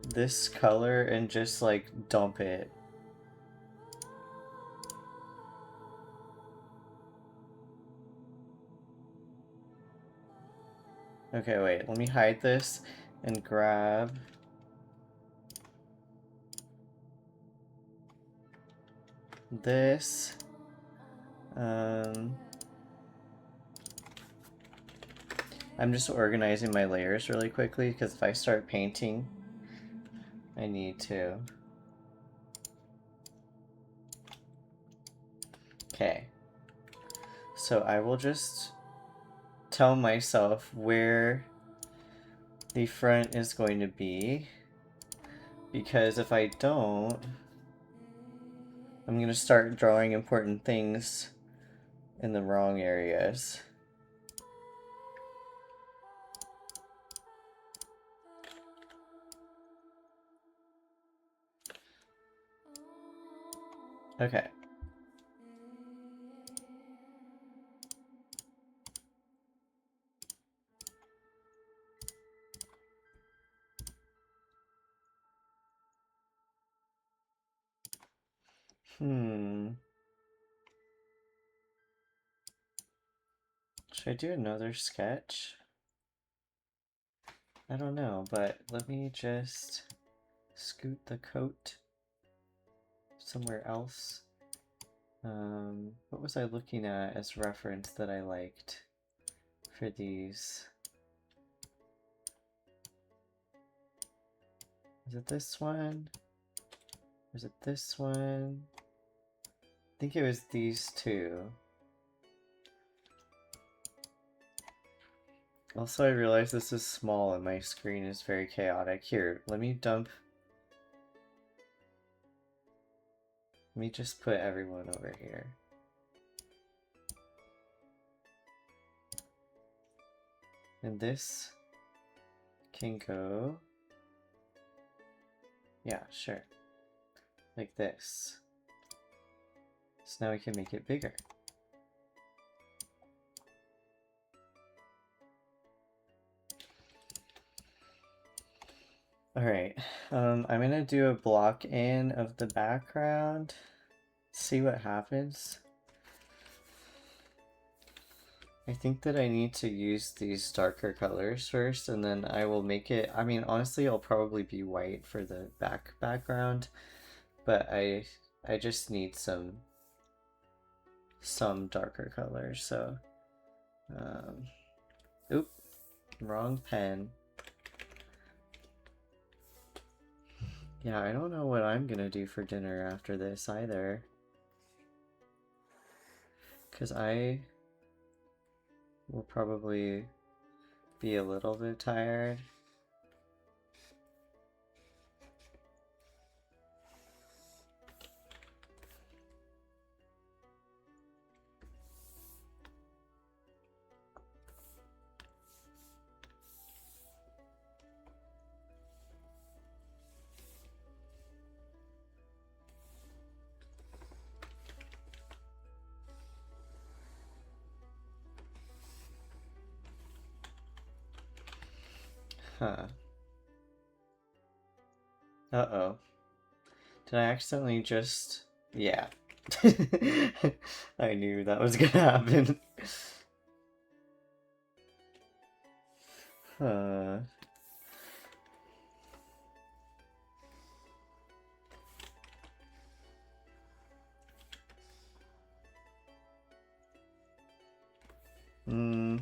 this color and just like dump it. Okay, wait, let me hide this and grab this. I'm just organizing my layers really quickly because if I start painting, I need to. Okay. So I will just tell myself where the front is going to be, because if I don't, I'm going to start drawing important things in the wrong areas. Okay. Should I do another sketch? I don't know, but let me just scoot the coat somewhere else. What was I looking at as reference that I liked for these? Is it this one? Or is it this one? I think it was these two. Also, I realize this is small and my screen is very chaotic. Here, let me just put everyone over here. And this can go... Yeah, sure. Like this. So now we can make it bigger. Alright, I'm gonna do a block in of the background, see what happens. I think that I need to use these darker colors first, and then I will make it, I mean, honestly, I'll probably be white for the background, but I just need some darker colors, so, oop, wrong pen. Yeah, I don't know what I'm gonna do for dinner after this either, because I will probably be a little bit tired. Huh. Uh-oh. Did I accidentally just... Yeah. I knew that was gonna happen. Huh. Hmm.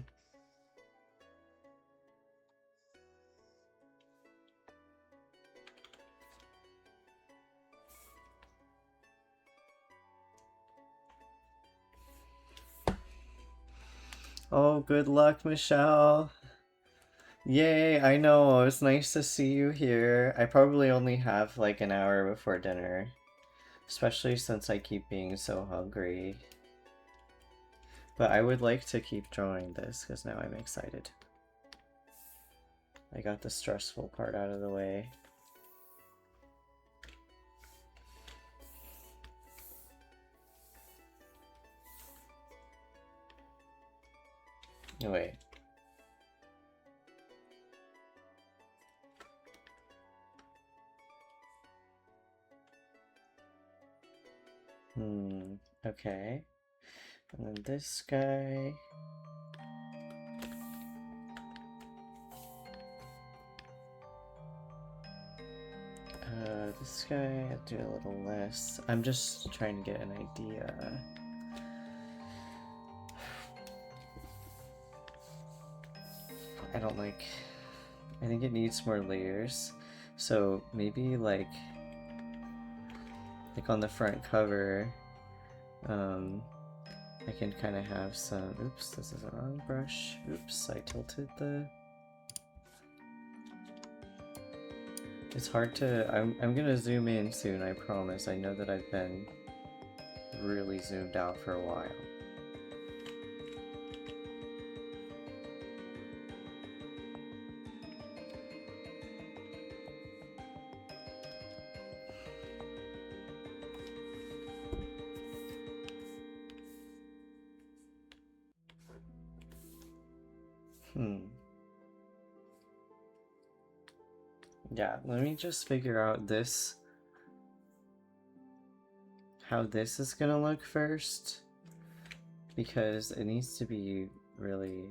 Oh, good luck, Michelle. Yay, I know. It's nice to see you here. I probably only have like an hour before dinner, especially since I keep being so hungry. But I would like to keep drawing this because now I'm excited. I got the stressful part out of the way. Oh, wait. Okay. And then this guy. This guy, I'll do a little less. I'm just trying to get an idea. I don't like... I think it needs more layers. So maybe like on the front cover, I can kind of have some... Oops, this is the wrong brush. Oops, I tilted the... It's hard to... I'm gonna zoom in soon, I promise. I know that I've been really zoomed out for a while. Yeah, let me just figure out this, how this is gonna look first, because it needs to be really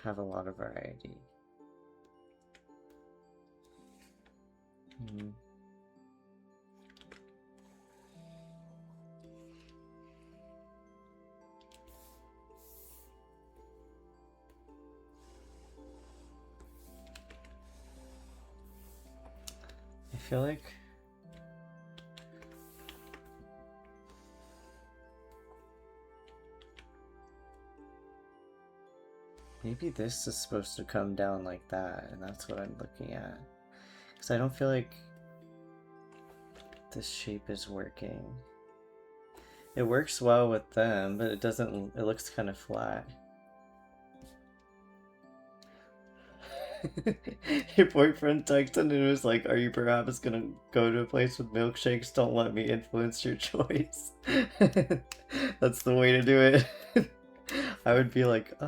have a lot of variety. I feel like maybe this is supposed to come down like that, and that's what I'm looking at. Because I don't feel like this shape is working. It works well with them, but it doesn't, it looks kind of flat. Your boyfriend texted and was like, "Are you perhaps gonna go to a place with milkshakes? Don't let me influence your choice." That's the way to do it. I would be like,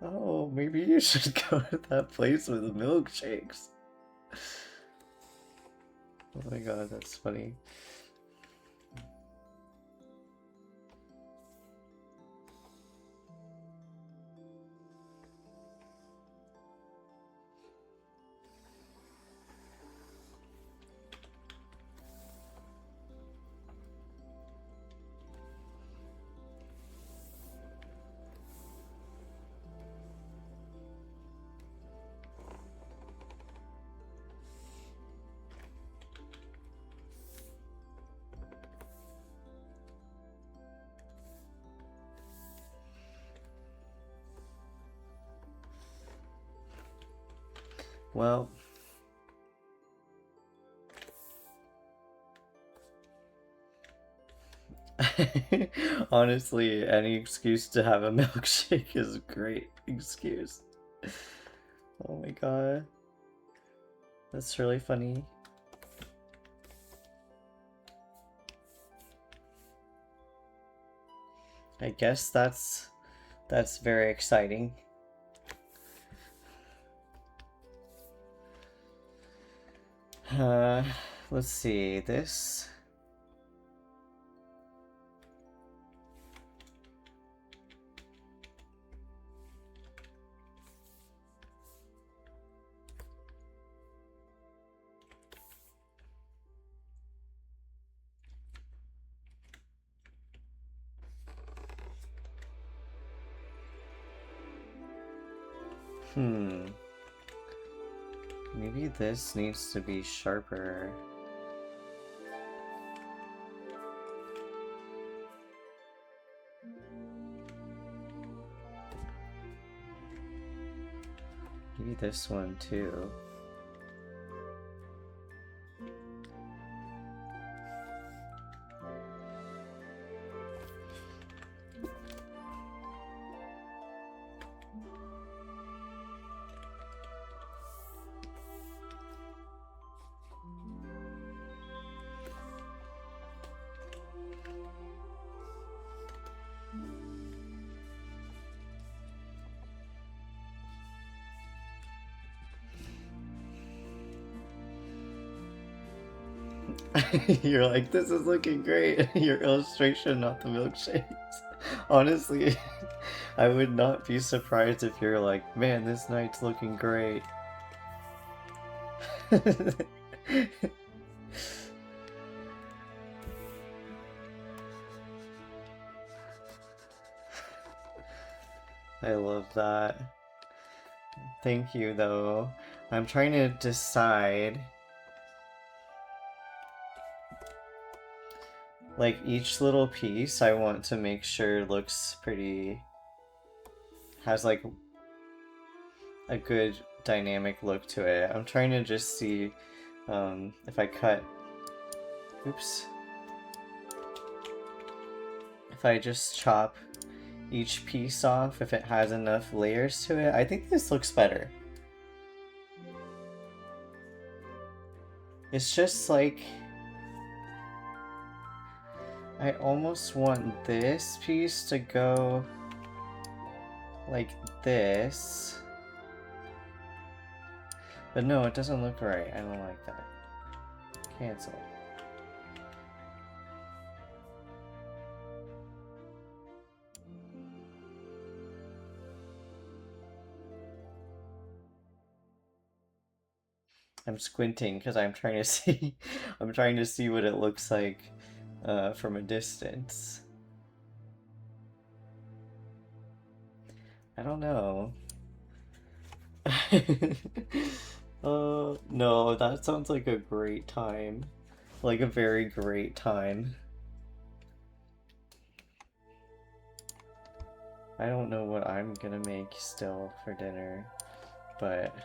Oh, maybe you should go to that place with the milkshakes. Oh my god, that's funny. Well, honestly, any excuse to have a milkshake is a great excuse. Oh my god. That's really funny. I guess that's very exciting. Uh, let's see, this. Maybe this needs to be sharper. Maybe this one too. You're like, this is looking great. Your illustration, not the milkshakes. Honestly, I would not be surprised if you're like, man, this night's looking great. I love that. Thank you, though. I'm trying to decide. Like, each little piece I want to make sure looks pretty... has, like, a good dynamic look to it. I'm trying to just see if I cut... Oops. If I just chop each piece off, if it has enough layers to it. I think this looks better. It's just like... I almost want this piece to go like this. But no, it doesn't look right. I don't like that. Cancel. I'm squinting because I'm trying to see I'm trying to see what it looks like from a distance. I don't know. No, that sounds like a great time. Like a very great time. I don't know what I'm gonna make still for dinner, but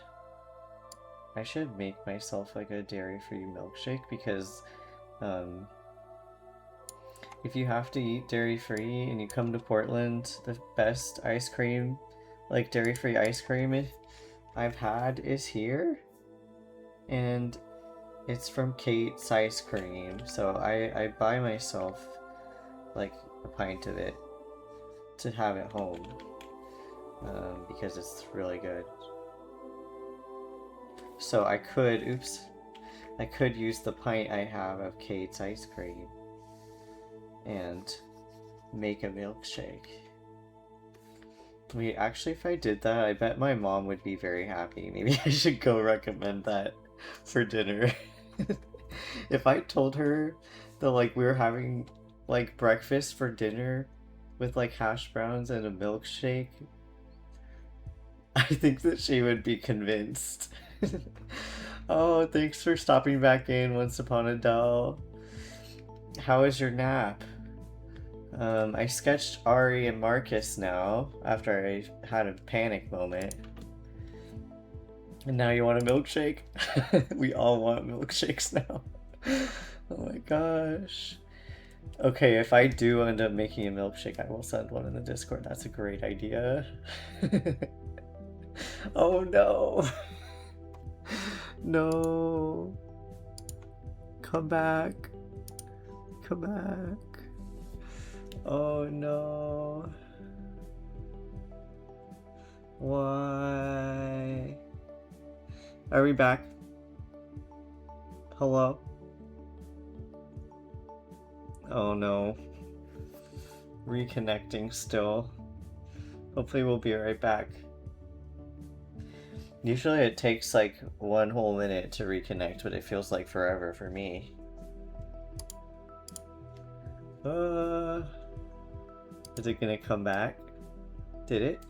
I should make myself like a dairy-free milkshake because if you have to eat dairy-free and you come to Portland, the best ice cream, like dairy-free ice cream I've had is here. And it's from Kate's Ice Cream. So I buy myself like a pint of it to have at home. because it's really good. So I could, oops, I could use the pint I have of Kate's ice cream and make a milkshake. Wait, actually, if I did that, I bet my mom would be very happy. Maybe I should go recommend that for dinner. If I told her that, like, we were having, like, breakfast for dinner with, like, hash browns and a milkshake, I think that she would be convinced. Oh, thanks for stopping back in, Once Upon a Doll. How was your nap? I sketched Ari and Marcus now, after I had a panic moment. And now you want a milkshake? We all want milkshakes now. Oh my gosh. Okay, if I do end up making a milkshake, I will send one in the Discord. That's a great idea. Oh no. No. Come back. Come back. Oh no. Why? Are we back? Hello? Oh no. Reconnecting still. Hopefully we'll be right back. Usually it takes like 1 whole minute to reconnect, but it feels like forever for me. Is it gonna come back? Did it?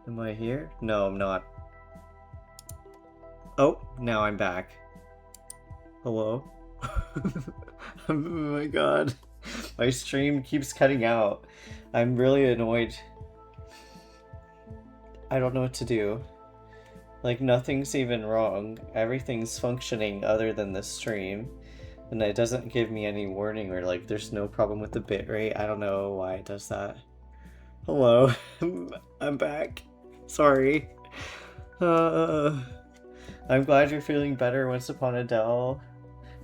Am I here? No, I'm not. Oh, now I'm back. Hello? Oh my god. My stream keeps cutting out. I'm really annoyed. I don't know what to do. Like, nothing's even wrong. Everything's functioning other than the stream. And it doesn't give me any warning or, like, there's no problem with the bitrate. I don't know why it does that. Hello. I'm back. Sorry. I'm glad you're feeling better, Once Upon a Doll.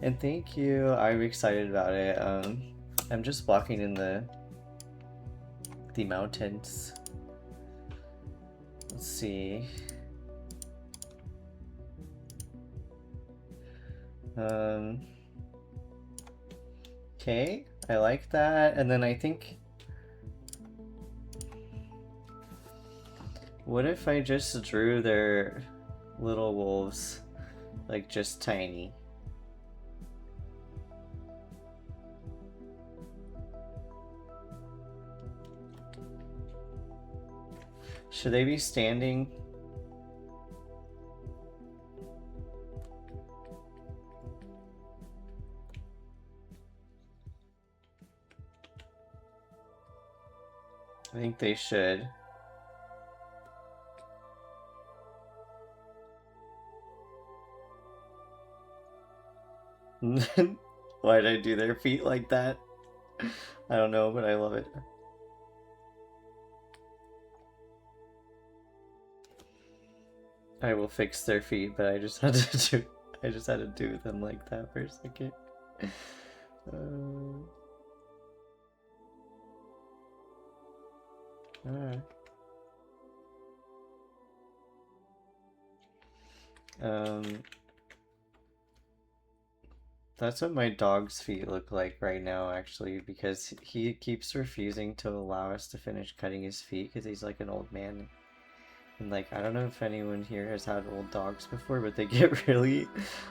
And thank you. I'm excited about it. I'm just walking in the mountains. Let's see. Okay, I like that. And then I think, what if I just drew their little wolves, like, just tiny? Should they be standing? I think they should. Why did I do their feet like that? I don't know, but I love it. I will fix their feet, but I just had to do them like that for a second. Alright. That's what my dog's feet look like right now, actually, because he keeps refusing to allow us to finish cutting his feet because he's like an old man. And, like, I don't know if anyone here has had old dogs before, but they get really,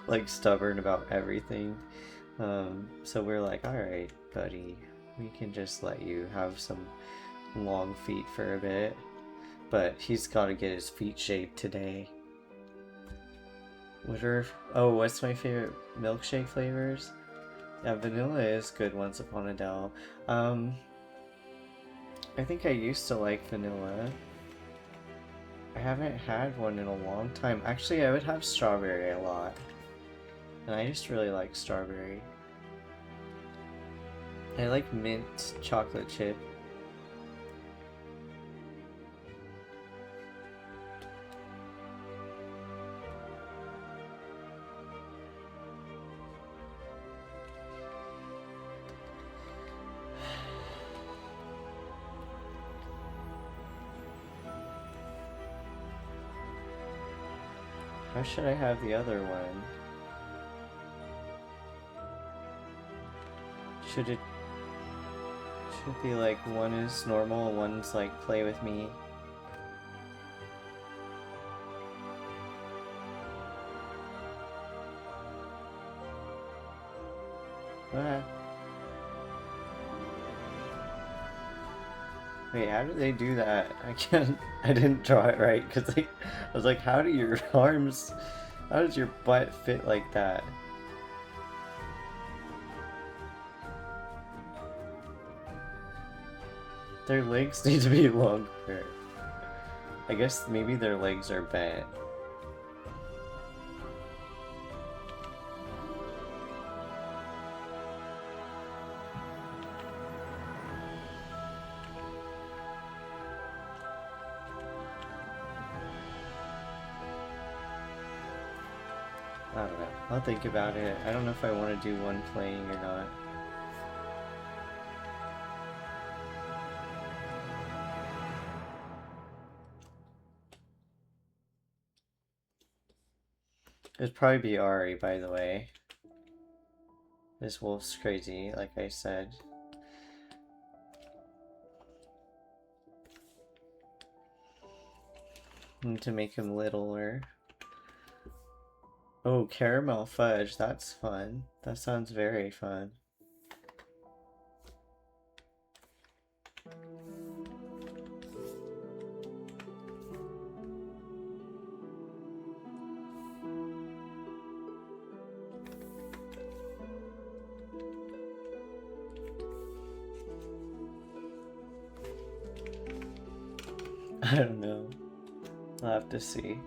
like, stubborn about everything. So we're like, alright, buddy, we can just let you have some long feet for a bit. But he's got to get his feet shaved today. What's my favorite milkshake flavors? Yeah, vanilla is good, Once Upon a Doll. I think I used to like vanilla. I haven't had one in a long time. Actually, I would have strawberry a lot. And I just really like strawberry. I like mint chocolate chip. How should I have the other one? Should it be like one is normal, one's like play with me? Ah. Wait, how did they do that? I didn't draw it right, because I was like, how do your arms, how does your butt fit like that? Their legs need to be longer. I guess maybe their legs are bent. I don't know. I'll think about it. I don't know if I want to do one playing or not. It'd probably be Ari, by the way. This wolf's crazy, like I said. Need to make him littler. Oh, caramel fudge, that's fun. That sounds very fun. I don't know. I'll have to see.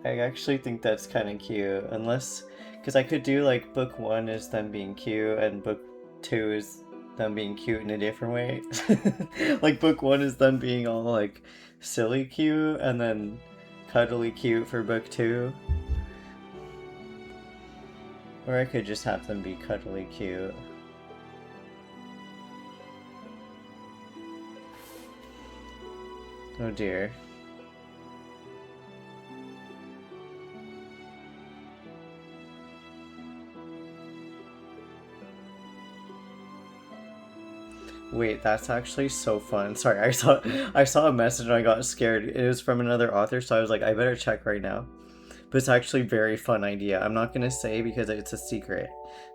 I actually think that's kind of cute, unless, because I could do like book 1 is them being cute and book 2 is them being cute in a different way. Like book 1 is them being all like silly cute and then cuddly cute for book 2. Or I could just have them be cuddly cute. Oh dear. Wait, that's actually so fun. Sorry, I saw a message and I got scared. It was from another author, so I was like, I better check right now. But it's actually a very fun idea. I'm not gonna say because it's a secret,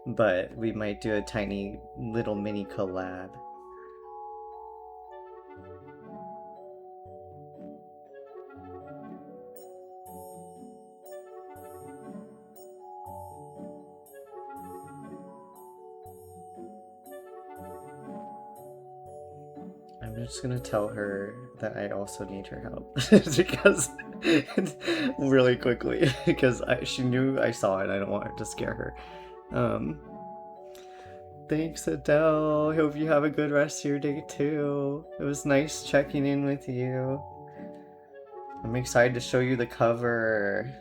but we might do a tiny little mini collab. I'm just gonna tell her that I also need her help because really quickly because she knew I saw it. I don't want her to scare her. Thanks, Adele. Hope you have a good rest of your day too. It was nice checking in with you. I'm excited to show you the cover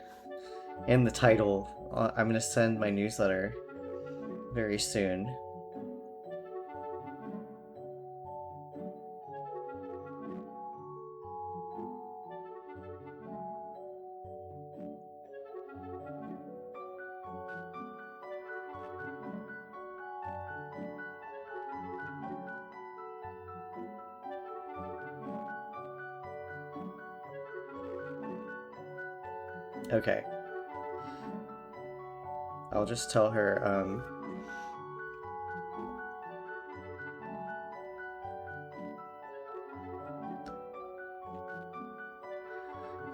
and the title. I'm gonna send my newsletter very soon. Okay. I'll just tell her,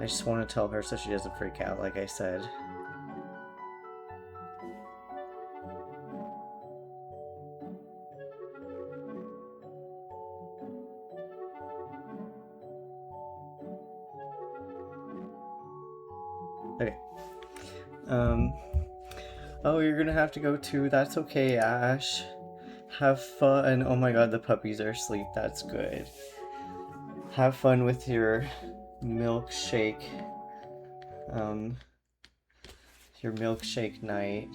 I just want to tell her so she doesn't freak out, like I said. Okay. Oh, you're gonna have to go too. That's okay, Ash. Have fun. Oh my god, the puppies are asleep. That's good. Have fun with your milkshake. Your milkshake night.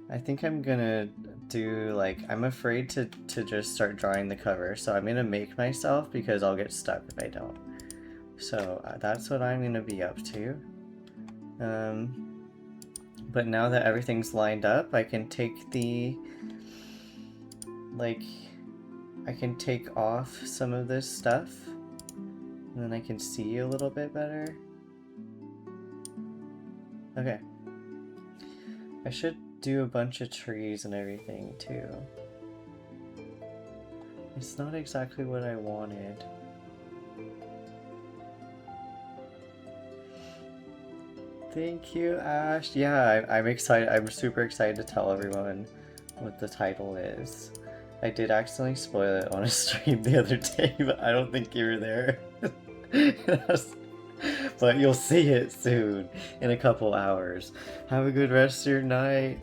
I think I'm gonna do, like, I'm afraid to just start drawing the cover, so I'm gonna make myself because I'll get stuck if I don't. So that's what I'm gonna be up to. But now that everything's lined up, I can take the, like, I can take off some of this stuff, and then I can see a little bit better. Okay. I should do a bunch of trees and everything too. It's not exactly what I wanted. Thank you, Ash. Yeah, I'm excited. I'm super excited to tell everyone what the title is. I did accidentally spoil it on a stream the other day, but I don't think you were there. But you'll see it soon, in a couple hours. Have a good rest of your night.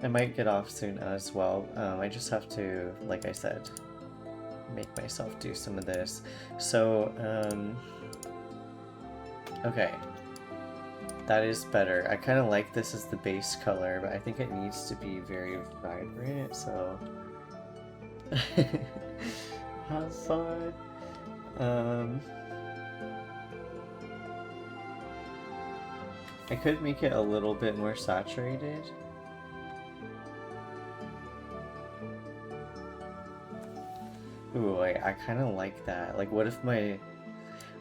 I might get off soon as well. I just have to, like I said, make myself do some of this. So, okay. That is better. I kind of like this as the base color, but I think it needs to be very vibrant, so... Have fun! I could make it a little bit more saturated. Ooh, I kind of like that. Like, what if my...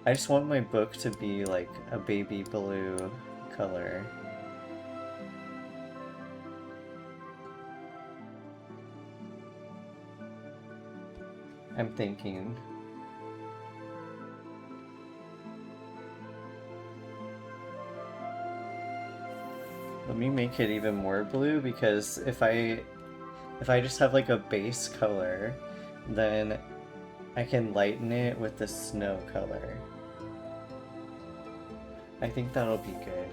I just want my book to be, like, a baby blue color. I'm thinking. Let me make it even more blue, because if I just have like a base color, then I can lighten it with the snow color. I think that'll be good.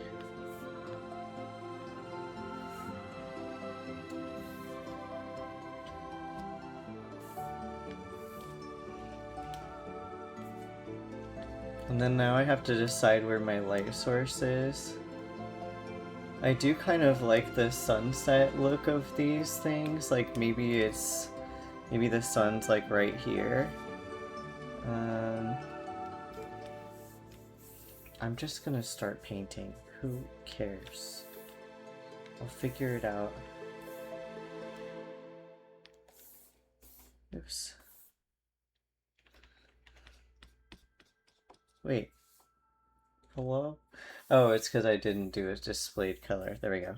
And then now I have to decide where my light source is. I do kind of like the sunset look of these things, like maybe the sun's like right here. I'm just gonna start painting. Who cares? I'll figure it out. Oops. Wait. Hello? Oh, it's because I didn't do a displayed color. There we go.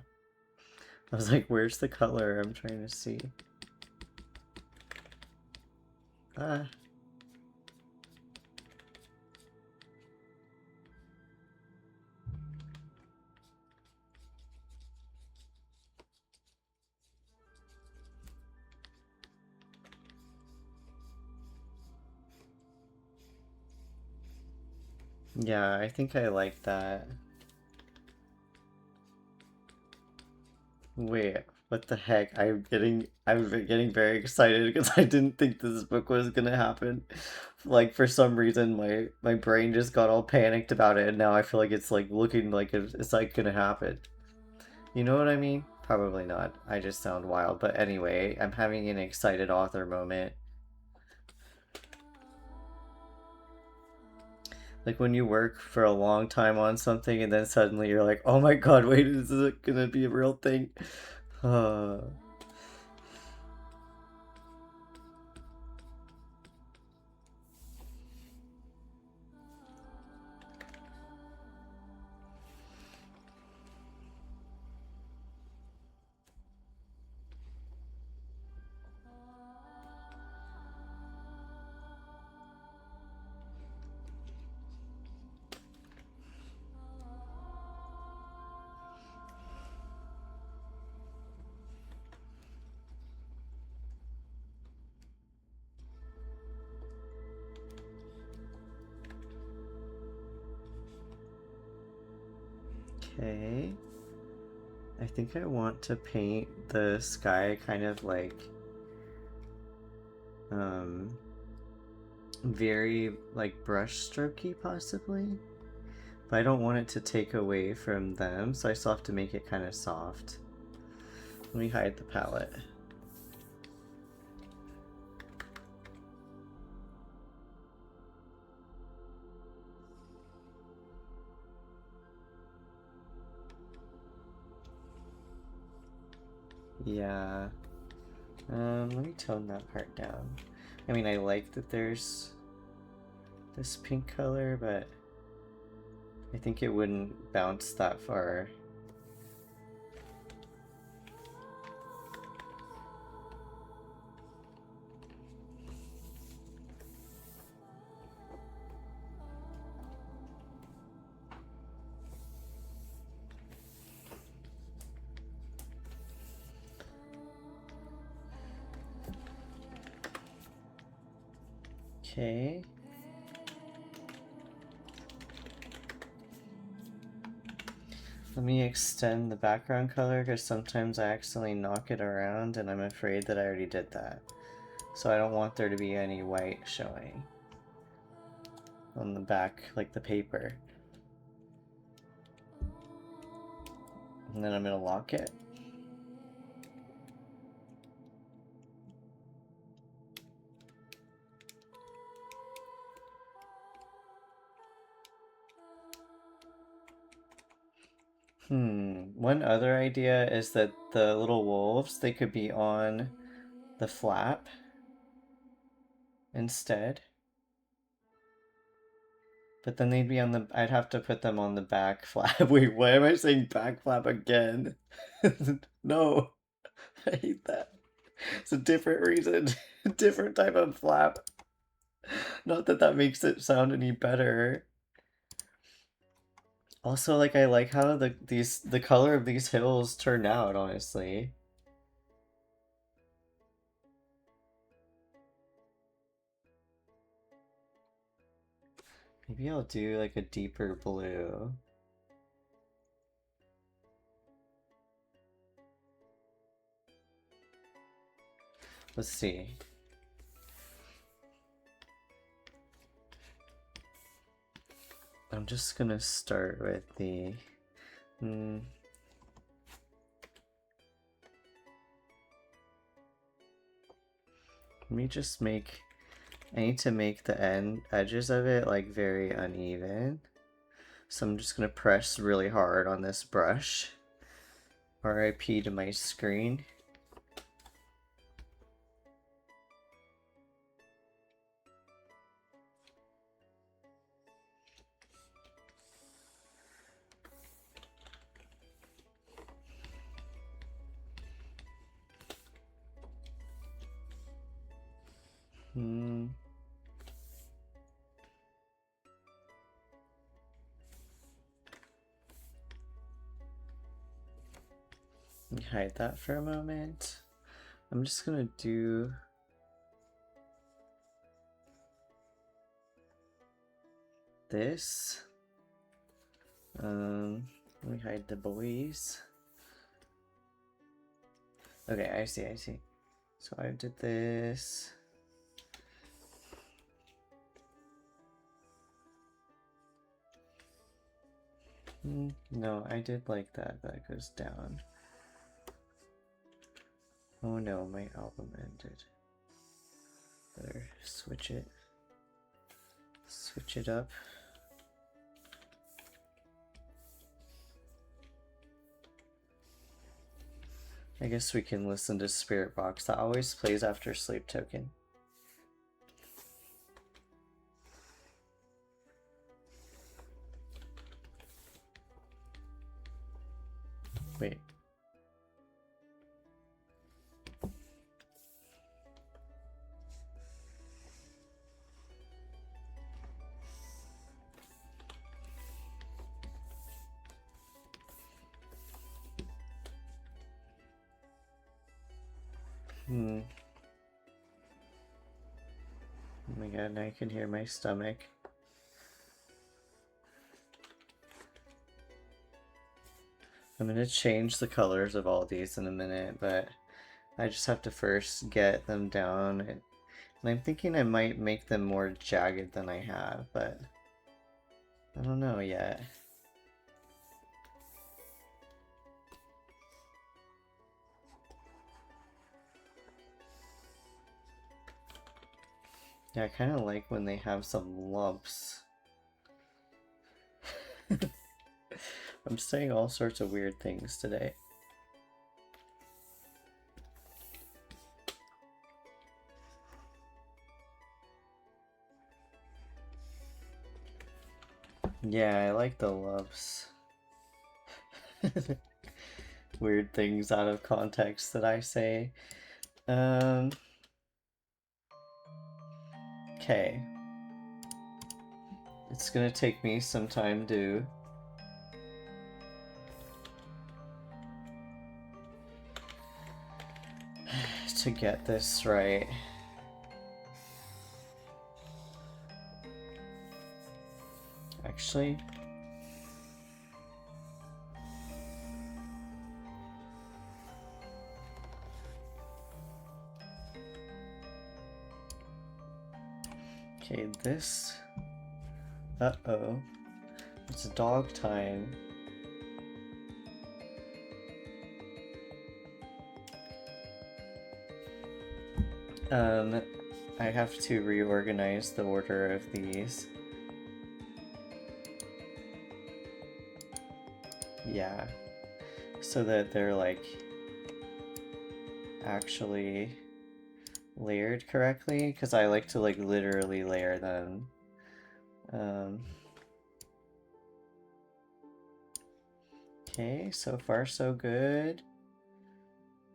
I was like, where's the color I'm trying to see? Ah. Yeah, I think I like that. Wait, what the heck? I'm getting very excited because I didn't think this book was gonna happen. Like, for some reason my brain just got all panicked about it, and now I feel like it's like looking like it's like gonna happen. You know what I mean? Probably not. I just sound wild. But anyway, I'm having an excited author moment. Like when you work for a long time on something and then suddenly you're like, oh my god, wait, is this gonna be a real thing? Okay. I think I want to paint the sky kind of like very like brush strokey possibly. But I don't want it to take away from them, so I still have to make it kind of soft. Let me hide the palette. Yeah. Let me tone that part down. I mean, I like that there's this pink color, but I think it wouldn't bounce that far. Okay. Let me extend the background color because sometimes I accidentally knock it around and I'm afraid that I already did that. So I don't want there to be any white showing on the back, like the paper. And then I'm gonna lock it. One other idea is that the little wolves, they could be on the flap instead. But then they'd be on the, I'd have to put them on the back flap. Wait, why am I saying back flap again? No, I hate that. It's a different reason, different type of flap. Not that that makes it sound any better. Also, like, I like how the color of these hills turned out, honestly. Maybe I'll do like a deeper blue. Let's see. I'm just gonna start with the let me just make, I need to make the edges of it like very uneven. So I'm just gonna press really hard on this brush. RIP to my screen. Hide that for a moment. I'm just gonna do this. Let me hide the boys. Okay, I see. So I did this. No, I did like that. That goes down. Oh no, my album ended. Better switch it. Switch it up. I guess we can listen to Spirit Box. That always plays after Sleep Token. Wait. Oh my god, now I can hear my stomach. I'm gonna change the colors of all these in a minute, but I just have to first get them down. And I'm thinking I might make them more jagged than I have, but I don't know yet. Yeah, I kind of like when they have some lumps. I'm saying all sorts of weird things today. Yeah, I like the loves. Weird things out of context that I say. Okay. It's gonna take me some time to get this right. Actually, okay, this. Uh-oh. It's dog time. I have to reorganize the order of these. Yeah. So that they're like actually layered correctly, because I like to like literally layer them. Okay, so far so good.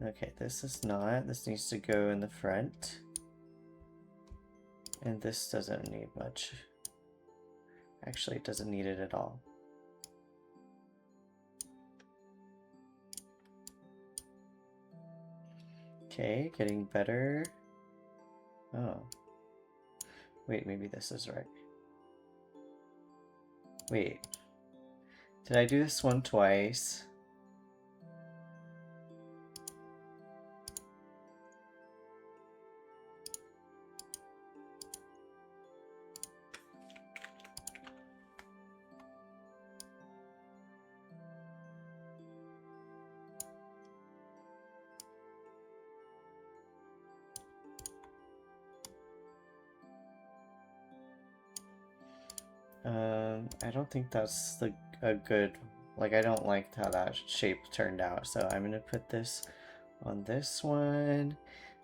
Okay, this is not. This needs to go in the front. And this doesn't need much. Actually, it doesn't need it at all. Okay, getting better. Oh. Wait, maybe this is right. Wait. Did I do this one twice? I don't think that's a good, like, I don't like how that shape turned out, so I'm gonna put this on this one,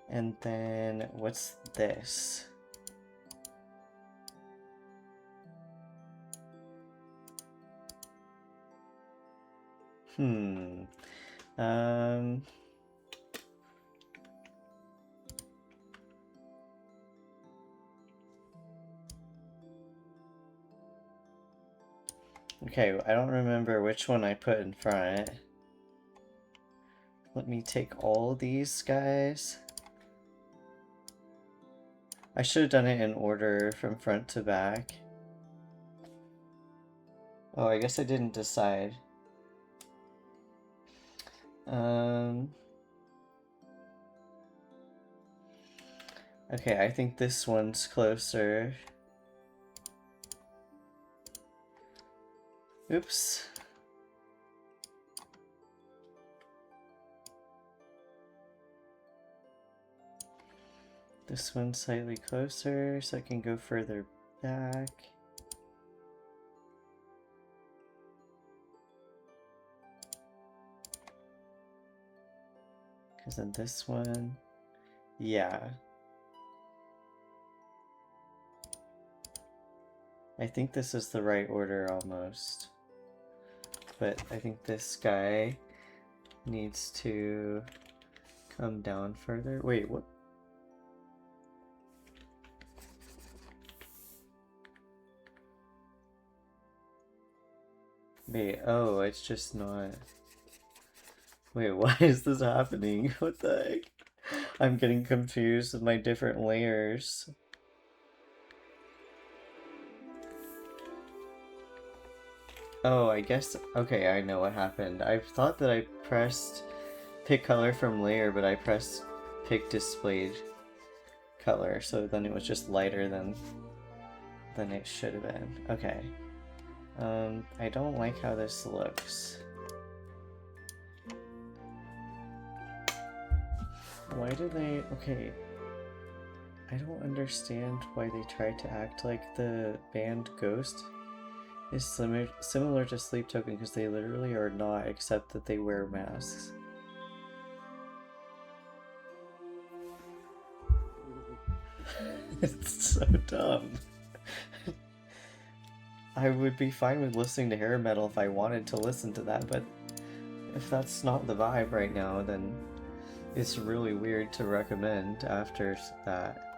and then what's this? Okay, I don't remember which one I put in front. Let me take all these guys. I should have done it in order from front to back. Oh, I guess I didn't decide. Okay, I think this one's closer. Oops. This one's slightly closer, so I can go further back. Because then this one, yeah. I think this is the right order almost. But I think this guy needs to come down further. Wait, what? Wait, oh, it's just not. Wait, why is this happening? What the heck? I'm getting confused with my different layers. Oh, I guess, okay, I know what happened. I thought that I pressed pick color from layer, but I pressed pick displayed color, so then it was just lighter than it should have been. Okay. I don't like how this looks. Why do they, okay. I don't understand why they tried to act like the band Ghost is similar to Sleep Token, because they literally are not, except that they wear masks. It's so dumb. I would be fine with listening to hair metal if I wanted to listen to that, but if that's not the vibe right now, then it's really weird to recommend after that.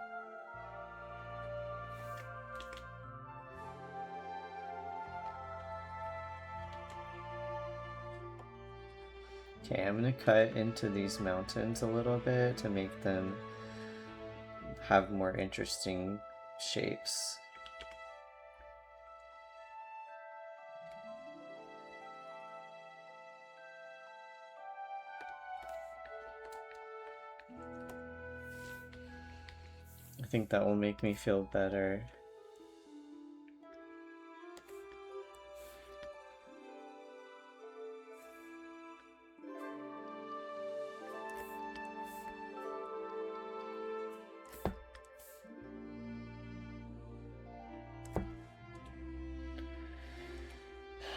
Okay, I'm gonna cut into these mountains a little bit to make them have more interesting shapes. I think that will make me feel better.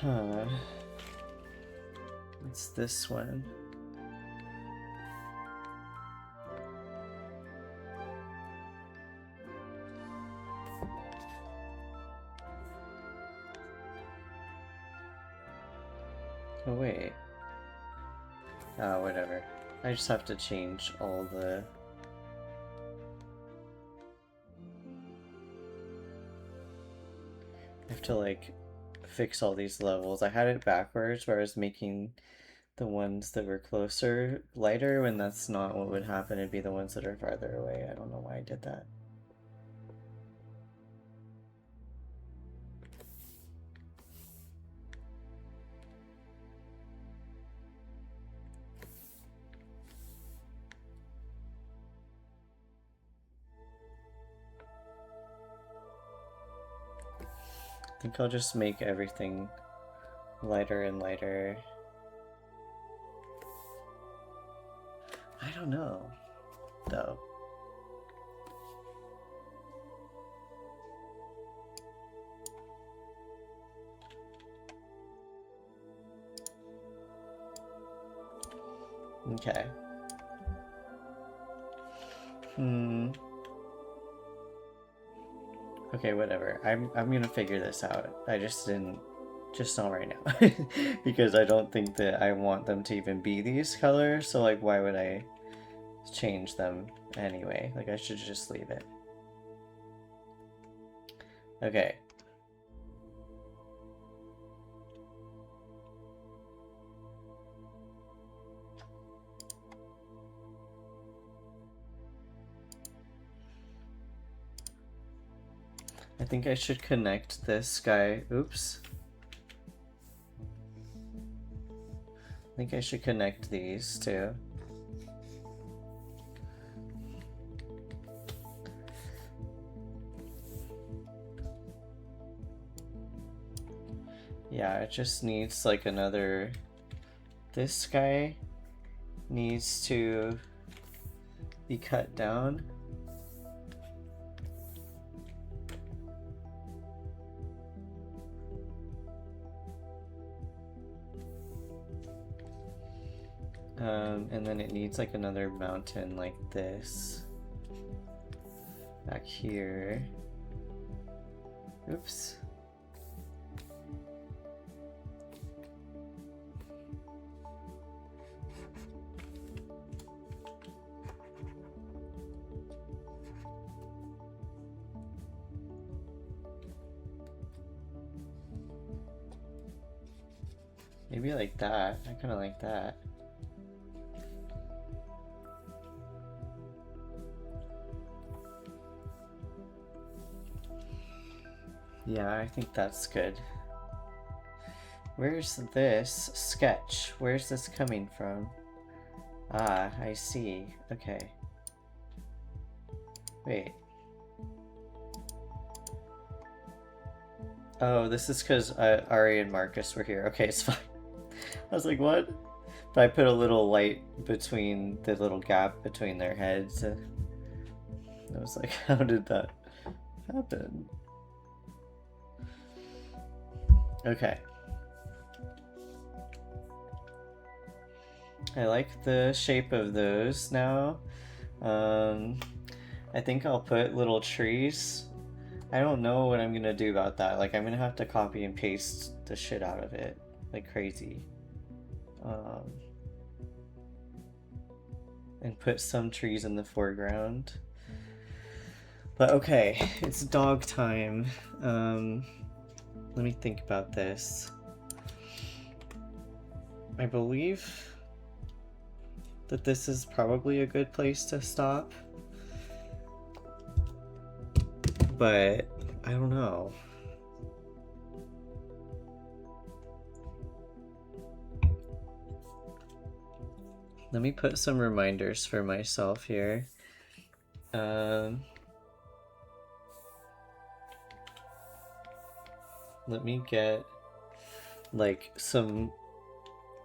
Huh. It's this one. Oh wait. Whatever. I just have to change all the... I have to like fix all these levels. I had it backwards where I was making the ones that were closer lighter when that's not what would happen. It'd be the ones that are farther away. I don't know why I did that. I think I'll just make everything lighter and lighter. I don't know, though. Okay. Okay, whatever. I'm gonna figure this out. I just not right now. Because I don't think that I want them to even be these colors, so like why would I change them anyway? Like I should just leave it. Okay. I think I should connect this guy. Oops. I think I should connect these two. Yeah, it just needs like another... This guy needs to be cut down. And then it needs like another mountain like this back here. Oops. Maybe like that. I kind of like that. Yeah, I think that's good. Where's this sketch? Where's this coming from? Ah, I see. Okay. Wait. Oh, this is because Ari and Marcus were here. Okay, it's fine. I was like, what? But I put a little light between the little gap between their heads. I was like, how did that happen? Okay. I like the shape of those now. I think I'll put little trees I don't know what I'm gonna do about that. Like, I'm gonna have to copy and paste the shit out of it like crazy. Um, and put some trees in the foreground. But okay, it's dog time. Let me think about this. I believe that this is probably a good place to stop. But I don't know. Let me put some reminders for myself here. Let me get like some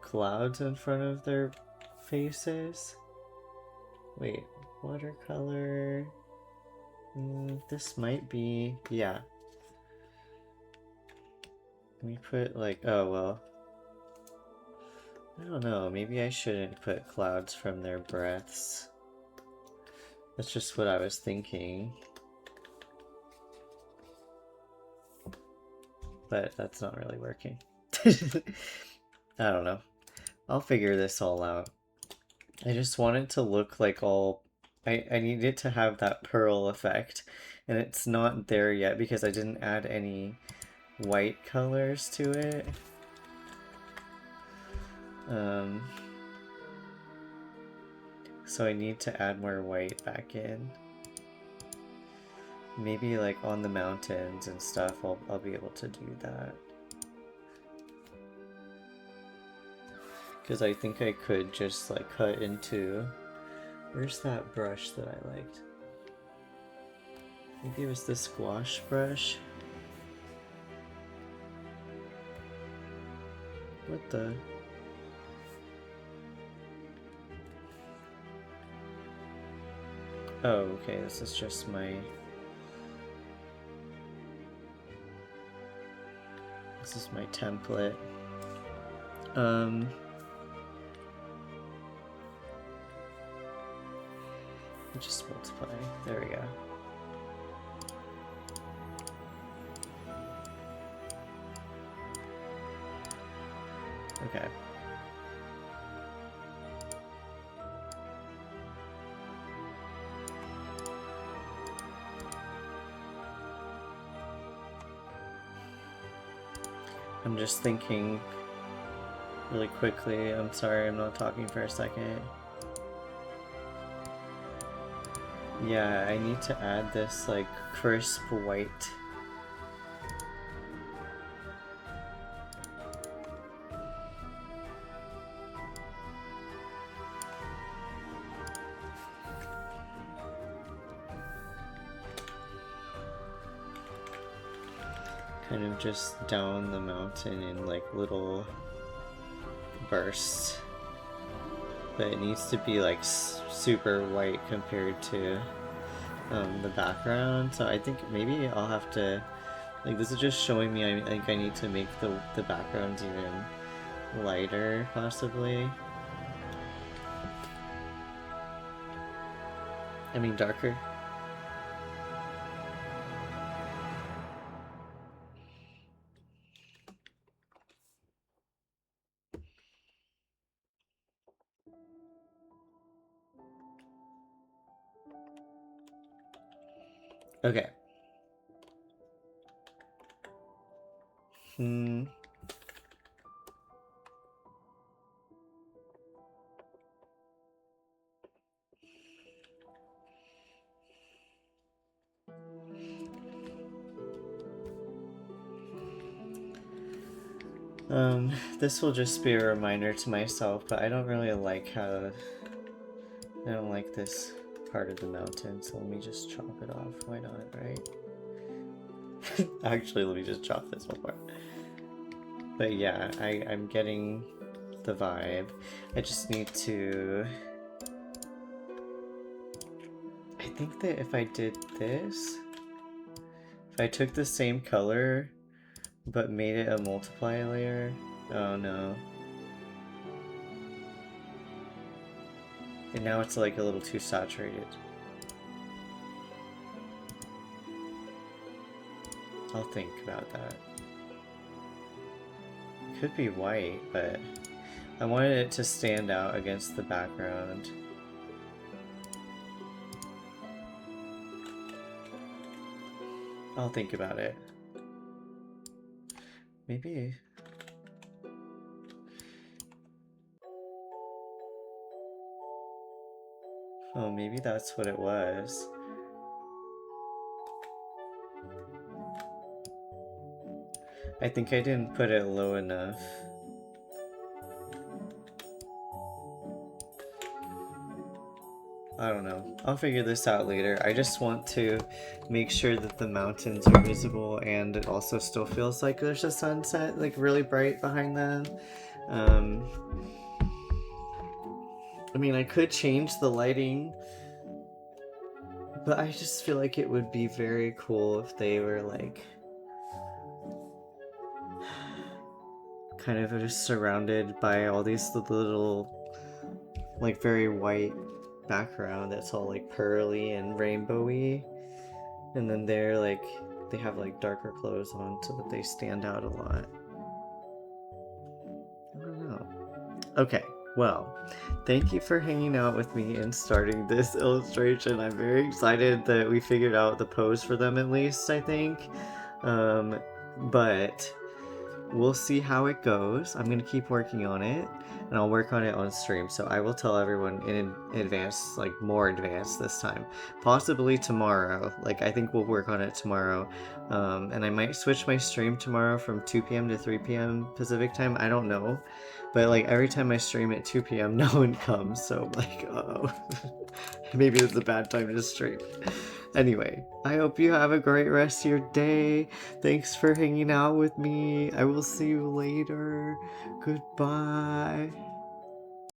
clouds in front of their faces. Wait, watercolor. This might be, yeah. Let me put like, oh well. I don't know, maybe I shouldn't put clouds from their breaths. That's just what I was thinking. But that's not really working. I don't know. I'll figure this all out. I just want it to look like all... I need it to have that pearl effect. And it's not there yet because I didn't add any white colors to it. So I need to add more white back in. Maybe like on the mountains and stuff, I'll be able to do that. Because I think I could just like cut into... Where's that brush that I liked? Maybe it was the squash brush? What the... Oh, okay, this is just my... This is my template. Just multiply. There we go. Okay. I'm just thinking really quickly. I'm sorry, I'm not talking for a second. Yeah, I need to add this like crisp white. Kind of just down the mountain in like little bursts. But it needs to be like super white compared to the background. So I think maybe I'll have to, like, this is just showing me I think I need to make the backgrounds even lighter, possibly. I mean darker. Okay. This will just be a reminder to myself, but I don't really like how... I don't like this part of the mountain, so let me just chop it off. Why not, right? Actually, let me just chop this one part. But yeah, I'm getting the vibe. I just need to... I think that if I did this... If I took the same color, but made it a multiply layer... Oh no. And now it's like a little too saturated. I'll think about that. Could be white, but I wanted it to stand out against the background. I'll think about it. Maybe... Oh, maybe that's what it was. I think I didn't put it low enough. I don't know. I'll figure this out later. I just want to make sure that the mountains are visible and it also still feels like there's a sunset, like really bright behind them. I mean, I could change the lighting, but I just feel like it would be very cool if they were like kind of just surrounded by all these little like very white background that's all like pearly and rainbowy, and then they're like they have like darker clothes on so that they stand out a lot. I don't know. Okay, well, thank you for hanging out with me and starting this illustration. I'm very excited that we figured out the pose for them, at least, I think. But we'll see how it goes. I'm gonna keep working on it, and I'll work on it on stream. So I will tell everyone in advance, like more advanced this time. Possibly tomorrow. Like I think we'll work on it tomorrow. And I might switch my stream tomorrow from 2 p.m. to 3 p.m. Pacific time. I don't know. But like every time I stream at 2 p.m. no one comes. So I'm like, uh-oh. Maybe it's a bad time to stream. Anyway, I hope you have a great rest of your day. Thanks for hanging out with me. I will see you later. Goodbye.